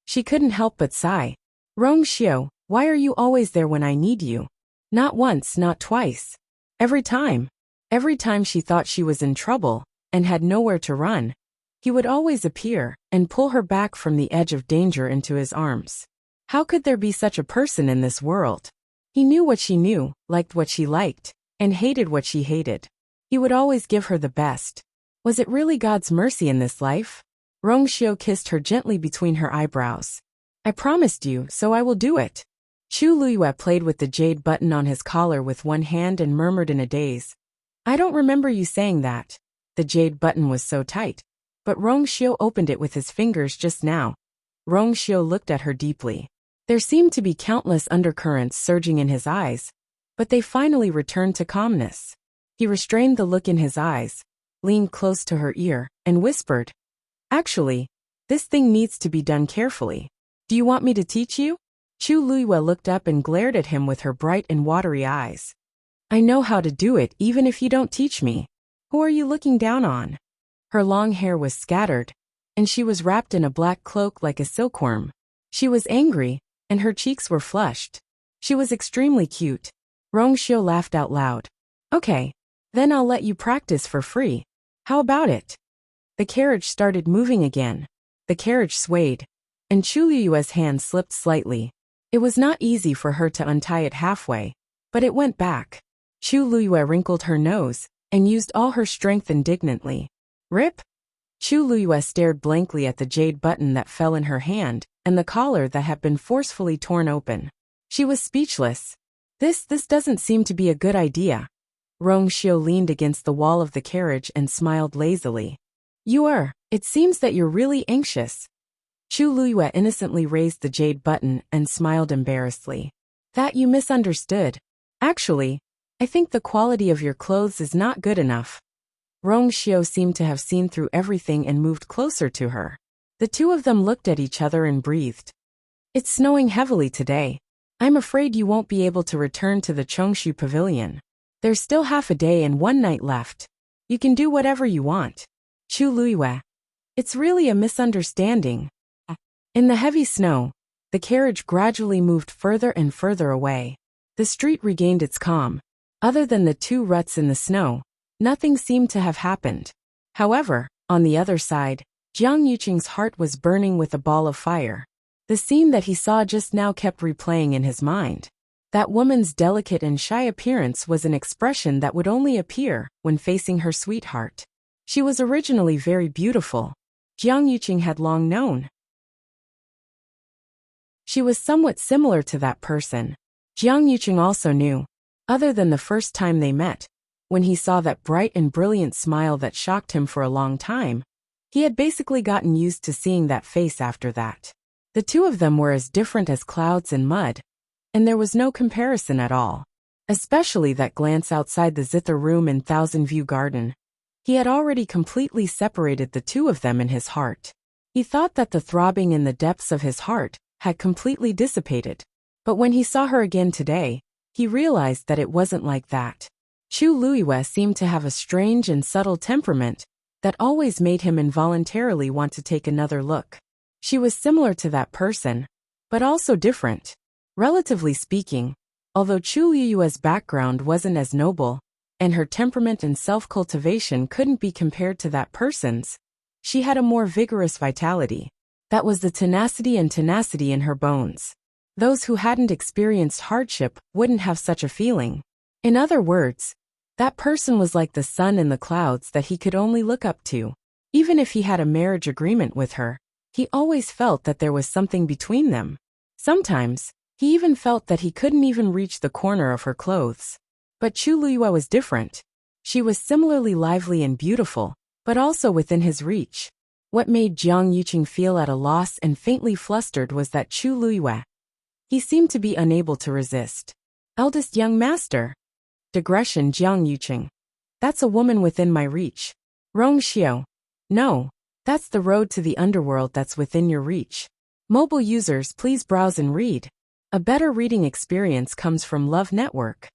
S1: She couldn't help but sigh. Rongxiu, why are you always there when I need you? Not once, not twice. Every time. Every time she thought she was in trouble and had nowhere to run, he would always appear and pull her back from the edge of danger into his arms. How could there be such a person in this world? He knew what she knew, liked what she liked, and hated what she hated. He would always give her the best. Was it really God's mercy in this life? Rongxiu kissed her gently between her eyebrows. I promised you, so I will do it. Chu Luyue played with the jade button on his collar with one hand and murmured in a daze. I don't remember you saying that. The jade button was so tight. But Rongxiu opened it with his fingers just now. Rongxiu looked at her deeply. There seemed to be countless undercurrents surging in his eyes, but they finally returned to calmness. He restrained the look in his eyes, leaned close to her ear, and whispered, "Actually, this thing needs to be done carefully. Do you want me to teach you?" Chu Luiyue looked up and glared at him with her bright and watery eyes. "I know how to do it even if you don't teach me. Who are you looking down on?" Her long hair was scattered, and she was wrapped in a black cloak like a silkworm. She was angry, and her cheeks were flushed. She was extremely cute. Rongxiu laughed out loud. "Okay, then I'll let you practice for free. How about it?" The carriage started moving again. The carriage swayed, and Chu Liyue's hand slipped slightly. It was not easy for her to untie it halfway, but it went back. Chu Liyue wrinkled her nose and used all her strength indignantly. "Rip?" Chu Liyue stared blankly at the jade button that fell in her hand and the collar that had been forcefully torn open. She was speechless. This doesn't seem to be a good idea." Rongxiu leaned against the wall of the carriage and smiled lazily. It seems that you're really anxious." Chu Liyue innocently raised the jade button and smiled embarrassedly. "That you misunderstood. Actually, I think the quality of your clothes is not good enough." Rongxiu seemed to have seen through everything and moved closer to her. The two of them looked at each other and breathed. "It's snowing heavily today. I'm afraid you won't be able to return to the Chongshu Pavilion. There's still half a day and one night left. You can do whatever you want." Chu Liyue. "It's really a misunderstanding." In the heavy snow, the carriage gradually moved further and further away. The street regained its calm. Other than the two ruts in the snow, nothing seemed to have happened. However, on the other side, Jiang Yuqing's heart was burning with a ball of fire. The scene that he saw just now kept replaying in his mind. That woman's delicate and shy appearance was an expression that would only appear when facing her sweetheart. She was originally very beautiful. Jiang Yuqing had long known. She was somewhat similar to that person. Jiang Yuqing also knew, other than the first time they met, when he saw that bright and brilliant smile that shocked him for a long time, he had basically gotten used to seeing that face after that. The two of them were as different as clouds and mud, and there was no comparison at all. Especially that glance outside the zither room in Thousand View Garden. He had already completely separated the two of them in his heart. He thought that the throbbing in the depths of his heart had completely dissipated. But when he saw her again today, he realized that it wasn't like that. Chu Liyue seemed to have a strange and subtle temperament that always made him involuntarily want to take another look. She was similar to that person, but also different. Relatively speaking, although Chu Liyue's background wasn't as noble, and her temperament and self-cultivation couldn't be compared to that person's, she had a more vigorous vitality. That was the tenacity in her bones. Those who hadn't experienced hardship wouldn't have such a feeling. In other words, that person was like the sun in the clouds that he could only look up to. Even if he had a marriage agreement with her, he always felt that there was something between them. Sometimes, he even felt that he couldn't even reach the corner of her clothes. But Chu Liyue was different. She was similarly lively and beautiful, but also within his reach. What made Jiang Yuqing feel at a loss and faintly flustered was that Chu Liyue. He seemed to be unable to resist. "Eldest young master." Digression. Jiang Yuqing. "That's a woman within my reach." Rongxiu. "No, that's the road to the underworld that's within your reach." Mobile users, please browse and read. A better reading experience comes from Love Network.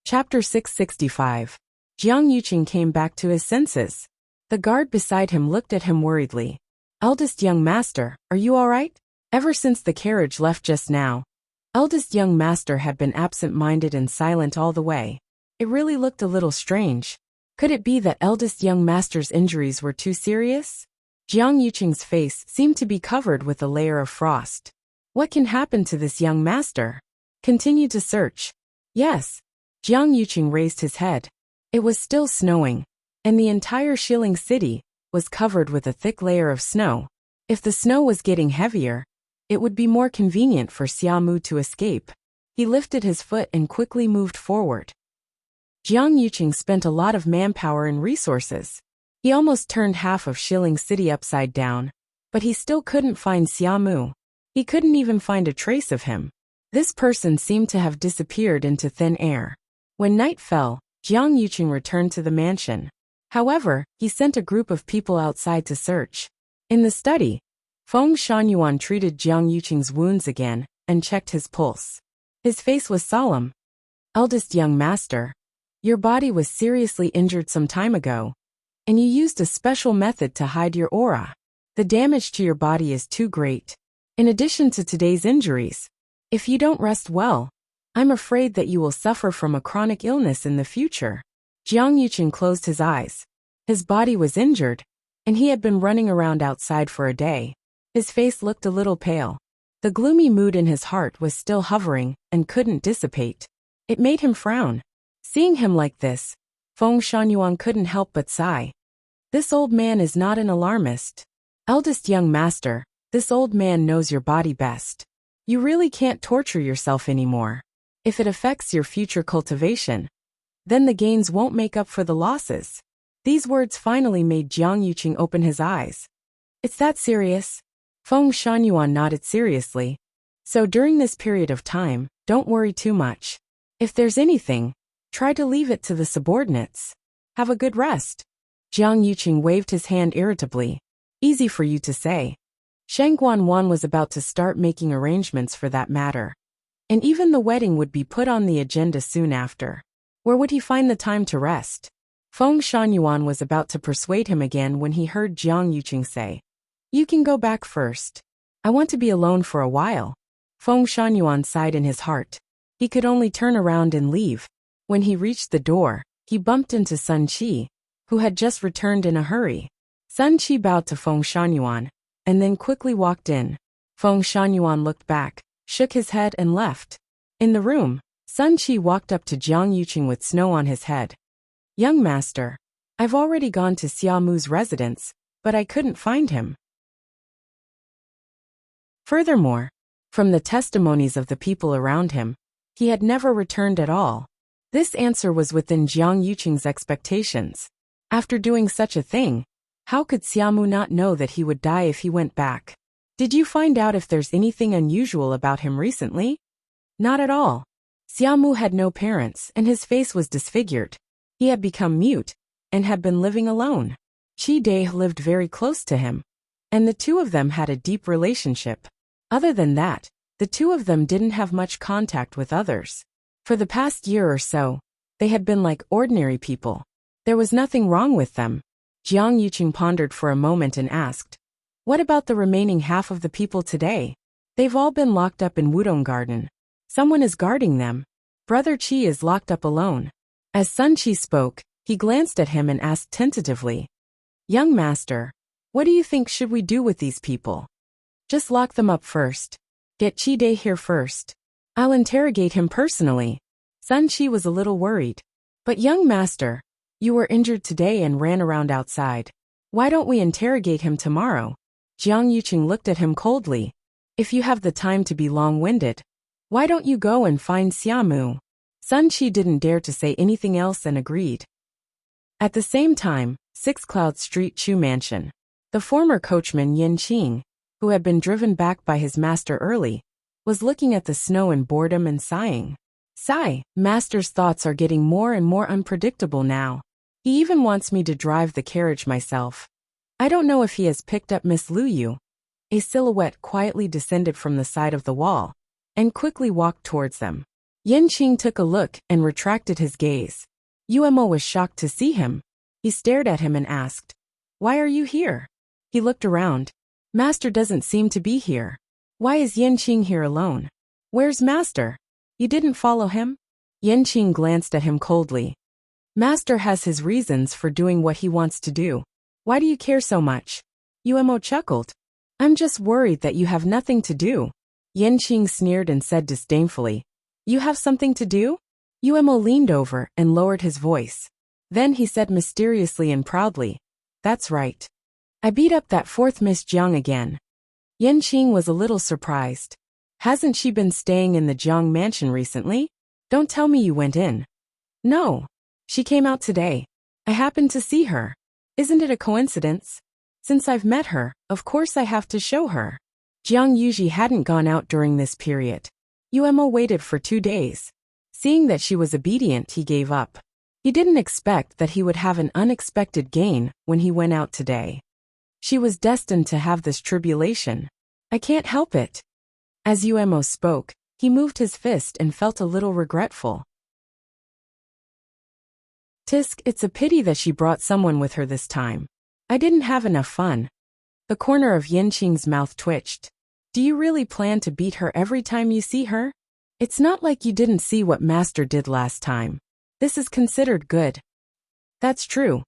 S1: Chapter 665. Jiang Yuqing came back to his senses. The guard beside him looked at him worriedly. "Eldest young master, are you all right?" Ever since the carriage left just now, eldest young master had been absent-minded and silent all the way. It really looked a little strange. Could it be that eldest young master's injuries were too serious? Jiang Yuqing's face seemed to be covered with a layer of frost. What can happen to this young master? Continue to search. Yes. Jiang Yuqing raised his head. It was still snowing, and the entire Shilling City was covered with a thick layer of snow. If the snow was getting heavier, it would be more convenient for Xiaomu to escape. He lifted his foot and quickly moved forward. Jiang Yuqing spent a lot of manpower and resources. He almost turned half of Shilling City upside down, but he still couldn't find Xiamu. He couldn't even find a trace of him. This person seemed to have disappeared into thin air. When night fell, Jiang Yuqing returned to the mansion. However, he sent a group of people outside to search. In the study, Feng Shunyuan treated Jiang Yuqing's wounds again and checked his pulse. His face was solemn. Eldest young master, your body was seriously injured some time ago, and you used a special method to hide your aura. The damage to your body is too great. In addition to today's injuries, if you don't rest well, I'm afraid that you will suffer from a chronic illness in the future. Jiang Yuqing closed his eyes. His body was injured, and he had been running around outside for a day. His face looked a little pale. The gloomy mood in his heart was still hovering and couldn't dissipate. It made him frown. Seeing him like this, Feng Shunyuan couldn't help but sigh. This old man is not an alarmist. Eldest young master, this old man knows your body best. You really can't torture yourself anymore. If it affects your future cultivation, then the gains won't make up for the losses. These words finally made Jiang Yuqing open his eyes. It's that serious? Feng Shunyuan nodded seriously. So during this period of time, don't worry too much. If there's anything, try to leave it to the subordinates. Have a good rest. Jiang Yuqing waved his hand irritably. Easy for you to say. Sheng Guanwan was about to start making arrangements for that matter. And even the wedding would be put on the agenda soon after. Where would he find the time to rest? Feng Shunyuan was about to persuade him again when he heard Jiang Yuqing say, You can go back first. I want to be alone for a while. Feng Shunyuan sighed in his heart. He could only turn around and leave. When he reached the door, he bumped into Sun Qi, who had just returned in a hurry. Sun Qi bowed to Feng Shunyuan, and then quickly walked in. Feng Shunyuan looked back, shook his head and left. In the room, Sun Qi walked up to Jiang Yuqing with snow on his head. Young master, I've already gone to Xiamu's residence, but I couldn't find him. Furthermore, from the testimonies of the people around him, he had never returned at all. This answer was within Jiang Yuqing's expectations. After doing such a thing, how could Xiamu not know that he would die if he went back? Did you find out if there's anything unusual about him recently? Not at all. Xiamu had no parents and his face was disfigured. He had become mute and had been living alone. Qi Dai lived very close to him, and the two of them had a deep relationship. Other than that, the two of them didn't have much contact with others. For the past year or so, they had been like ordinary people. There was nothing wrong with them. Jiang Yuqing pondered for a moment and asked, What about the remaining half of the people today? They've all been locked up in Wudong Garden. Someone is guarding them. Brother Qi is locked up alone. As Sun Qi spoke, he glanced at him and asked tentatively, Young master, what do you think should we do with these people? Just lock them up first. Get Qi Dai here first. I'll interrogate him personally. Sun Qi was a little worried. But young master, you were injured today and ran around outside. Why don't we interrogate him tomorrow? Jiang Yuqing looked at him coldly. If you have the time to be long-winded, why don't you go and find Xiamu? Sun Qi didn't dare to say anything else and agreed. At the same time, Six Cloud Street Chu Mansion. The former coachman Yin Qing, who had been driven back by his master early, was looking at the snow in boredom and sighing. Sigh, master's thoughts are getting more and more unpredictable now. He even wants me to drive the carriage myself. I don't know if he has picked up Miss Lu Yu. A silhouette quietly descended from the side of the wall and quickly walked towards them. Yin Qing took a look and retracted his gaze. Yuemo was shocked to see him. He stared at him and asked, Why are you here? He looked around. Master doesn't seem to be here. Why is Yin Qing here alone? Where's Master? You didn't follow him? Yin Qing glanced at him coldly. Master has his reasons for doing what he wants to do. Why do you care so much? Yuemo chuckled. I'm just worried that you have nothing to do. Yin Qing sneered and said disdainfully, You have something to do? Yuemo leaned over and lowered his voice. Then he said mysteriously and proudly, That's right. I beat up that fourth Miss Jiang again. Yin Qing was a little surprised. Hasn't she been staying in the Jiang mansion recently? Don't tell me you went in. No. She came out today. I happened to see her. Isn't it a coincidence? Since I've met her, of course I have to show her. Jiang Yuji hadn't gone out during this period. Uemo waited for 2 days. Seeing that she was obedient, he gave up. He didn't expect that he would have an unexpected gain when he went out today. She was destined to have this tribulation. I can't help it. As Uemo spoke, he moved his fist and felt a little regretful. Tisk, it's a pity that she brought someone with her this time. I didn't have enough fun. The corner of Yanqing's mouth twitched. Do you really plan to beat her every time you see her? It's not like you didn't see what Master did last time. This is considered good. That's true.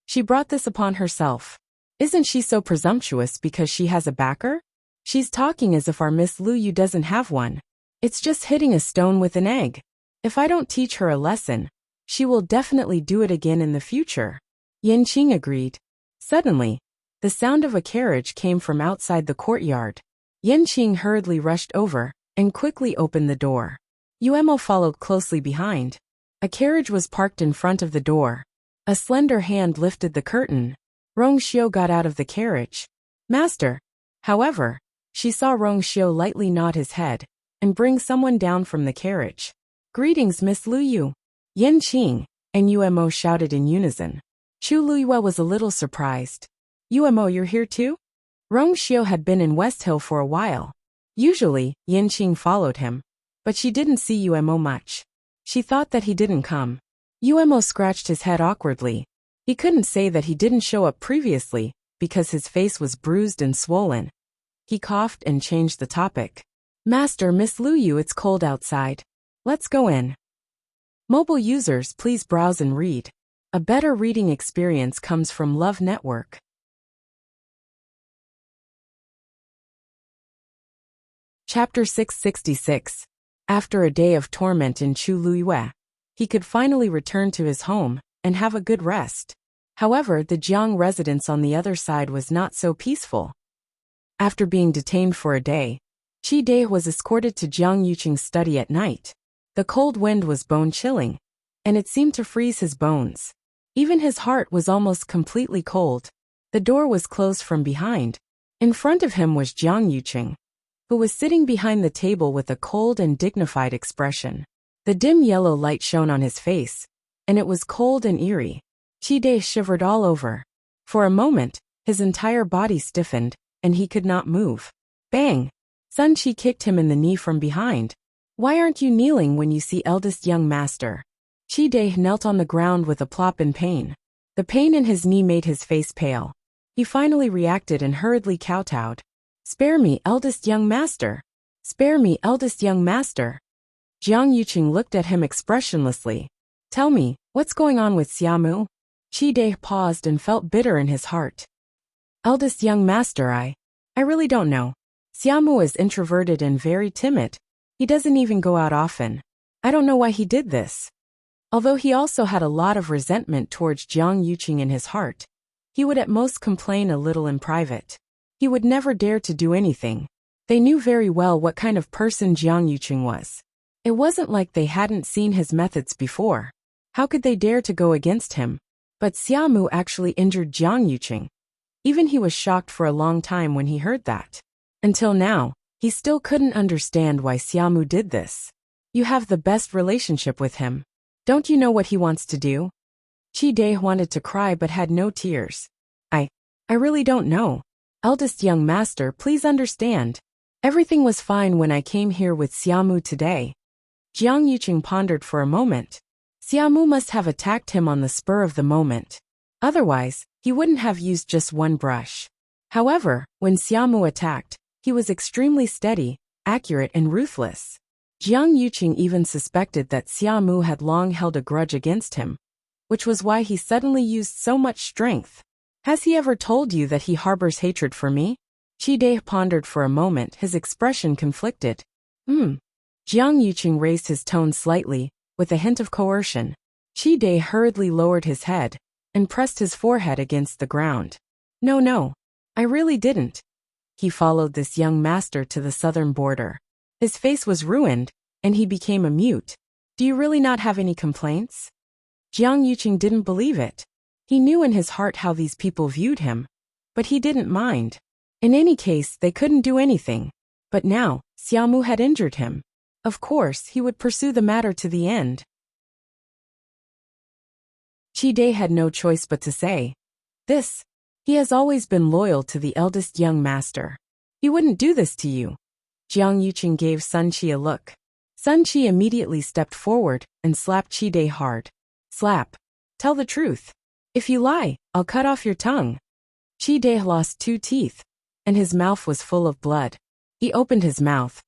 S1: She brought this upon herself. Isn't she so presumptuous because she has a backer? She's talking as if our Miss Lu Yu doesn't have one. It's just hitting a stone with an egg. If I don't teach her a lesson, she will definitely do it again in the future. Yanqing agreed. Suddenly, the sound of a carriage came from outside the courtyard. Yanqing hurriedly rushed over and quickly opened the door. Uemo followed closely behind. A carriage was parked in front of the door. A slender hand lifted the curtain. Rongxiu got out of the carriage. Master. However, she saw Rongxiu lightly nod his head and bring someone down from the carriage. Greetings, Miss Lu Yu. Yanqing and Uemo shouted in unison. Chu Luyue was a little surprised. Uemo, you're here too? Rongxiu had been in West Hill for a while. Usually, Yanqing followed him, but she didn't see Uemo much. She thought that he didn't come. Uemo scratched his head awkwardly. He couldn't say that he didn't show up previously, because his face was bruised and swollen. He coughed and changed the topic. Master, Miss Lu Yu, it's cold outside. Let's go in. Mobile users, please browse and read. A better reading experience comes from Love Network. Chapter 666. After a day of torment in Chu Luyue, he could finally return to his home and have a good rest. However, the Jiang residence on the other side was not so peaceful. After being detained for a day, Qi Dai was escorted to Jiang Yuqing's study at night. The cold wind was bone-chilling, and it seemed to freeze his bones. Even his heart was almost completely cold. The door was closed from behind. In front of him was Jiang Yuqing, who was sitting behind the table with a cold and dignified expression. The dim yellow light shone on his face, and it was cold and eerie. Qi Dai shivered all over. For a moment, his entire body stiffened, and he could not move. Bang! Sun Qi kicked him in the knee from behind. Why aren't you kneeling when you see eldest young master? Qi Dai knelt on the ground with a plop in pain. The pain in his knee made his face pale. He finally reacted and hurriedly kowtowed. Spare me, eldest young master. Spare me, eldest young master. Jiang Yuqing looked at him expressionlessly. Tell me, what's going on with Xiamu? Qi Dai paused and felt bitter in his heart. Eldest young master, I really don't know. Xiamu is introverted and very timid. He doesn't even go out often. I don't know why he did this. Although he also had a lot of resentment towards Jiang Yuqing in his heart, he would at most complain a little in private. He would never dare to do anything. They knew very well what kind of person Jiang Yuqing was. It wasn't like they hadn't seen his methods before. How could they dare to go against him? But Xiamu actually injured Jiang Yuqing. Even he was shocked for a long time when he heard that. Until now, he still couldn't understand why Xiamu did this. You have the best relationship with him. Don't you know what he wants to do? Qi Dai wanted to cry but had no tears. I really don't know. Eldest young master, please understand. Everything was fine when I came here with Xiamu today. Jiang Yuqing pondered for a moment. Xiamu must have attacked him on the spur of the moment. Otherwise, he wouldn't have used just one brush. However, when Xiamu attacked, he was extremely steady, accurate and ruthless. Jiang Yuqing even suspected that Xiamu had long held a grudge against him, which was why he suddenly used so much strength. Has he ever told you that he harbors hatred for me? Qi Dai pondered for a moment, his expression conflicted. Jiang Yuqing raised his tone slightly, with a hint of coercion. Qi Dai hurriedly lowered his head and pressed his forehead against the ground. No, I really didn't. He followed this young master to the southern border. His face was ruined, and he became a mute. Do you really not have any complaints? Jiang Yuqing didn't believe it. He knew in his heart how these people viewed him, but he didn't mind. In any case, they couldn't do anything. But now, Xiaomu had injured him. Of course, he would pursue the matter to the end. Qi had no choice but to say, "This. He has always been loyal to the eldest young master. He wouldn't do this to you." Jiang Yuqing gave Sun Qi a look. Sun Qi immediately stepped forward and slapped Qi hard. Slap. Tell the truth. If you lie, I'll cut off your tongue. Qi lost 2 teeth, and his mouth was full of blood. He opened his mouth,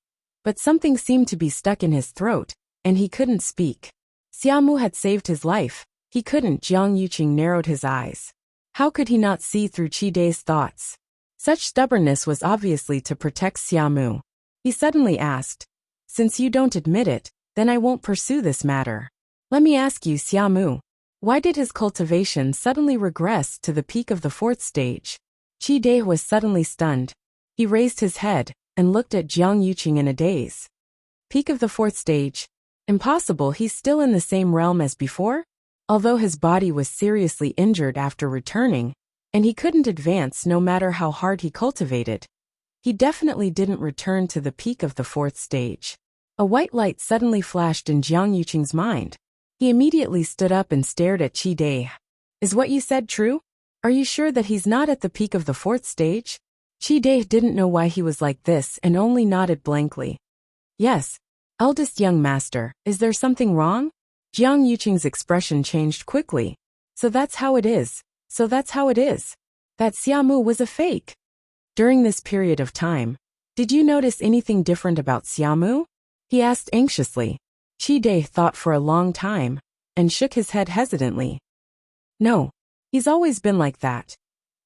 S1: but something seemed to be stuck in his throat, and he couldn't speak. Xiaomu had saved his life. He couldn't. Jiang Yuqing narrowed his eyes. How could he not see through Qi thoughts? Such stubbornness was obviously to protect Xiaomu. He suddenly asked, "Since you don't admit it, then I won't pursue this matter. Let me ask you, Xiaomu, why did his cultivation suddenly regress to the peak of the 4th stage?" Qi was suddenly stunned. He raised his head and looked at Jiang Yuqing in a daze. Peak of the 4th stage? Impossible. He's still in the same realm as before? Although his body was seriously injured after returning, and he couldn't advance no matter how hard he cultivated, he definitely didn't return to the peak of the 4th stage. A white light suddenly flashed in Jiang Yuqing's mind. He immediately stood up and stared at Qi. "Is what you said true? Are you sure that he's not at the peak of the 4th stage?" Qi didn't know why he was like this and only nodded blankly. "Yes, eldest young master, is there something wrong?" Jiang Yuqing's expression changed quickly. So that's how it is. That Xiaomu was a fake. During this period of time, did you notice anything different about Xiaomu? He asked anxiously. Qi thought for a long time and shook his head hesitantly. "No, he's always been like that."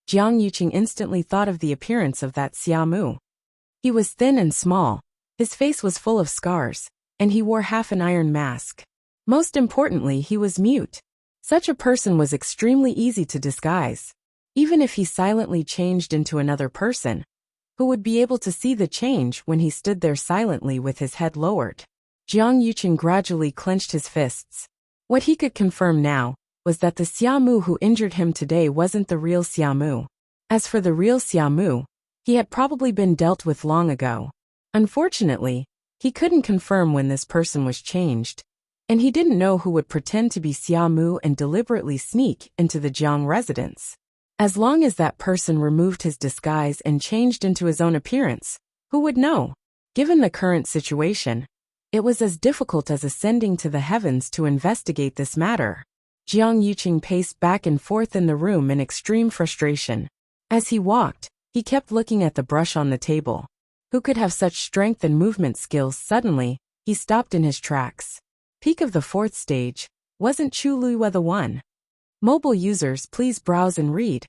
S1: Jiang Yuqing instantly thought of the appearance of that Xiaomu. He was thin and small, his face was full of scars, and he wore half an iron mask. Most importantly, he was mute. Such a person was extremely easy to disguise. Even if he silently changed into another person, who would be able to see the change when he stood there silently with his head lowered? Jiang Yuqing gradually clenched his fists. What he could confirm now was that the Xiaomu who injured him today wasn't the real Xiaomu. As for the real Xiaomu, he had probably been dealt with long ago. Unfortunately, he couldn't confirm when this person was changed, and he didn't know who would pretend to be Xiaomu and deliberately sneak into the Jiang residence. As long as that person removed his disguise and changed into his own appearance, who would know? Given the current situation, it was as difficult as ascending to the heavens to investigate this matter. Jiang Yuqing paced back and forth in the room in extreme frustration. As he walked, he kept looking at the brush on the table. Who could have such strength and movement skills? Suddenly, he stopped in his tracks. Peak of the 4th stage, wasn't Chu Luiyue the one? Mobile users, please browse and read.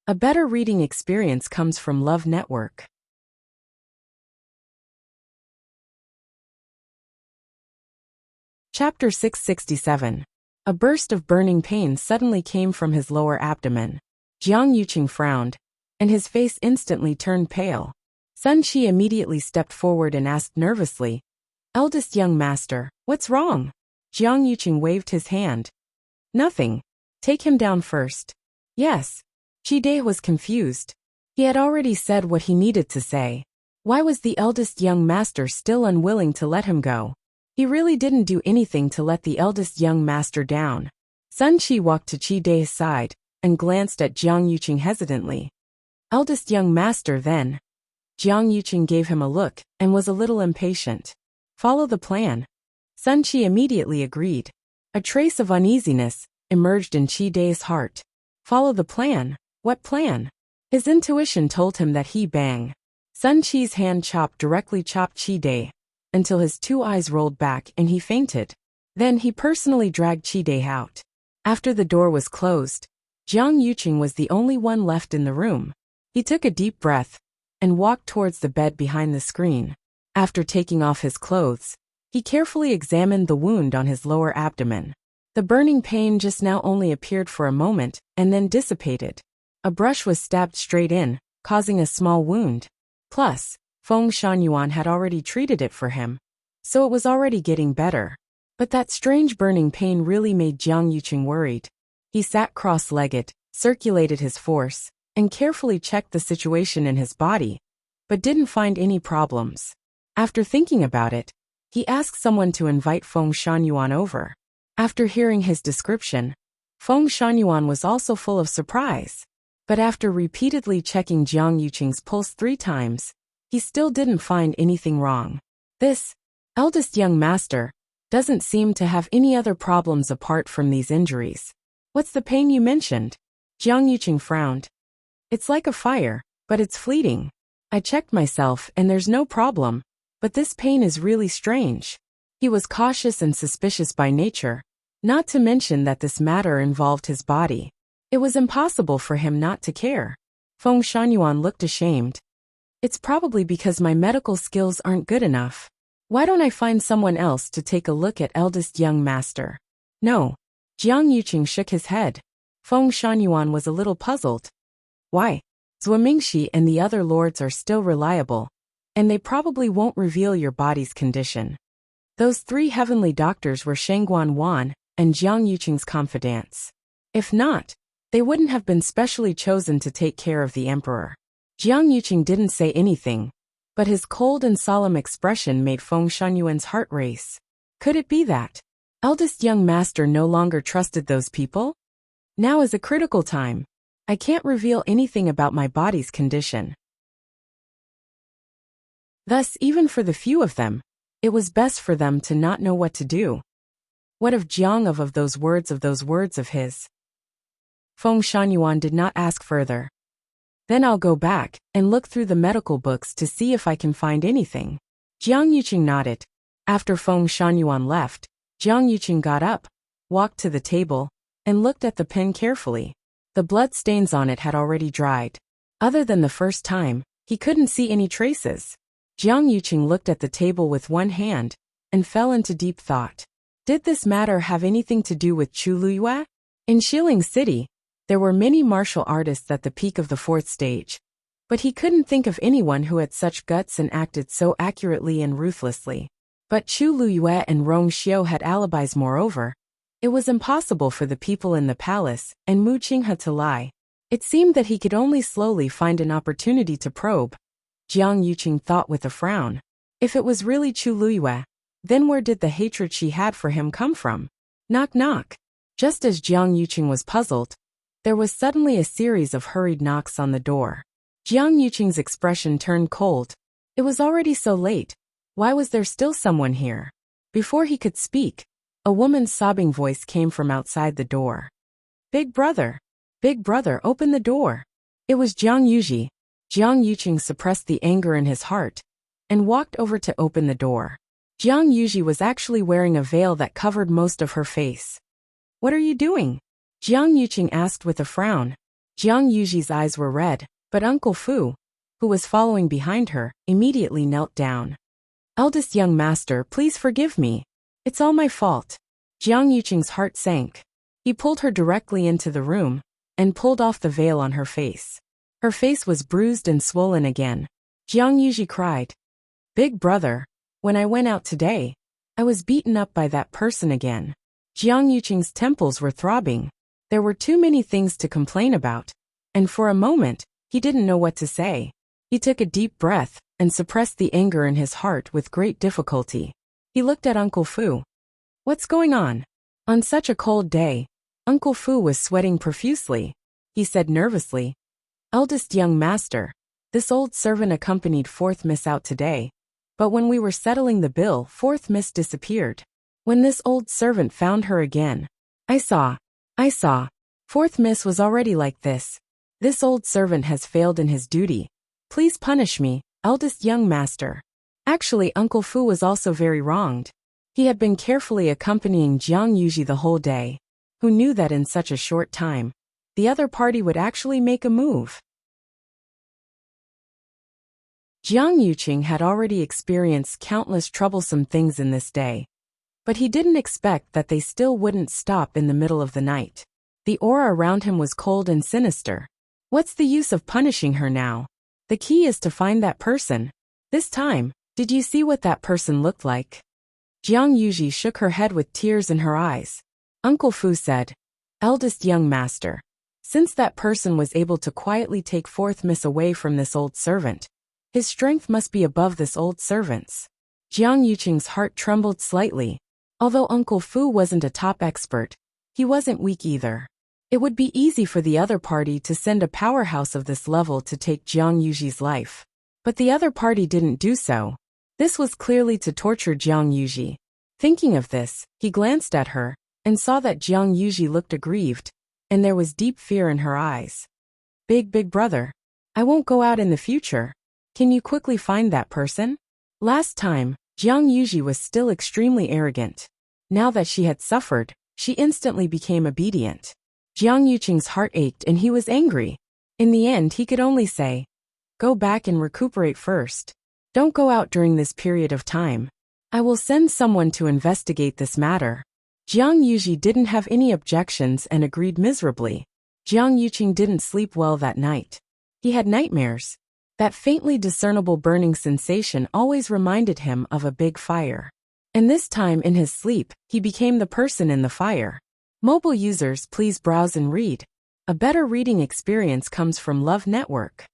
S1: A better reading experience comes from Love Network. Chapter 667. A burst of burning pain suddenly came from his lower abdomen. Jiang Yuqing frowned, and his face instantly turned pale. Sun Qi immediately stepped forward and asked nervously, "Eldest young master, what's wrong?" Jiang Yuqing waved his hand. "Nothing. Take him down first." "Yes." Qi was confused. He had already said what he needed to say. Why was the eldest young master still unwilling to let him go? He really didn't do anything to let the eldest young master down. Sun Qi walked to Qi's side and glanced at Jiang Yuqing hesitantly. "Eldest young master then." Jiang Yuqing gave him a look and was a little impatient. "Follow the plan." Sun Qi immediately agreed. A trace of uneasiness emerged in Qi's heart. Follow the plan? What plan? His intuition told him that he bang. Sun Qi's hand directly chopped Qi until his 2 eyes rolled back and he fainted. Then he personally dragged Qi out. After the door was closed, Jiang Yuqing was the only one left in the room. He took a deep breath and walked towards the bed behind the screen. After taking off his clothes, he carefully examined the wound on his lower abdomen. The burning pain just now only appeared for a moment and then dissipated. A brush was stabbed straight in, causing a small wound. Plus, Feng Shunyuan had already treated it for him, so it was already getting better. But that strange burning pain really made Jiang Yuqing worried. He sat cross-legged, circulated his force, and carefully checked the situation in his body, but didn't find any problems. After thinking about it, he asked someone to invite Feng Shangyuan over. After hearing his description, Feng Shangyuan was also full of surprise. But after repeatedly checking Jiang Yuqing's pulse 3 times, he still didn't find anything wrong. This eldest young master doesn't seem to have any other problems apart from these injuries. What's the pain you mentioned? Jiang Yuqing frowned. It's like a fire, but it's fleeting. I checked myself and there's no problem, but this pain is really strange. He was cautious and suspicious by nature, not to mention that this matter involved his body. It was impossible for him not to care. Feng Shangyuan looked ashamed. It's probably because my medical skills aren't good enough. Why don't I find someone else to take a look at eldest young master? No. Jiang Yuqing shook his head. Feng Shangyuan was a little puzzled. Why? Zhuo Mingxi and the other lords are still reliable, and they probably won't reveal your body's condition. Those 3 heavenly doctors were Shangguan Wan and Jiang Yuqing's confidants. If not, they wouldn't have been specially chosen to take care of the emperor. Jiang Yuqing didn't say anything, but his cold and solemn expression made Feng Shangyuan's heart race. Could it be that eldest young master no longer trusted those people? Now is a critical time. I can't reveal anything about my body's condition. Thus, even for the few of them, it was best for them to not know what to do. What of Jiang of those words of his? Feng Shangyuan did not ask further. Then I'll go back and look through the medical books to see if I can find anything. Jiang Yuqing nodded. After Feng Shangyuan left, Jiang Yuqing got up, walked to the table, and looked at the pen carefully. The blood stains on it had already dried. Other than the first time, he couldn't see any traces. Jiang Yuqing looked at the table with one hand and fell into deep thought. Did this matter have anything to do with Chu Luyue? In Shilin City, there were many martial artists at the peak of the 4th stage, but he couldn't think of anyone who had such guts and acted so accurately and ruthlessly. But Chu Luyue and Rong Xiu had alibis moreover. It was impossible for the people in the palace and Mu Qinghe to lie. It seemed that he could only slowly find an opportunity to probe. Jiang Yuqing thought with a frown. If it was really Chu Luyue, then where did the hatred she had for him come from? Knock knock. Just as Jiang Yuqing was puzzled, there was suddenly a series of hurried knocks on the door. Jiang Yuqing's expression turned cold. It was already so late. Why was there still someone here? Before he could speak, a woman's sobbing voice came from outside the door. Big brother, open the door. It was Jiang Yuji. Jiang Yuqing suppressed the anger in his heart and walked over to open the door. Jiang Yuji was actually wearing a veil that covered most of her face. What are you doing? Jiang Yuqing asked with a frown. Jiang Yuji's eyes were red, but Uncle Fu, who was following behind her, immediately knelt down. Eldest young master, please forgive me. It's all my fault. Jiang Yuqing's heart sank. He pulled her directly into the room and pulled off the veil on her face. Her face was bruised and swollen again. Jiang Yuji cried. Big brother, when I went out today, I was beaten up by that person again. Jiang Yuqing's temples were throbbing. There were too many things to complain about, and for a moment, he didn't know what to say. He took a deep breath and suppressed the anger in his heart with great difficulty. He looked at Uncle Fu. What's going on? On such a cold day, Uncle Fu was sweating profusely. He said nervously, Eldest young master, this old servant accompanied 4th Miss out today, but when we were settling the bill, 4th Miss disappeared. When this old servant found her again, I saw. 4th Miss was already like this. This old servant has failed in his duty. Please punish me, eldest young master. Actually, Uncle Fu was also very wronged. He had been carefully accompanying Jiang Yuji the whole day. Who knew that in such a short time, the other party would actually make a move? Jiang Yuqing had already experienced countless troublesome things in this day, but he didn't expect that they still wouldn't stop in the middle of the night. The aura around him was cold and sinister. What's the use of punishing her now? The key is to find that person. This time, did you see what that person looked like? Jiang Yuji shook her head with tears in her eyes. Uncle Fu said, "Eldest young master. Since that person was able to quietly take fourth miss away from this old servant, his strength must be above this old servant's." Jiang Yuqing's heart trembled slightly. Although Uncle Fu wasn't a top expert, he wasn't weak either. It would be easy for the other party to send a powerhouse of this level to take Jiang Yuji's life. But the other party didn't do so. This was clearly to torture Jiang Yuji. Thinking of this, he glanced at her, and saw that Jiang Yuji looked aggrieved, and there was deep fear in her eyes. Big brother, I won't go out in the future. Can you quickly find that person?" Last time, Jiang Yuji was still extremely arrogant. Now that she had suffered, she instantly became obedient. Jiang Yuqing's heart ached and he was angry. In the end, he could only say, "Go back and recuperate first. Don't go out during this period of time. I will send someone to investigate this matter." Jiang Yuji didn't have any objections and agreed miserably. Jiang Yuqing didn't sleep well that night. He had nightmares. That faintly discernible burning sensation always reminded him of a big fire. And this time in his sleep, he became the person in the fire. Mobile users, please browse and read. A better reading experience comes from Love Network.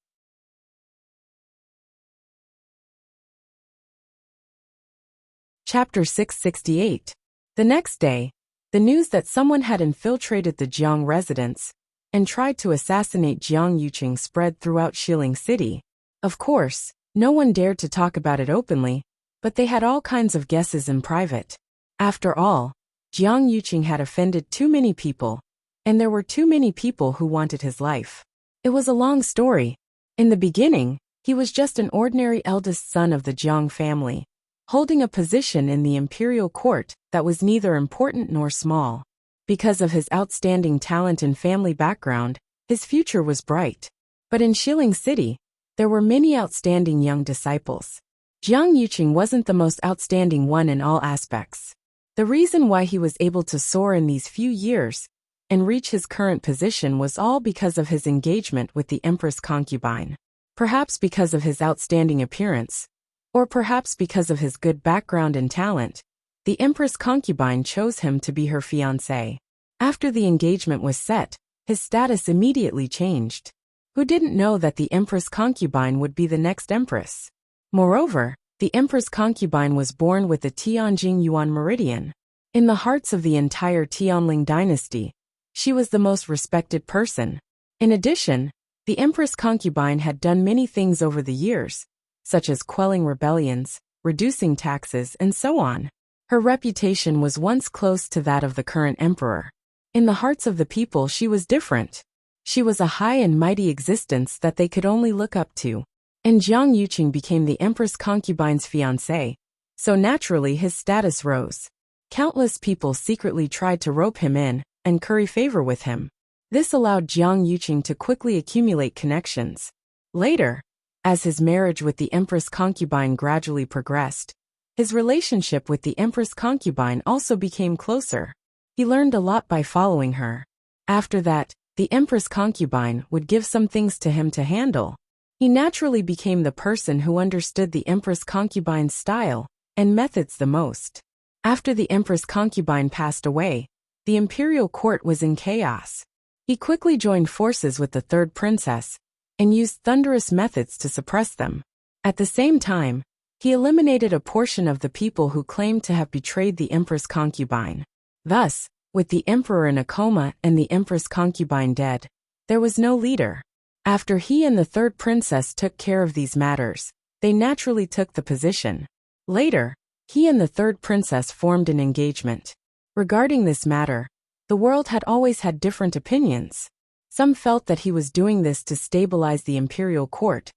S1: Chapter 668. The next day, the news that someone had infiltrated the Jiang residence and tried to assassinate Jiang Yuqing spread throughout Shilin City. Of course, no one dared to talk about it openly, but they had all kinds of guesses in private. After all, Jiang Yuqing had offended too many people, and there were too many people who wanted his life. It was a long story. In the beginning, he was just an ordinary eldest son of the Jiang family, holding a position in the Imperial court that was neither important nor small. Because of his outstanding talent and family background, his future was bright. But in Shilin City, there were many outstanding young disciples. Jiang Yuqing wasn't the most outstanding one in all aspects. The reason why he was able to soar in these few years and reach his current position was all because of his engagement with the Empress concubine. Perhaps because of his outstanding appearance, or perhaps because of his good background and talent, the Empress concubine chose him to be her fiancé. After the engagement was set, his status immediately changed. Who didn't know that the Empress concubine would be the next empress? Moreover, the Empress concubine was born with the Tianjing Yuan meridian. In the hearts of the entire Tianling dynasty, she was the most respected person. In addition, the Empress concubine had done many things over the years, such as quelling rebellions, reducing taxes, and so on. Her reputation was once close to that of the current emperor. In the hearts of the people, she was different. She was a high and mighty existence that they could only look up to. And Jiang Yuqing became the Empress concubine's fiancé, so naturally his status rose. Countless people secretly tried to rope him in and curry favor with him. This allowed Jiang Yuqing to quickly accumulate connections. Later, as his marriage with the Empress concubine gradually progressed, his relationship with the Empress concubine also became closer. He learned a lot by following her. After that, the Empress concubine would give some things to him to handle. He naturally became the person who understood the Empress concubine's style and methods the most. After the Empress concubine passed away, the Imperial court was in chaos. He quickly joined forces with the third princess and used thunderous methods to suppress them. At the same time, he eliminated a portion of the people who claimed to have betrayed the Empress concubine. Thus, with the emperor in a coma and the Empress concubine dead, there was no leader. After he and the third princess took care of these matters, they naturally took the position. Later, he and the third princess formed an engagement. Regarding this matter, the world had always had different opinions. Some felt that he was doing this to stabilize the imperial court,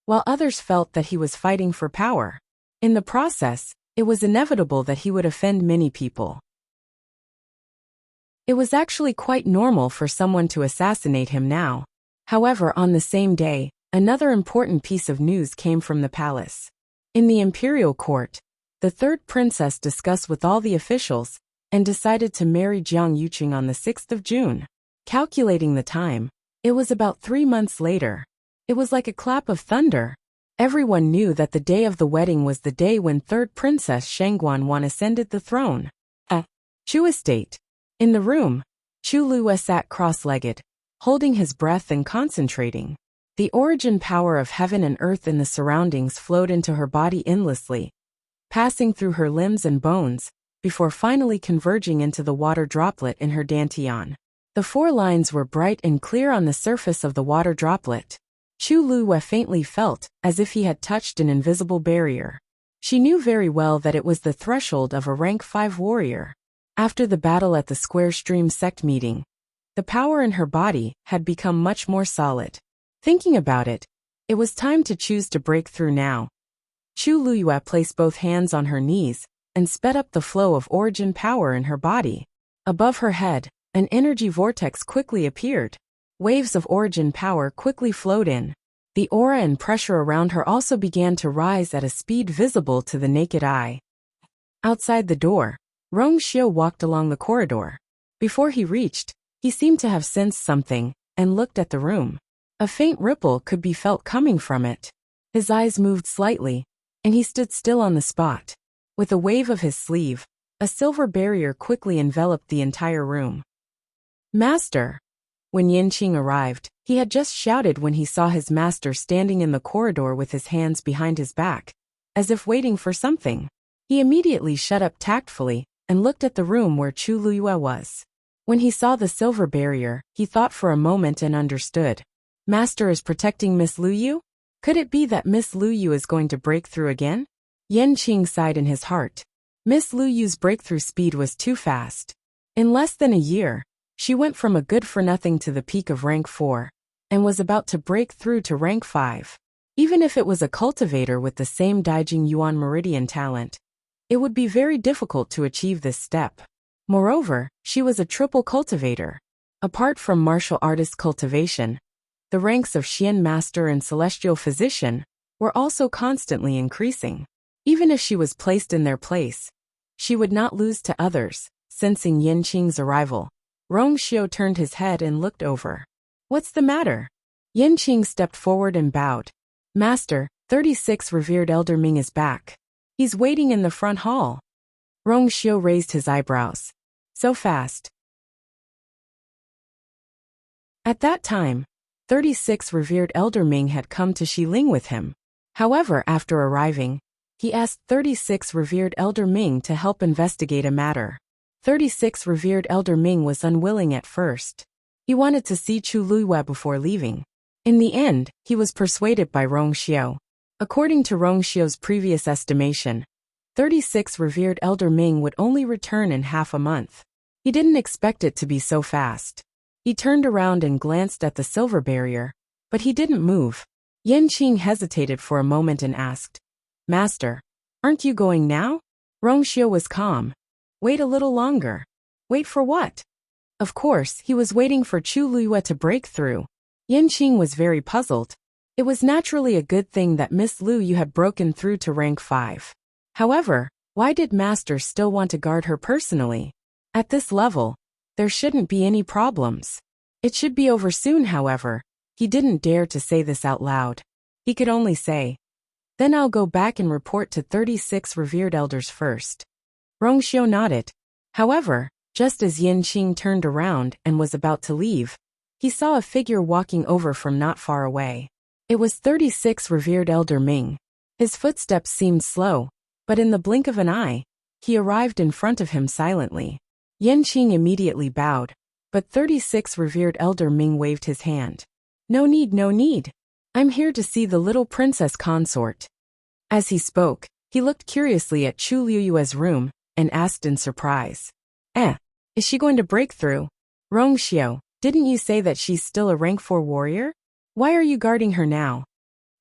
S1: while others felt that he was fighting for power. In the process, it was inevitable that he would offend many people. It was actually quite normal for someone to assassinate him now. However, on the same day, another important piece of news came from the palace. In the imperial court, the third princess discussed with all the officials and decided to marry Jiang Yuqing on the 6th of June. Calculating the time, it was about 3 months later. It was like a clap of thunder. Everyone knew that the day of the wedding was the day when third Princess Shangguan ascended the throne. Chu estate. In the room, Chu Lue sat cross-legged, holding his breath and concentrating. The origin power of heaven and earth in the surroundings flowed into her body endlessly, passing through her limbs and bones, before finally converging into the water droplet in her dantian. The 4 lines were bright and clear on the surface of the water droplet. Chu Lue faintly felt as if he had touched an invisible barrier. She knew very well that it was the threshold of a rank 5 warrior. After the battle at the Square Stream sect meeting, the power in her body had become much more solid. Thinking about it, it was time to choose to break through now. Chu Lue placed both hands on her knees and sped up the flow of origin power in her body. Above her head, an energy vortex quickly appeared. Waves of origin power quickly flowed in. The aura and pressure around her also began to rise at a speed visible to the naked eye. Outside the door, Rong Xiu walked along the corridor. Before he reached, he seemed to have sensed something and looked at the room. A faint ripple could be felt coming from it. His eyes moved slightly, and he stood still on the spot. With a wave of his sleeve, a silver barrier quickly enveloped the entire room. Master! When Yanqing arrived, he had just shouted when he saw his master standing in the corridor with his hands behind his back, as if waiting for something. He immediately shut up tactfully and looked at the room where Chu Lue was. When he saw the silver barrier, he thought for a moment and understood. Master is protecting Miss Luyu? Could it be that Miss Luyu is going to break through again? Yanqing sighed in his heart. Miss Luyu's breakthrough speed was too fast. In less than a year, she went from a good-for-nothing to the peak of rank 4, and was about to break through to rank 5. Even if it was a cultivator with the same Daijing Yuan Meridian talent, it would be very difficult to achieve this step. Moreover, she was a triple cultivator. Apart from martial artist cultivation, the ranks of Xian Master and Celestial Physician were also constantly increasing. Even if she was placed in their place, she would not lose to others. Sensing Yanqing's arrival, Rong Xiu turned his head and looked over. What's the matter? Yanqing stepped forward and bowed. Master, 36 revered Elder Ming is back. He's waiting in the front hall. Rong Xiu raised his eyebrows. So fast. At that time, 36 revered Elder Ming had come to Xiling with him. However, after arriving, he asked 36 revered Elder Ming to help investigate a matter. 36 revered Elder Ming was unwilling at first. He wanted to see Chu Lue before leaving. In the end, he was persuaded by Rong Xiu. According to Rong Xiu's previous estimation, 36 revered Elder Ming would only return in half a month. He didn't expect it to be so fast. He turned around and glanced at the silver barrier, but he didn't move. Yanqing hesitated for a moment and asked, Master, aren't you going now? Rong Xiu was calm. Wait a little longer. Wait for what? Of course, he was waiting for Chu Lue to break through. Yanqing was very puzzled. It was naturally a good thing that Miss Luyu had broken through to rank 5. However, why did Master still want to guard her personally? At this level, there shouldn't be any problems. It should be over soon, however. He didn't dare to say this out loud. He could only say, then I'll go back and report to 36 revered elders first. Rong Xiu nodded. However, just as Yanqing turned around and was about to leave, he saw a figure walking over from not far away. It was 36 revered Elder Ming. His footsteps seemed slow, but in the blink of an eye, he arrived in front of him silently. Yanqing immediately bowed, but 36 revered Elder Ming waved his hand. No need, no need. I'm here to see the little princess consort. As he spoke, he looked curiously at Chu Luyue's room and asked in surprise. Is she going to break through? Rong Xiu, didn't you say that she's still a rank 4 warrior? Why are you guarding her now?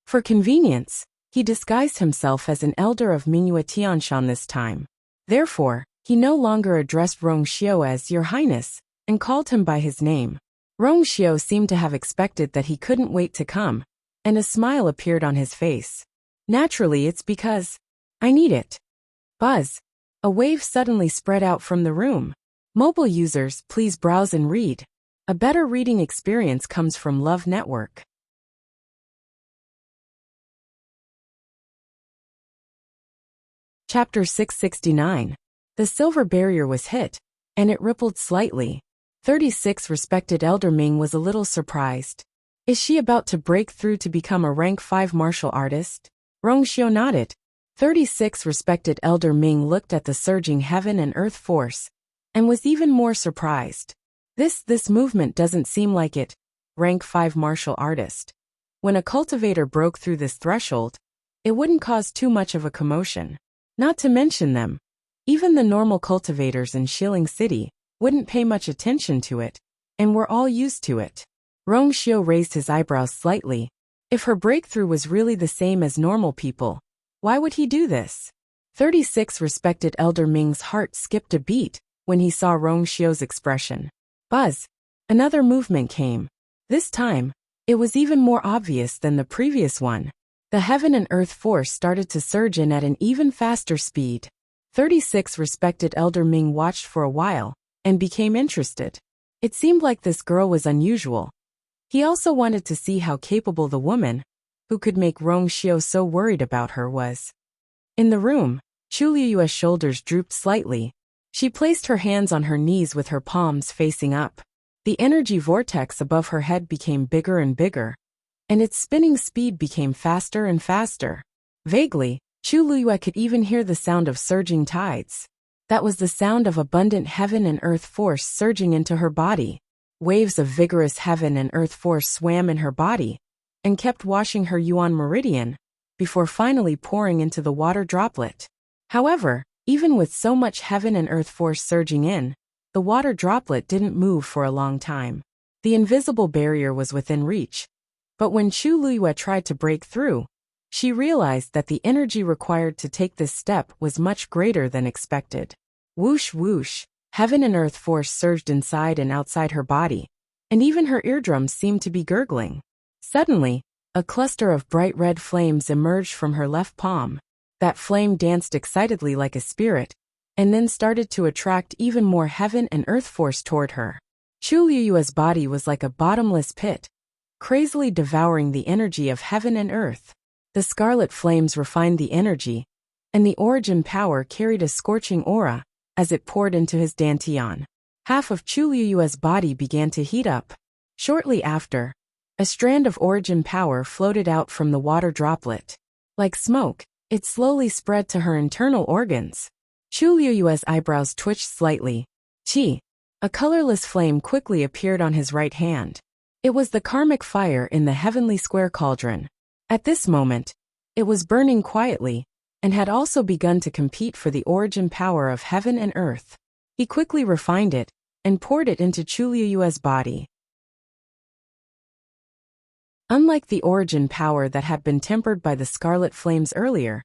S1: For convenience, he disguised himself as an elder of Mingyue Tianshan this time. Therefore, he no longer addressed Rong Xiu as Your Highness, and called him by his name. Rong Xiu seemed to have expected that he couldn't wait to come, and a smile appeared on his face. Naturally, it's because I need it. Buzz. A wave suddenly spread out from the room. Mobile users, please browse and read. A better reading experience comes from Love Network. Chapter 669. The silver barrier was hit, and it rippled slightly. 36 respected Elder Ming was a little surprised. Is she about to break through to become a rank 5 martial artist? Rongxiu nodded. 36 respected Elder Ming looked at the surging heaven and earth force, and was even more surprised. This movement doesn't seem like it. Rank 5 martial artist. When a cultivator broke through this threshold, it wouldn't cause too much of a commotion. Not to mention them. Even the normal cultivators in Shilling City wouldn't pay much attention to it, and were all used to it. Rongxiu raised his eyebrows slightly. If her breakthrough was really the same as normal people, why would he do this? 36 respected Elder Ming's heart skipped a beat when he saw Rongxiu's expression. Buzz. Another movement came. This time, it was even more obvious than the previous one. The heaven and earth force started to surge in at an even faster speed. 36 respected Elder Ming watched for a while, and became interested. It seemed like this girl was unusual. He also wanted to see how capable the woman, who could make Rongxiu so worried about her, was. In the room, Chu Liyue's shoulders drooped slightly. She placed her hands on her knees with her palms facing up. The energy vortex above her head became bigger and bigger, and its spinning speed became faster and faster. Vaguely, Chu Liyue could even hear the sound of surging tides. That was the sound of abundant heaven and earth force surging into her body. Waves of vigorous heaven and earth force swam in her body, and kept washing her yuan meridian, before finally pouring into the water droplet. However, even with so much heaven and earth force surging in, the water droplet didn't move for a long time. The invisible barrier was within reach. But when Chu Liyue tried to break through, she realized that the energy required to take this step was much greater than expected. Whoosh whoosh, heaven and earth force surged inside and outside her body, and even her eardrums seemed to be gurgling. Suddenly, a cluster of bright red flames emerged from her left palm. That flame danced excitedly like a spirit, and then started to attract even more heaven and earth force toward her. Chu Liyue's body was like a bottomless pit, crazily devouring the energy of heaven and earth. The scarlet flames refined the energy, and the origin power carried a scorching aura as it poured into his dantian. Half of Chu Liyue's body began to heat up. Shortly after, a strand of origin power floated out from the water droplet. Like smoke, it slowly spread to her internal organs. Chu Liyue's eyebrows twitched slightly. Qi. A colorless flame quickly appeared on his right hand. It was the karmic fire in the heavenly square cauldron. At this moment, it was burning quietly, and had also begun to compete for the origin power of heaven and earth. He quickly refined it, and poured it into Chu Liyue's body. Unlike the origin power that had been tempered by the scarlet flames earlier,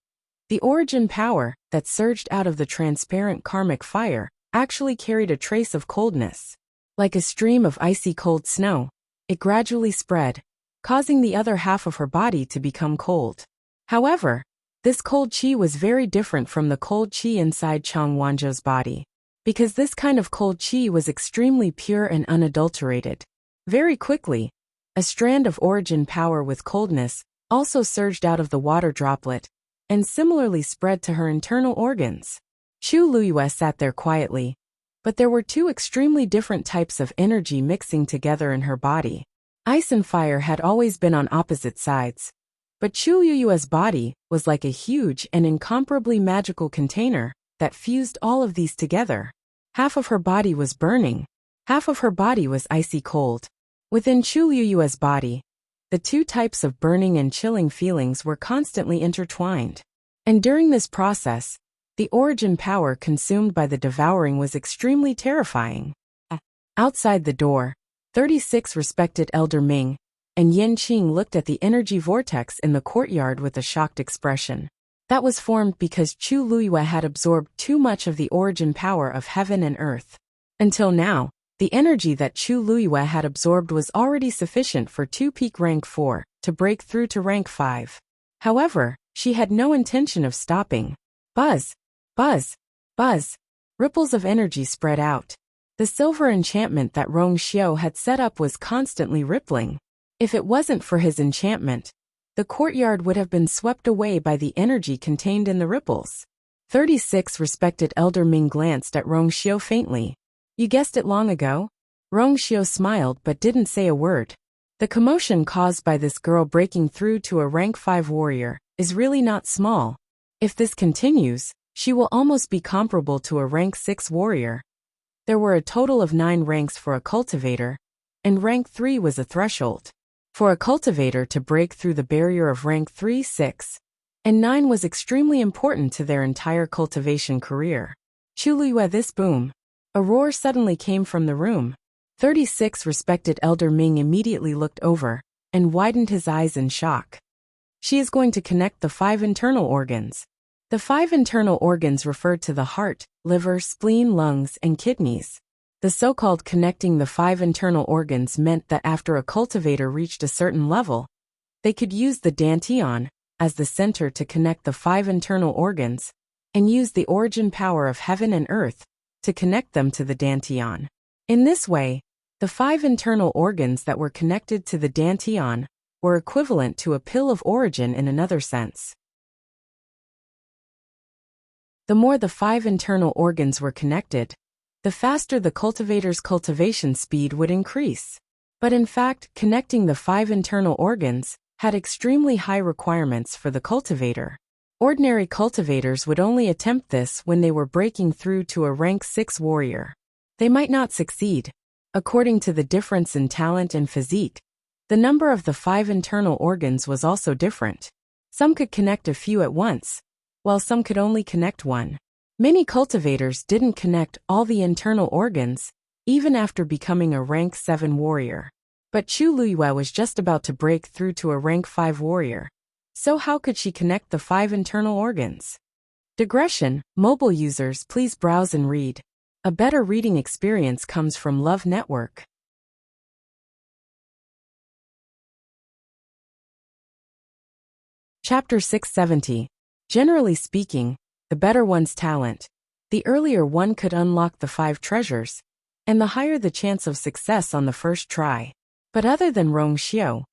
S1: the origin power that surged out of the transparent karmic fire actually carried a trace of coldness. Like a stream of icy cold snow, it gradually spread, causing the other half of her body to become cold. However, this cold qi was very different from the cold qi inside Chang Wanzhou's body, because this kind of cold qi was extremely pure and unadulterated. Very quickly, a strand of origin power with coldness also surged out of the water droplet, and similarly spread to her internal organs. Chu Liyue sat there quietly, but there were two extremely different types of energy mixing together in her body. Ice and fire had always been on opposite sides, but Chu Liyue's body was like a huge and incomparably magical container that fused all of these together. Half of her body was burning, half of her body was icy cold. Within Chu Liyue's body, the two types of burning and chilling feelings were constantly intertwined. And during this process, the origin power consumed by the devouring was extremely terrifying. Outside the door, 36 respected Elder Ming and Yin Qing looked at the energy vortex in the courtyard with a shocked expression. That was formed because Chu Liyue had absorbed too much of the origin power of heaven and earth. Until now, the energy that Chu Liyue had absorbed was already sufficient for 2 peak rank 4 to break through to rank 5. However, she had no intention of stopping. Buzz, buzz, buzz. Ripples of energy spread out. The silver enchantment that Rongxiu had set up was constantly rippling. If it wasn't for his enchantment, the courtyard would have been swept away by the energy contained in the ripples. 36 respected Elder Ming glanced at Rongxiu faintly. You guessed it long ago? Rongxiu smiled but didn't say a word. The commotion caused by this girl breaking through to a rank 5 warrior is really not small. If this continues, she will almost be comparable to a rank 6 warrior. There were a total of 9 ranks for a cultivator, and rank 3 was a threshold. For a cultivator to break through the barrier of rank 3, 6, and 9 was extremely important to their entire cultivation career. Chuluyue, this boom. A roar suddenly came from the room. 36 respected Elder Ming immediately looked over and widened his eyes in shock. She is going to connect the 5 internal organs. The 5 internal organs referred to the heart, liver, spleen, lungs, and kidneys. The so-called connecting the 5 internal organs meant that after a cultivator reached a certain level, they could use the dantian as the center to connect the 5 internal organs and use the origin power of heaven and earth to connect them to the dantian. In this way, the 5 internal organs that were connected to the dantian were equivalent to a pill of origin in another sense. The more the 5 internal organs were connected, the faster the cultivator's cultivation speed would increase. But in fact, connecting the 5 internal organs had extremely high requirements for the cultivator. Ordinary cultivators would only attempt this when they were breaking through to a rank 6 warrior. They might not succeed. According to the difference in talent and physique, the number of the 5 internal organs was also different. Some could connect a few at once, while some could only connect one. Many cultivators didn't connect all the internal organs, even after becoming a rank 7 warrior. But Chuluyue was just about to break through to a rank 5 warrior. So how could she connect the 5 internal organs? Digression, mobile users, please browse and read. A better reading experience comes from Love Network. Chapter 670. Generally speaking, the better one's talent, the earlier one could unlock the 5 treasures, and the higher the chance of success on the first try. But other than Rongxiu,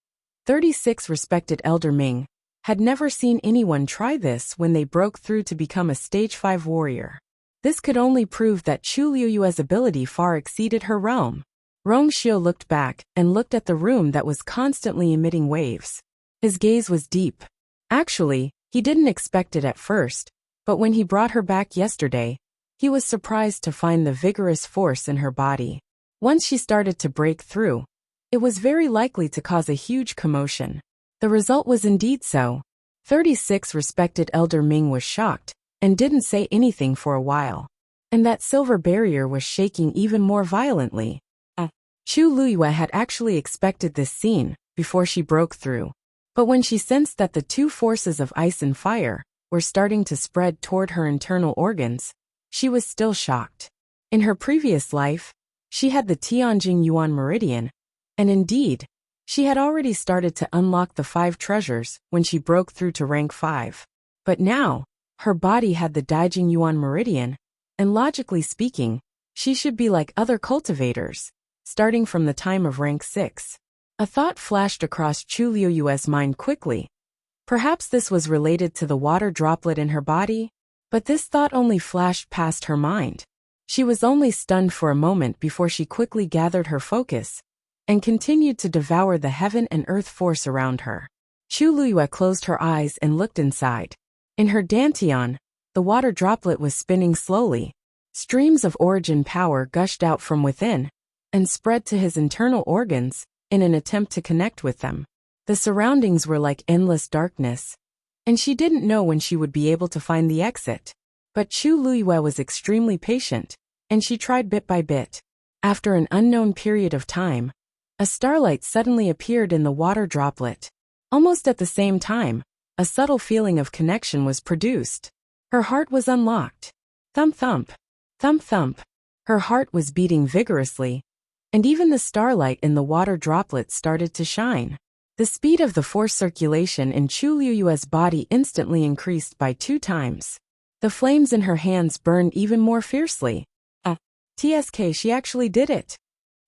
S1: 36 respected Elder Ming had never seen anyone try this when they broke through to become a stage 5 warrior. This could only prove that Chuluyue's ability far exceeded her realm. Rongxiu looked back and looked at the room that was constantly emitting waves. His gaze was deep. Actually, he didn't expect it at first, but when he brought her back yesterday, he was surprised to find the vigorous force in her body. Once she started to break through, it was very likely to cause a huge commotion. The result was indeed so. 36 respected Elder Ming was shocked and didn't say anything for a while. And that silver barrier was shaking even more violently. Chuluyue had actually expected this scene before she broke through. But when she sensed that the 2 forces of ice and fire were starting to spread toward her internal organs, she was still shocked. In her previous life, she had the Tianjing Yuan Meridian, and indeed, she had already started to unlock the 5 treasures when she broke through to rank 5. But now, her body had the Daijing Yuan Meridian, and logically speaking, she should be like other cultivators, starting from the time of rank 6. A thought flashed across Chuluyue's mind quickly. Perhaps this was related to the water droplet in her body? But this thought only flashed past her mind. She was only stunned for a moment before she quickly gathered her focus and continued to devour the heaven and earth force around her. Chuluyue closed her eyes and looked inside. In her dantian, the water droplet was spinning slowly. Streams of origin power gushed out from within and spread to his internal organs in an attempt to connect with them. The surroundings were like endless darkness, and she didn't know when she would be able to find the exit. But Chuluyue was extremely patient, and she tried bit by bit. After an unknown period of time, a starlight suddenly appeared in the water droplet. Almost at the same time, a subtle feeling of connection was produced. Her heart was unlocked. Thump thump, thump thump. Her heart was beating vigorously, and even the starlight in the water droplet started to shine. The speed of the force circulation in Chuluyue's body instantly increased by 2 times. The flames in her hands burned even more fiercely. TSK, she actually did it.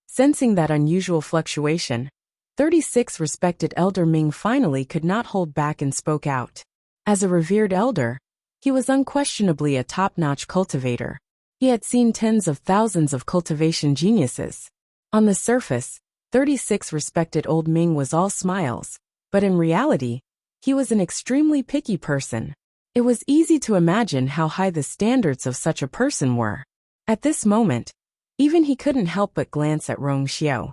S1: Sensing that unusual fluctuation, 36 respected Elder Ming finally could not hold back and spoke out. As a revered elder, He was unquestionably a top-notch cultivator. He had seen tens of thousands of cultivation geniuses. On the surface, 36 respected old Ming was all smiles, but in reality, he was an extremely picky person. It was easy to imagine how high the standards of such a person were. At this moment, even he couldn't help but glance at Rong Xiao.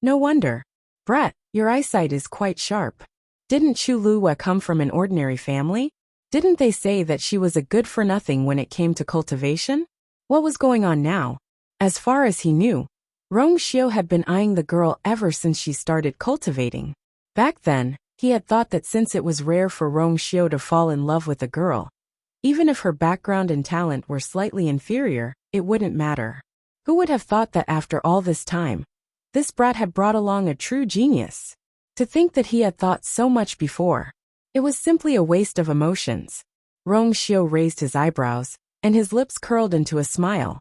S1: No wonder. Brat, your eyesight is quite sharp. Didn't Chu Luwe come from an ordinary family? Didn't they say that she was a good-for-nothing when it came to cultivation? What was going on now? As far as he knew, Rong Xiao had been eyeing the girl ever since she started cultivating. Back then, he had thought that since it was rare for Rong Xiao to fall in love with a girl, even if her background and talent were slightly inferior, it wouldn't matter. Who would have thought that after all this time, this brat had brought along a true genius? To think that he had thought so much before. It was simply a waste of emotions. Rong Xiao raised his eyebrows, and his lips curled into a smile.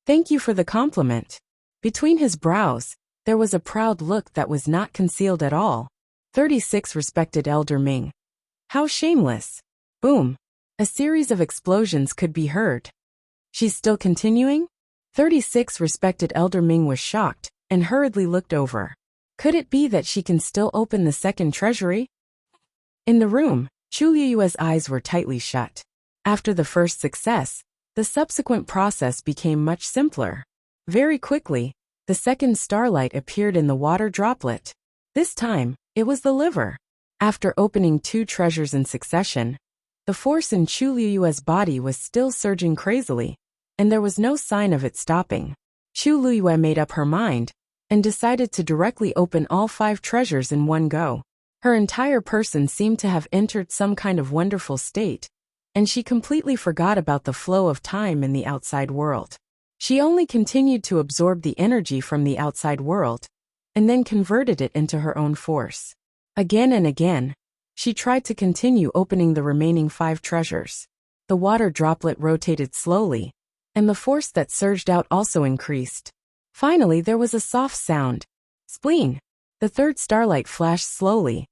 S1: Thank you for the compliment. Between his brows, there was a proud look that was not concealed at all. 36 respected Elder Ming. How shameless. Boom. A series of explosions could be heard. She's still continuing? 36 respected Elder Ming was shocked and hurriedly looked over. Could it be that she can still open the second treasury? In the room, Chu Liyue's eyes were tightly shut. After the first success, the subsequent process became much simpler. Very quickly, the second starlight appeared in the water droplet. This time, it was the liver. After opening 2 treasures in succession, the force in Chu Liyue's body was still surging crazily, and there was no sign of it stopping. Chu Liyue made up her mind and decided to directly open all 5 treasures in one go. Her entire person seemed to have entered some kind of wonderful state, and she completely forgot about the flow of time in the outside world. She only continued to absorb the energy from the outside world, and then converted it into her own force. Again and again, she tried to continue opening the remaining 5 treasures. The water droplet rotated slowly, and the force that surged out also increased. Finally, there was a soft sound. Spleen. The third starlight flashed slowly.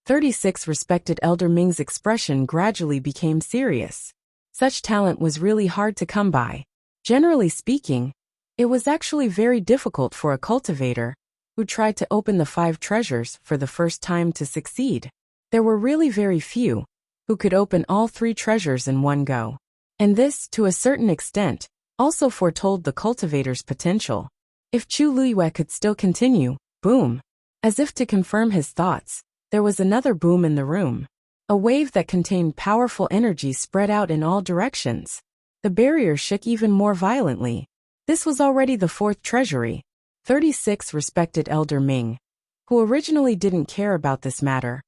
S1: 36 respected Elder Ming's expression gradually became serious. Such talent was really hard to come by. Generally speaking, it was actually very difficult for a cultivator who tried to open the 5 treasures for the first time to succeed. There were really very few who could open all 3 treasures in one go. And this, to a certain extent, also foretold the cultivator's potential. If Chu Liyue could still continue, boom. As if to confirm his thoughts, there was another boom in the room. A wave that contained powerful energy spread out in all directions. The barrier shook even more violently. This was already the 4th treasury. 36 respected Elder Ming, who originally didn't care about this matter,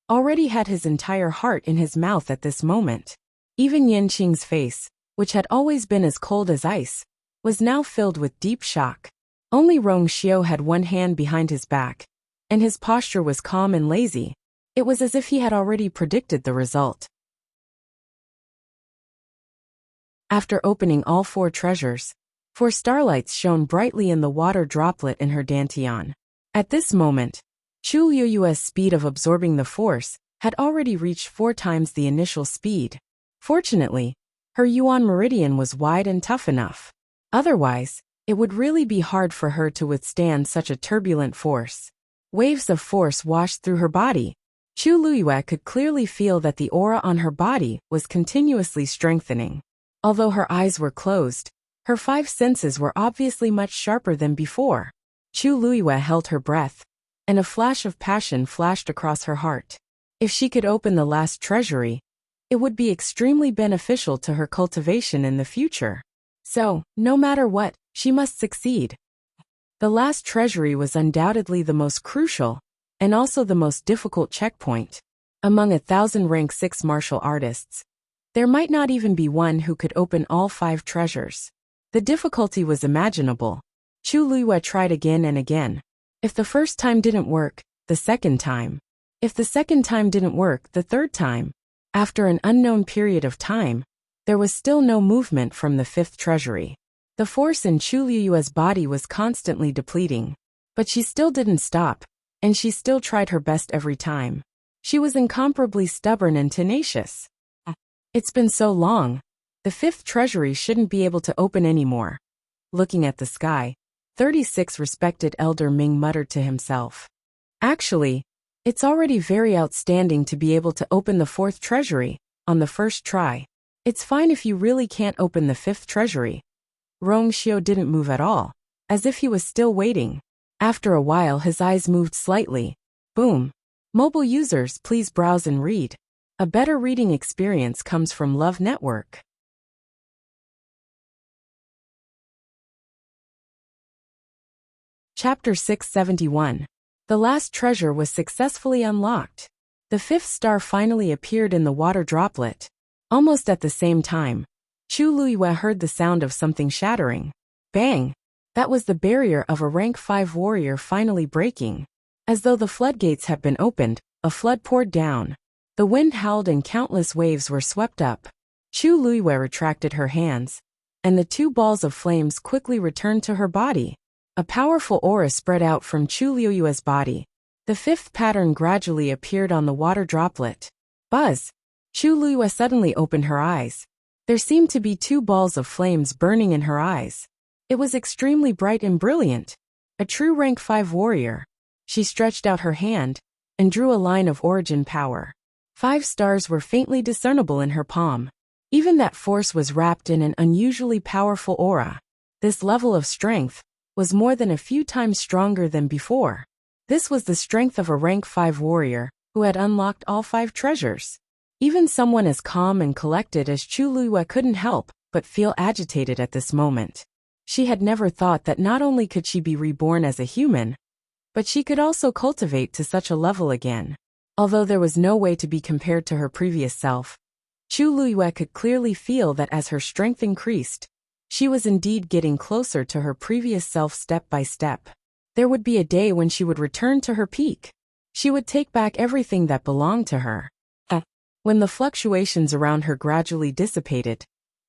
S1: already had his entire heart in his mouth at this moment. Even Yanqing's face, which had always been as cold as ice, was now filled with deep shock. Only Rong Xiao had one hand behind his back, and his posture was calm and lazy. It was as if he had already predicted the result. After opening all 4 treasures, 4 starlights shone brightly in the water droplet in her dantian. At this moment, Chu Liyue's speed of absorbing the force had already reached 4 times the initial speed. Fortunately, her yuan meridian was wide and tough enough. Otherwise, it would really be hard for her to withstand such a turbulent force. Waves of force washed through her body. Chu Liyue could clearly feel that the aura on her body was continuously strengthening. Although her eyes were closed, her 5 senses were obviously much sharper than before. Chu Liyue held her breath, and a flash of passion flashed across her heart. If she could open the last treasury, it would be extremely beneficial to her cultivation in the future. So, no matter what, she must succeed. The last treasury was undoubtedly the most crucial, and also the most difficult checkpoint. Among 1,000 rank 6 martial artists, there might not even be one who could open all 5 treasures. The difficulty was imaginable. Chu Liyue tried again and again. If the first time didn't work, the second time. If the second time didn't work, the third time. After an unknown period of time, there was still no movement from the 5th treasury. The force in Chu Liyue's body was constantly depleting. But she still didn't stop, and she still tried her best every time. She was incomparably stubborn and tenacious. It's been so long. The fifth treasury shouldn't be able to open anymore. Looking at the sky, 36 respected Elder Ming muttered to himself. Actually, it's already very outstanding to be able to open the fourth treasury on the first try. It's fine if you really can't open the fifth treasury. Rong Xiu didn't move at all, as if he was still waiting. After a while his eyes moved slightly. Boom. Mobile users, please browse and read. A better reading experience comes from Love Network. Chapter 671. The last treasure was successfully unlocked. The fifth star finally appeared in the water droplet. Almost at the same time, Chu Luiyue heard the sound of something shattering. Bang! That was the barrier of a rank 5 warrior finally breaking. As though the floodgates had been opened, a flood poured down. The wind howled and countless waves were swept up. Chu Luiyue retracted her hands, and the two balls of flames quickly returned to her body. A powerful aura spread out from Chu Luiyue's body. The fifth pattern gradually appeared on the water droplet. Buzz! Chu Luiyue suddenly opened her eyes. There seemed to be two balls of flames burning in her eyes. It was extremely bright and brilliant. A true rank 5 warrior. She stretched out her hand and drew a line of origin power. 5 stars were faintly discernible in her palm. Even that force was wrapped in an unusually powerful aura. This level of strength was more than a few times stronger than before. This was the strength of a rank 5 warrior who had unlocked all 5 treasures. Even someone as calm and collected as Chu Luiyue couldn't help but feel agitated at this moment. She had never thought that not only could she be reborn as a human, but she could also cultivate to such a level again. Although there was no way to be compared to her previous self, Chu Luiyue could clearly feel that as her strength increased, she was indeed getting closer to her previous self step by step. There would be a day when she would return to her peak. She would take back everything that belonged to her. When the fluctuations around her gradually dissipated,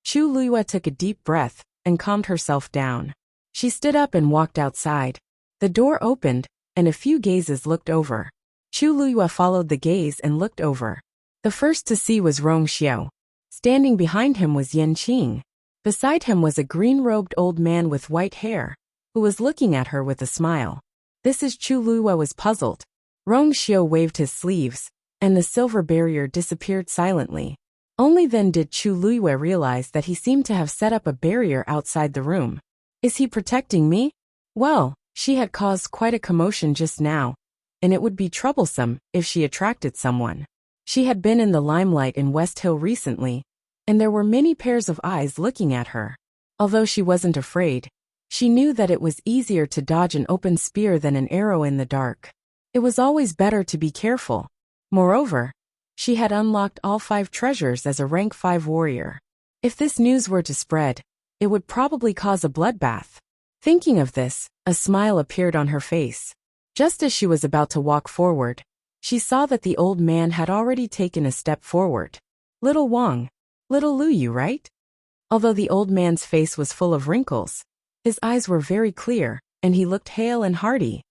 S1: Chu Luiyue took a deep breath and calmed herself down. She stood up and walked outside. The door opened, and a few gazes looked over. Chu Luiyue followed the gaze and looked over. The first to see was Rong Xiu. Standing behind him was Yan Qing. Beside him was a green-robed old man with white hair, who was looking at her with a smile. This is Chu Luiyue was puzzled. Rong Xiu waved his sleeves, and the silver barrier disappeared silently. Only then did Chu Luiyue realize that he seemed to have set up a barrier outside the room. Is he protecting me? Well, she had caused quite a commotion just now, and it would be troublesome if she attracted someone. She had been in the limelight in West Hill recently, and there were many pairs of eyes looking at her. Although she wasn't afraid, she knew that it was easier to dodge an open spear than an arrow in the dark. It was always better to be careful. Moreover, she had unlocked all 5 treasures as a rank 5 warrior. If this news were to spread, it would probably cause a bloodbath. Thinking of this, a smile appeared on her face. Just as she was about to walk forward, she saw that the old man had already taken a step forward. Little Wang. Little Luyu, right? Although the old man's face was full of wrinkles, his eyes were very clear, and he looked hale and hearty.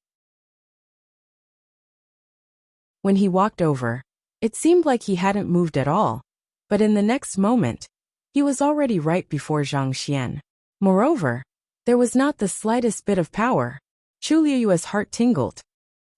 S1: When he walked over, it seemed like he hadn't moved at all, but in the next moment, he was already right before Zhang Xian. Moreover, there was not the slightest bit of power. Chu Luiyue's heart tingled.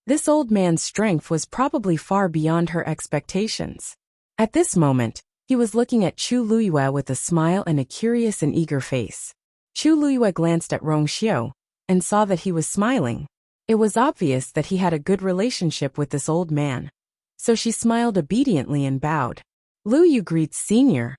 S1: This old man's strength was probably far beyond her expectations. At this moment, he was looking at Chu Luiyue with a smile and a curious and eager face. Chu Luiyue glanced at Rong Xiu and saw that he was smiling. It was obvious that he had a good relationship with this old man, so she smiled obediently and bowed. Luyu greets Senior.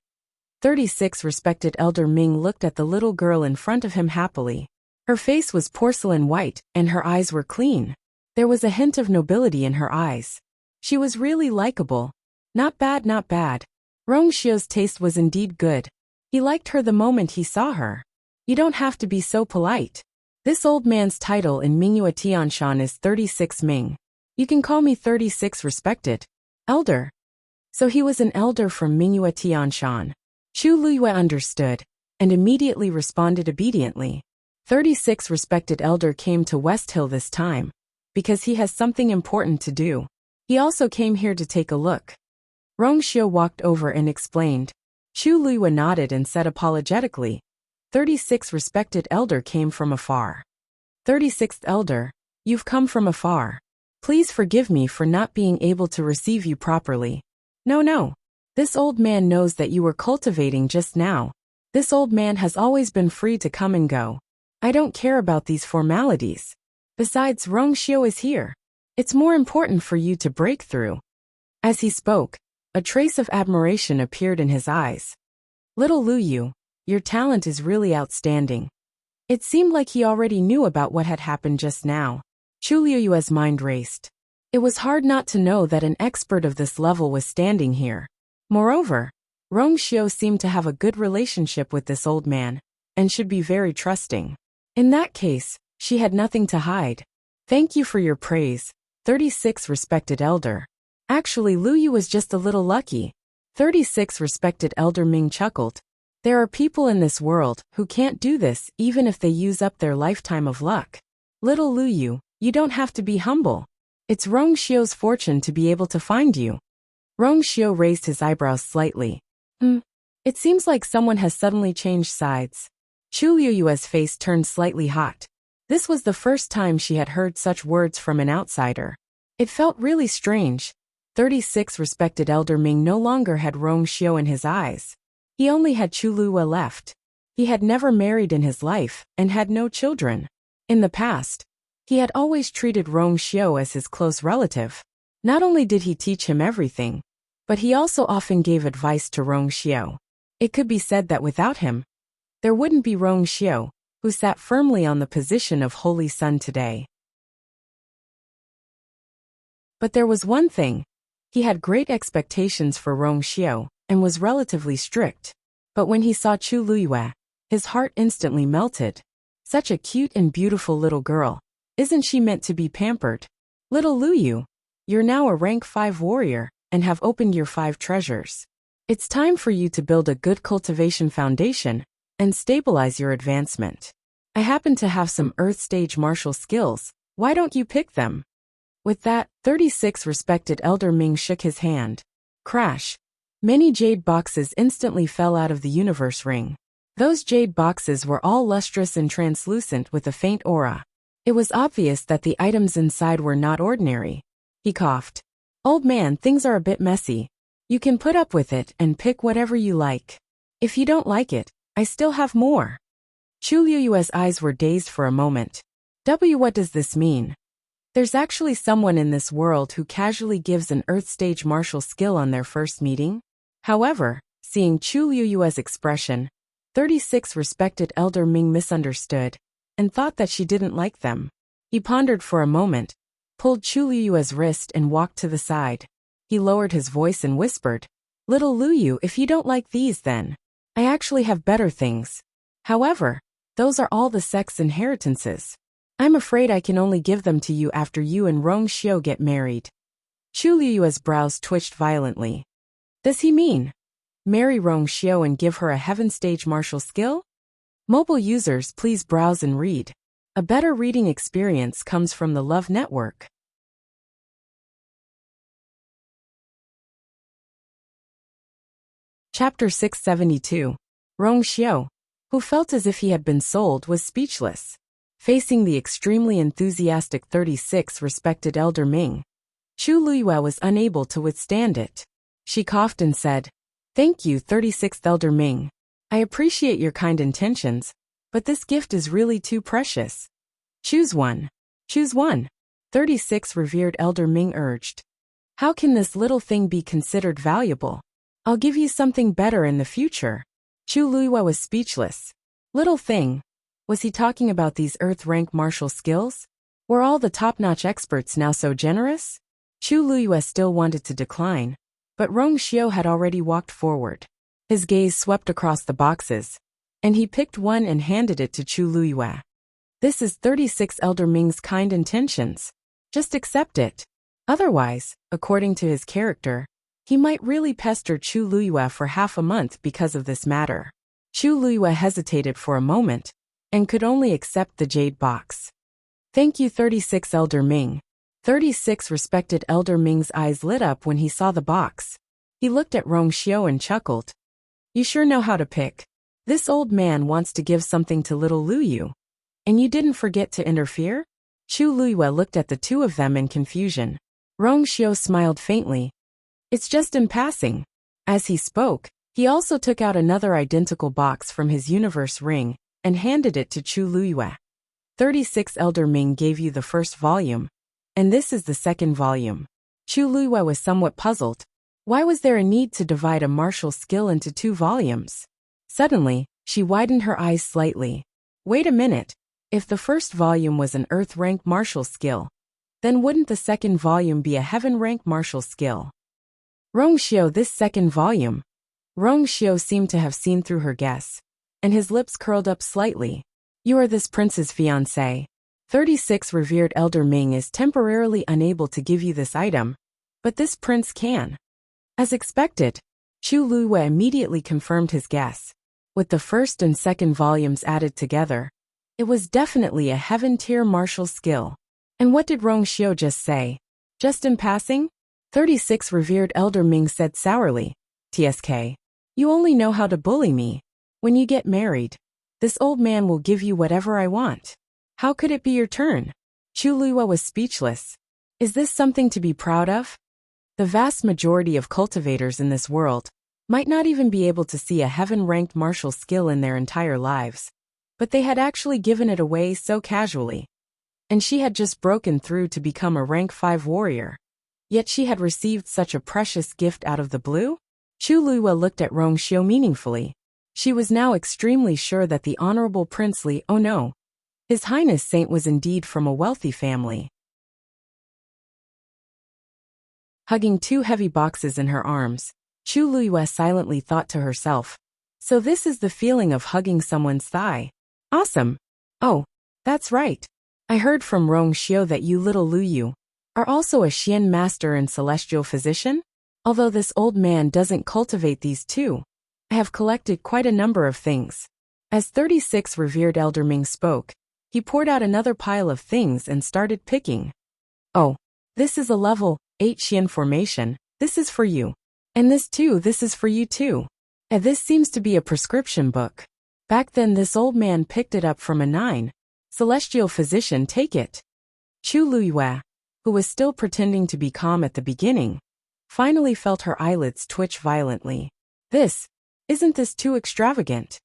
S1: 36 respected Elder Ming looked at the little girl in front of him happily. Her face was porcelain white, and her eyes were clean. There was a hint of nobility in her eyes. She was really likable. Not bad, not bad. Rong Xiu's taste was indeed good. He liked her the moment he saw her. You don't have to be so polite. This old man's title in Mingyue Tianshan is 36 Ming. You can call me 36 respected elder. So he was an elder from Mingyue Tianshan. Chu Luiyue understood, and immediately responded obediently. 36 respected elder came to West Hill this time, because he has something important to do. He also came here to take a look. Rongxiu walked over and explained. Chu Luiyue nodded and said apologetically, 36 respected elder came from afar. 36th elder, you've come from afar. Please forgive me for not being able to receive you properly. No. This old man knows that you were cultivating just now. This old man has always been free to come and go. I don't care about these formalities. Besides, Rongxiu is here. It's more important for you to break through. As he spoke, a trace of admiration appeared in his eyes. Little Luiyue, your talent is really outstanding. It seemed like he already knew about what had happened just now. Chu Luiyue's mind raced. It was hard not to know that an expert of this level was standing here. Moreover, Rongxiu seemed to have a good relationship with this old man, and should be very trusting. In that case, she had nothing to hide. Thank you for your praise, 36 respected elder. Actually, Luiyue was just a little lucky. 36 respected elder Ming chuckled. There are people in this world who can't do this even if they use up their lifetime of luck. Little Luiyue, you don't have to be humble. It's Rongxiu's fortune to be able to find you. Rongxiu raised his eyebrows slightly. It seems like someone has suddenly changed sides. Chu Luiyue's face turned slightly hot. This was the first time she had heard such words from an outsider. It felt really strange. 36 respected elder Ming no longer had Rongxiu in his eyes. He only had Chu Luiyue left. He had never married in his life, and had no children. In the past, he had always treated Rongxiu as his close relative. Not only did he teach him everything, but he also often gave advice to Rongxiu. It could be said that without him, there wouldn't be Rongxiu, who sat firmly on the position of Holy Son today. But there was one thing. He had great expectations for Rongxiu, and was relatively strict. But when he saw Chu Luiyue, his heart instantly melted. Such a cute and beautiful little girl. Isn't she meant to be pampered? Little Luiyue, you're now a rank 5 warrior, and have opened your 5 treasures. It's time for you to build a good cultivation foundation, and stabilize your advancement. I happen to have some Earth stage martial skills, why don't you pick them? With that, 36 respected elder Ming shook his hand. Crash. Many jade boxes instantly fell out of the universe ring. Those jade boxes were all lustrous and translucent with a faint aura. It was obvious that the items inside were not ordinary. He coughed. Old man, things are a bit messy. You can put up with it and pick whatever you like. If you don't like it, I still have more. Chu Luiyue's eyes were dazed for a moment. What does this mean? There's actually someone in this world who casually gives an Earth stage martial skill on their first meeting? However, seeing Chu Luiyue's expression, 36 respected elder Ming misunderstood, and thought that she didn't like them. He pondered for a moment, pulled Chu Luiyue's wrist and walked to the side. He lowered his voice and whispered, Little Luiyue, if you don't like these then, I actually have better things. However, those are all the sect's inheritances. I'm afraid I can only give them to you after you and Rongxiu get married. Chu Luiyue's brows twitched violently. Does he mean marry Rongxiu and give her a heaven stage martial skill? Mobile users, please browse and read. A better reading experience comes from the Love Network. Chapter 672. Rongxiu, who felt as if he had been sold, was speechless. Facing the extremely enthusiastic 36 respected elder Ming, Chu Luiyue was unable to withstand it. She coughed and said, Thank you, 36th elder Ming. I appreciate your kind intentions, but this gift is really too precious. Choose one. Choose one, 36 revered elder Ming urged. How can this little thing be considered valuable? I'll give you something better in the future. Chu Luiyue was speechless. Little thing. Was he talking about these Earth rank martial skills? Were all the top-notch experts now so generous? Chu Luiyue still wanted to decline, but Rongxiu had already walked forward. His gaze swept across the boxes, and he picked one and handed it to Chu Luiyue. This is 36 elder Ming's kind intentions. Just accept it. Otherwise, according to his character, he might really pester Chu Luiyue for half a month because of this matter. Chu Luiyue hesitated for a moment, and could only accept the jade box. Thank you, 36 elder Ming. 36 respected Elder Ming's eyes lit up when he saw the box. He looked at Rong Xiao and chuckled. You sure know how to pick. This old man wants to give something to little Lu Yu. And you didn't forget to interfere? Chu Luyue looked at the two of them in confusion. Rong Xiao smiled faintly. It's just in passing. As he spoke, he also took out another identical box from his universe ring and handed it to Chu Luyue. 36 Elder Ming gave you the first volume. And this is the second volume. Chu Luyue was somewhat puzzled. Why was there a need to divide a martial skill into 2 volumes? Suddenly, she widened her eyes slightly. Wait a minute. If the first volume was an Earth-rank martial skill, then wouldn't the second volume be a Heaven-rank martial skill? Rong Xiao, this second volume. Rong Xiao seemed to have seen through her guess, and his lips curled up slightly. You are this prince's fiancé. 36 revered Elder Ming is temporarily unable to give you this item, but this prince can. As expected, Chu Luyue immediately confirmed his guess. With the first and second volumes added together, it was definitely a heaven-tier martial skill. And what did Rong Xiao just say? Just in passing? 36 revered Elder Ming said sourly. TSK. You only know how to bully me. When you get married, this old man will give you whatever I want. How could it be your turn? Chu Luyue was speechless. Is this something to be proud of? The vast majority of cultivators in this world might not even be able to see a heaven-ranked martial skill in their entire lives. But they had actually given it away so casually. And she had just broken through to become a rank 5 warrior. Yet she had received such a precious gift out of the blue? Chu Luyue looked at Rong Xiao meaningfully. She was now extremely sure that the Honorable Prince Li, oh no, His Highness Saint was indeed from a wealthy family. Hugging 2 heavy boxes in her arms, Chu Luyue silently thought to herself, so this is the feeling of hugging someone's thigh. Awesome. Oh, that's right. I heard from Rong Xiao that you little Lu Yu are also a Xian master and celestial physician? Although this old man doesn't cultivate these two, I have collected quite a number of things. As 36 revered Elder Ming spoke, he poured out another pile of things and started picking. Oh, this is a level 8 Xian formation, this is for you. And this is for you too. And this seems to be a prescription book. Back then this old man picked it up from a 9. Celestial physician, take it. Chu Luyue, who was still pretending to be calm at the beginning, finally felt her eyelids twitch violently. Isn't this too extravagant?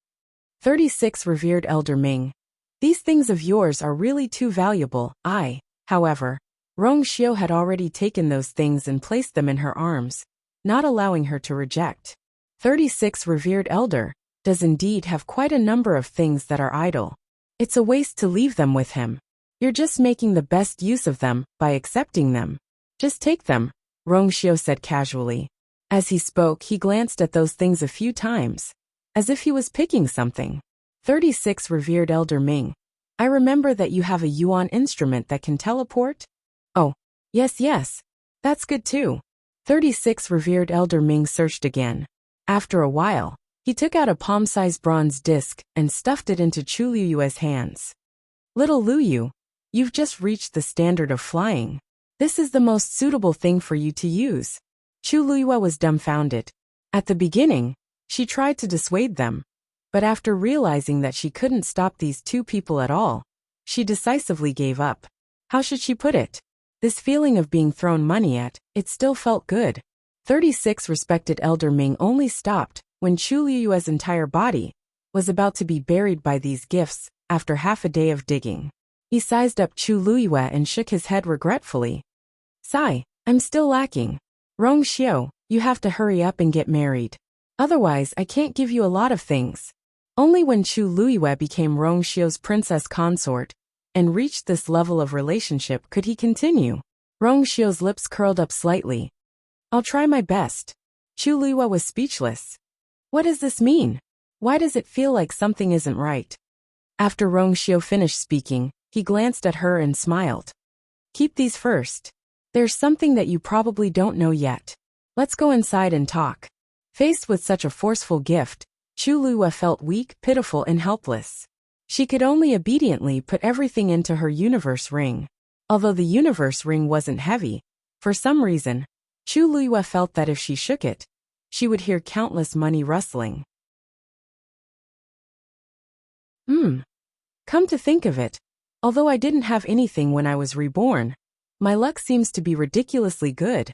S1: 36 revered Elder Ming. These things of yours are really too valuable. However, Rong Xiao had already taken those things and placed them in her arms, not allowing her to reject. 36 revered Elder does indeed have quite a number of things that are idle. It's a waste to leave them with him. You're just making the best use of them by accepting them. Just take them, Rong Xiao said casually. As he spoke, he glanced at those things a few times, as if he was picking something. 36 revered Elder Ming. I remember that you have a yuan instrument that can teleport? Oh, yes. That's good too. 36 revered Elder Ming searched again. After a while, he took out a palm-sized bronze disc and stuffed it into Chu Luyue's hands. Little Lu Yu, you've just reached the standard of flying. This is the most suitable thing for you to use. Chu Luyue was dumbfounded. At the beginning, she tried to dissuade them. But after realizing that she couldn't stop these 2 people at all, she decisively gave up. How should she put it? This feeling of being thrown money at, it still felt good. 36 respected Elder Ming only stopped when Chu Luyue's entire body was about to be buried by these gifts after half a day of digging. He sized up Chu Luyue and shook his head regretfully. Sigh, I'm still lacking. Rong Xiao, you have to hurry up and get married. Otherwise, I can't give you a lot of things. Only when Chu Luyue became Rong Xiao's princess consort and reached this level of relationship could he continue. Rong Xiao's lips curled up slightly. I'll try my best. Chu Luyue was speechless. What does this mean? Why does it feel like something isn't right? After Rong Xiao finished speaking, he glanced at her and smiled. Keep these first. There's something that you probably don't know yet. Let's go inside and talk. Faced with such a forceful gift, Chu Luyue felt weak, pitiful, and helpless. She could only obediently put everything into her universe ring. Although the universe ring wasn't heavy, for some reason, Chu Luyue felt that if she shook it, she would hear countless money rustling. Come to think of it, although I didn't have anything when I was reborn, my luck seems to be ridiculously good.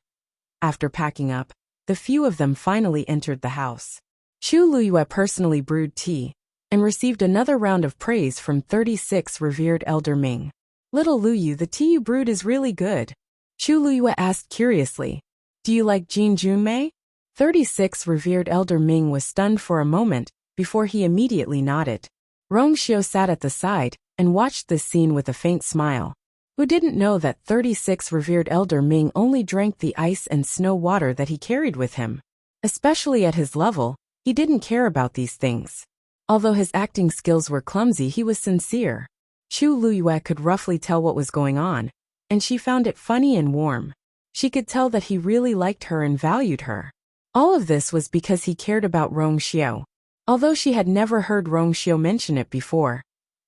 S1: After packing up, the few of them finally entered the house. Chu Luyue personally brewed tea and received another round of praise from 36 revered Elder Ming. Little Luyu, the tea you brewed is really good. Chu Luyue asked curiously. Do you like Jin Junmei? 36 revered Elder Ming was stunned for a moment before he immediately nodded. Rong Xiu sat at the side and watched this scene with a faint smile. Who didn't know that 36 revered Elder Ming only drank the ice and snow water that he carried with him? Especially at his level, he didn't care about these things. Although his acting skills were clumsy, he was sincere. Chu Luyue could roughly tell what was going on, and she found it funny and warm. She could tell that he really liked her and valued her. All of this was because he cared about Rong Xiu. Although she had never heard Rong Xiu mention it before,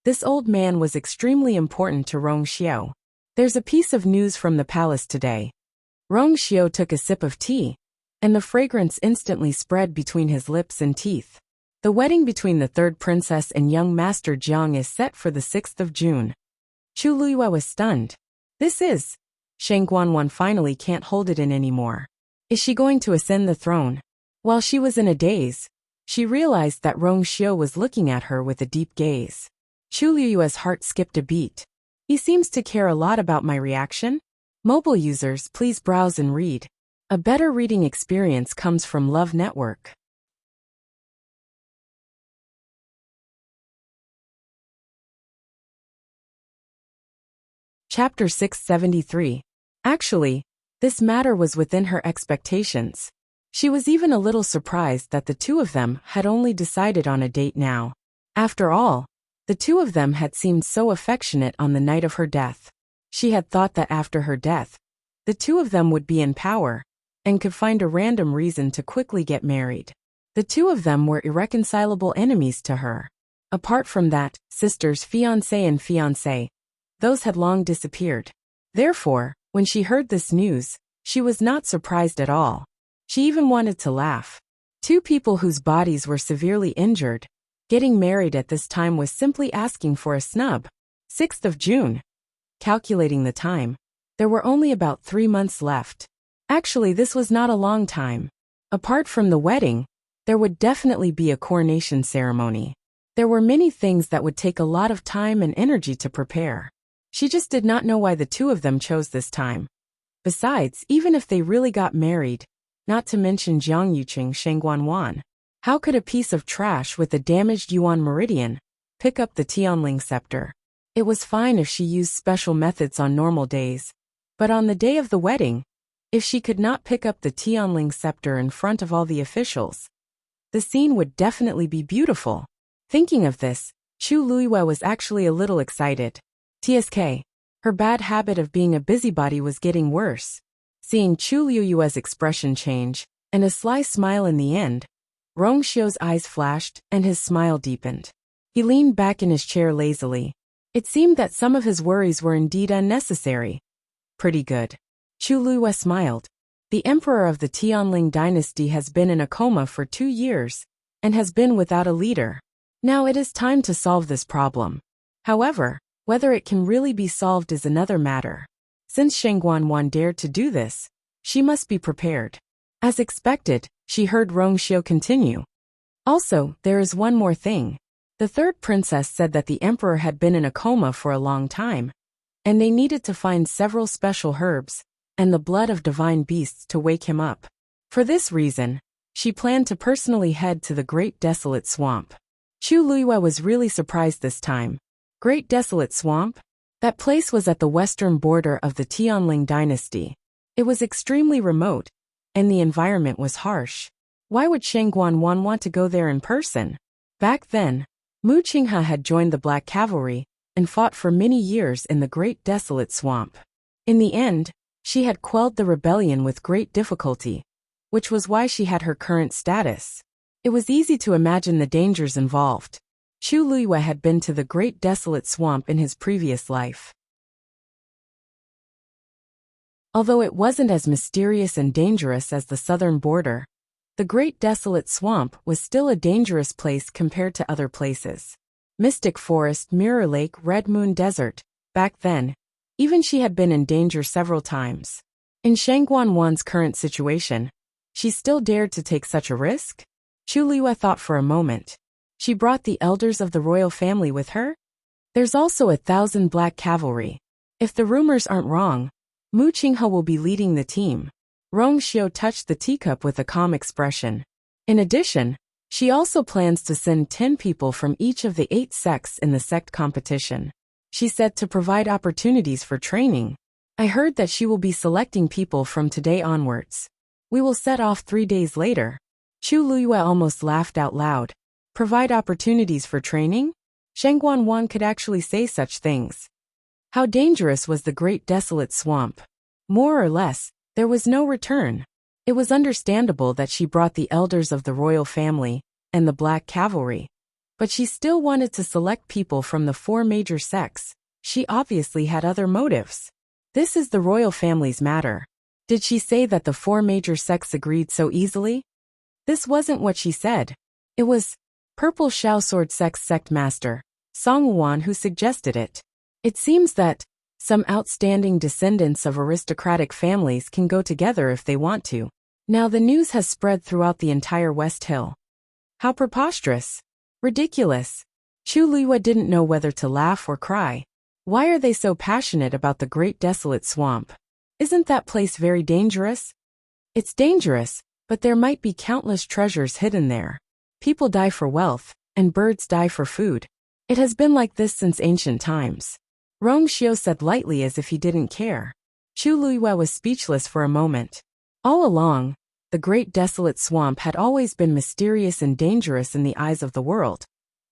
S1: this old man was extremely important to Rong Xiu. There's a piece of news from the palace today. Rong Xiu took a sip of tea, and the fragrance instantly spread between his lips and teeth. The wedding between the third princess and young master Jiang is set for the 6th of June. Chu Luyue was stunned. This is... Shang Guanwan finally can't hold it in anymore. Is she going to ascend the throne? While she was in a daze, she realized that Rong Xiu was looking at her with a deep gaze. Chu Luyue's heart skipped a beat. He seems to care a lot about my reaction. Mobile users, please browse and read. A better reading experience comes from Love Network. Chapter 673. Actually, this matter was within her expectations. She was even a little surprised that the two of them had only decided on a date now. After all, the two of them had seemed so affectionate on the night of her death. She had thought that after her death, the two of them would be in power and could find a random reason to quickly get married. The two of them were irreconcilable enemies to her. Apart from that, sisters, fiancé and fiancé, those had long disappeared. Therefore, when she heard this news, she was not surprised at all. She even wanted to laugh. Two people whose bodies were severely injured, getting married at this time was simply asking for a snub. 6th of June. Calculating the time, there were only about 3 months left. Actually, this was not a long time. Apart from the wedding, there would definitely be a coronation ceremony. There were many things that would take a lot of time and energy to prepare. She just did not know why the two of them chose this time. Besides, even if they really got married, not to mention Jiang Yuqing Shang Guanwan, how could a piece of trash with a damaged Yuan meridian pick up the Tianling scepter? It was fine if she used special methods on normal days, but on the day of the wedding, if she could not pick up the Tianling scepter in front of all the officials, the scene would definitely be beautiful. Thinking of this, Chu Luyue was actually a little excited. TSK. Her bad habit of being a busybody was getting worse. Seeing Chu Luyue's expression change, and a sly smile in the end, Rong Xiu's eyes flashed and his smile deepened. He leaned back in his chair lazily. It seemed that some of his worries were indeed unnecessary. Pretty good. Chu Luyue smiled. The emperor of the Tianling dynasty has been in a coma for 2 years, and has been without a leader. Now it is time to solve this problem. However, whether it can really be solved is another matter. Since Shang Guanwan dared to do this, she must be prepared. As expected, she heard Rong Xiu continue. Also, there is one more thing. The third princess said that the emperor had been in a coma for a long time, and they needed to find several special herbs and the blood of divine beasts to wake him up. For this reason, she planned to personally head to the Great Desolate Swamp. Chu Luyue was really surprised this time. Great Desolate Swamp? That place was at the western border of the Tianling dynasty. It was extremely remote, and the environment was harsh. Why would Shang Guanwan want to go there in person? Back then, Mu Qinghe had joined the Black Cavalry and fought for many years in the Great Desolate Swamp. In the end, she had quelled the rebellion with great difficulty, which was why she had her current status. It was easy to imagine the dangers involved. Chu Luyue had been to the Great Desolate Swamp in his previous life. Although it wasn't as mysterious and dangerous as the southern border, the Great Desolate Swamp was still a dangerous place compared to other places. Mystic Forest, Mirror Lake, Red Moon Desert. Back then, even she had been in danger several times. In Shangguanwan's current situation, she still dared to take such a risk? Chu Liyue thought for a moment. She brought the elders of the royal family with her? There's also 1,000 black cavalry. If the rumors aren't wrong, Mu Qinghe will be leading the team. Rong Xiu touched the teacup with a calm expression. In addition, she also plans to send 10 people from each of the 8 sects in the sect competition. She said to provide opportunities for training. I heard that she will be selecting people from today onwards. We will set off 3 days later. Chu Liyue almost laughed out loud. Provide opportunities for training? Shangguanwan could actually say such things. How dangerous was the Great Desolate Swamp? More or less, there was no return. It was understandable that she brought the elders of the royal family and the black cavalry. But she still wanted to select people from the 4 major sects. She obviously had other motives. This is the royal family's matter. Did she say that the 4 major sects agreed so easily? This wasn't what she said. It was Purple Shao Sword Sect's sect master, Song Wuan, who suggested it. It seems that some outstanding descendants of aristocratic families can go together if they want to. Now the news has spread throughout the entire West Hill. How preposterous. Ridiculous. Chu Liyue didn't know whether to laugh or cry. Why are they so passionate about the Great Desolate Swamp? Isn't that place very dangerous? It's dangerous, but there might be countless treasures hidden there. People die for wealth, and birds die for food. It has been like this since ancient times. Rong Xiu said lightly as if he didn't care. Chu Liyue was speechless for a moment. All along, the Great Desolate Swamp had always been mysterious and dangerous in the eyes of the world.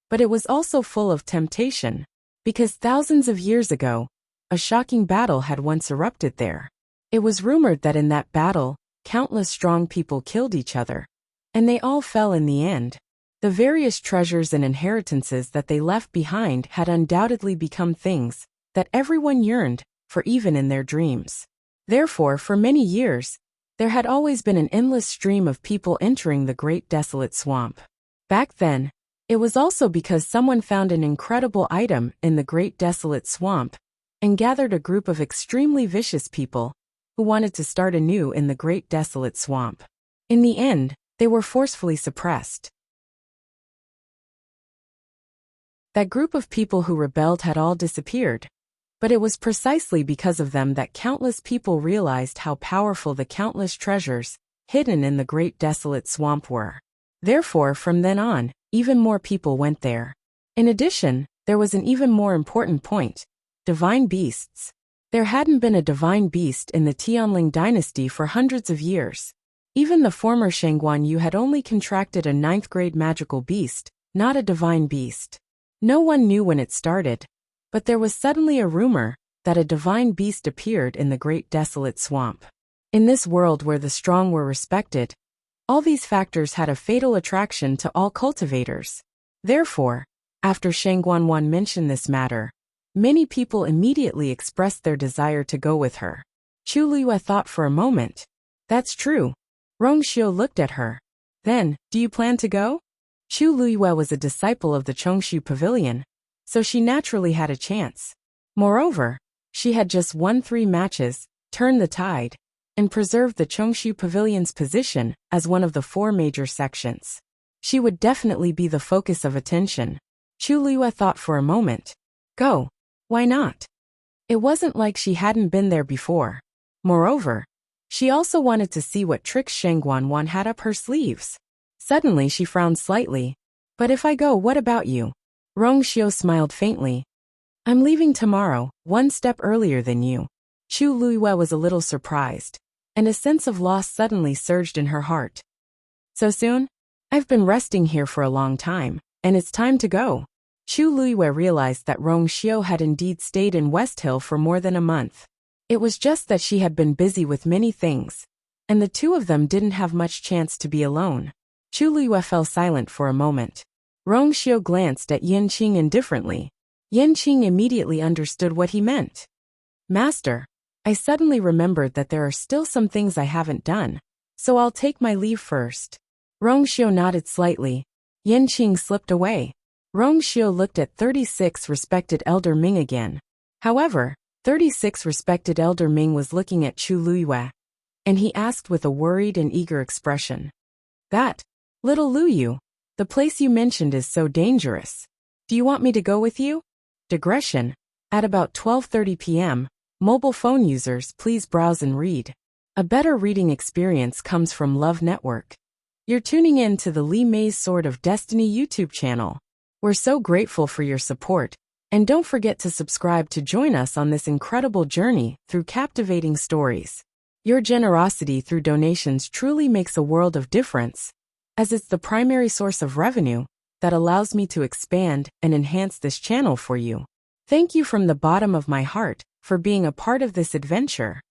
S1: But it was also full of temptation, because thousands of years ago, a shocking battle had once erupted there. It was rumored that in that battle, countless strong people killed each other, and they all fell in the end. The various treasures and inheritances that they left behind had undoubtedly become things that everyone yearned for even in their dreams. Therefore, for many years, there had always been an endless stream of people entering the Great Desolate Swamp. Back then, it was also because someone found an incredible item in the Great Desolate Swamp and gathered a group of extremely vicious people who wanted to start anew in the Great Desolate Swamp. In the end, they were forcefully suppressed. That group of people who rebelled had all disappeared. But it was precisely because of them that countless people realized how powerful the countless treasures hidden in the Great Desolate Swamp were. Therefore, from then on, even more people went there. In addition, there was an even more important point: divine beasts. There hadn't been a divine beast in the Tianling dynasty for hundreds of years. Even the former Shangguan Yu had only contracted a 9th-grade magical beast, not a divine beast. No one knew when it started, but there was suddenly a rumor that a divine beast appeared in the Great Desolate Swamp. In this world where the strong were respected, all these factors had a fatal attraction to all cultivators. Therefore, after Shangguanwan mentioned this matter, many people immediately expressed their desire to go with her. Chu Liyue thought for a moment. That's true. Rong Xiu looked at her. Then, do you plan to go? Chu Liyue was a disciple of the Chongshu Pavilion, so she naturally had a chance. Moreover, she had just won 3 matches, turned the tide, and preserved the Chongshu Pavilion's position as one of the 4 major sections. She would definitely be the focus of attention. Chu Liyue thought for a moment. Go. Why not? It wasn't like she hadn't been there before. Moreover, she also wanted to see what tricks Shangguanwan had up her sleeves. Suddenly she frowned slightly. But if I go, what about you? Rong Xiu smiled faintly. I'm leaving tomorrow, 1 step earlier than you. Chu Liyue was a little surprised, and a sense of loss suddenly surged in her heart. So soon? I've been resting here for a long time, and it's time to go. Chu Liyue realized that Rong Xiu had indeed stayed in West Hill for more than a month. It was just that she had been busy with many things, and the two of them didn't have much chance to be alone. Chu Liyue fell silent for a moment. Rong Xiu glanced at Yanqing indifferently. Yanqing immediately understood what he meant. Master, I suddenly remembered that there are still some things I haven't done, so I'll take my leave first. Rongxiu nodded slightly. Yanqing slipped away. Rongxiu looked at 36 respected Elder Ming again. However, 36 respected Elder Ming was looking at Chu Luyue, and he asked with a worried and eager expression. That, little Luyu, the place you mentioned is so dangerous. Do you want me to go with you? Digression. At about 12:30 p.m., mobile phone users please browse and read. A better reading experience comes from Love Network. You're tuning in to the Li Mei's Sword of Destiny YouTube channel. We're so grateful for your support, and don't forget to subscribe to join us on this incredible journey through captivating stories. Your generosity through donations truly makes a world of difference, as it's the primary source of revenue that allows me to expand and enhance this channel for you. Thank you from the bottom of my heart for being a part of this adventure.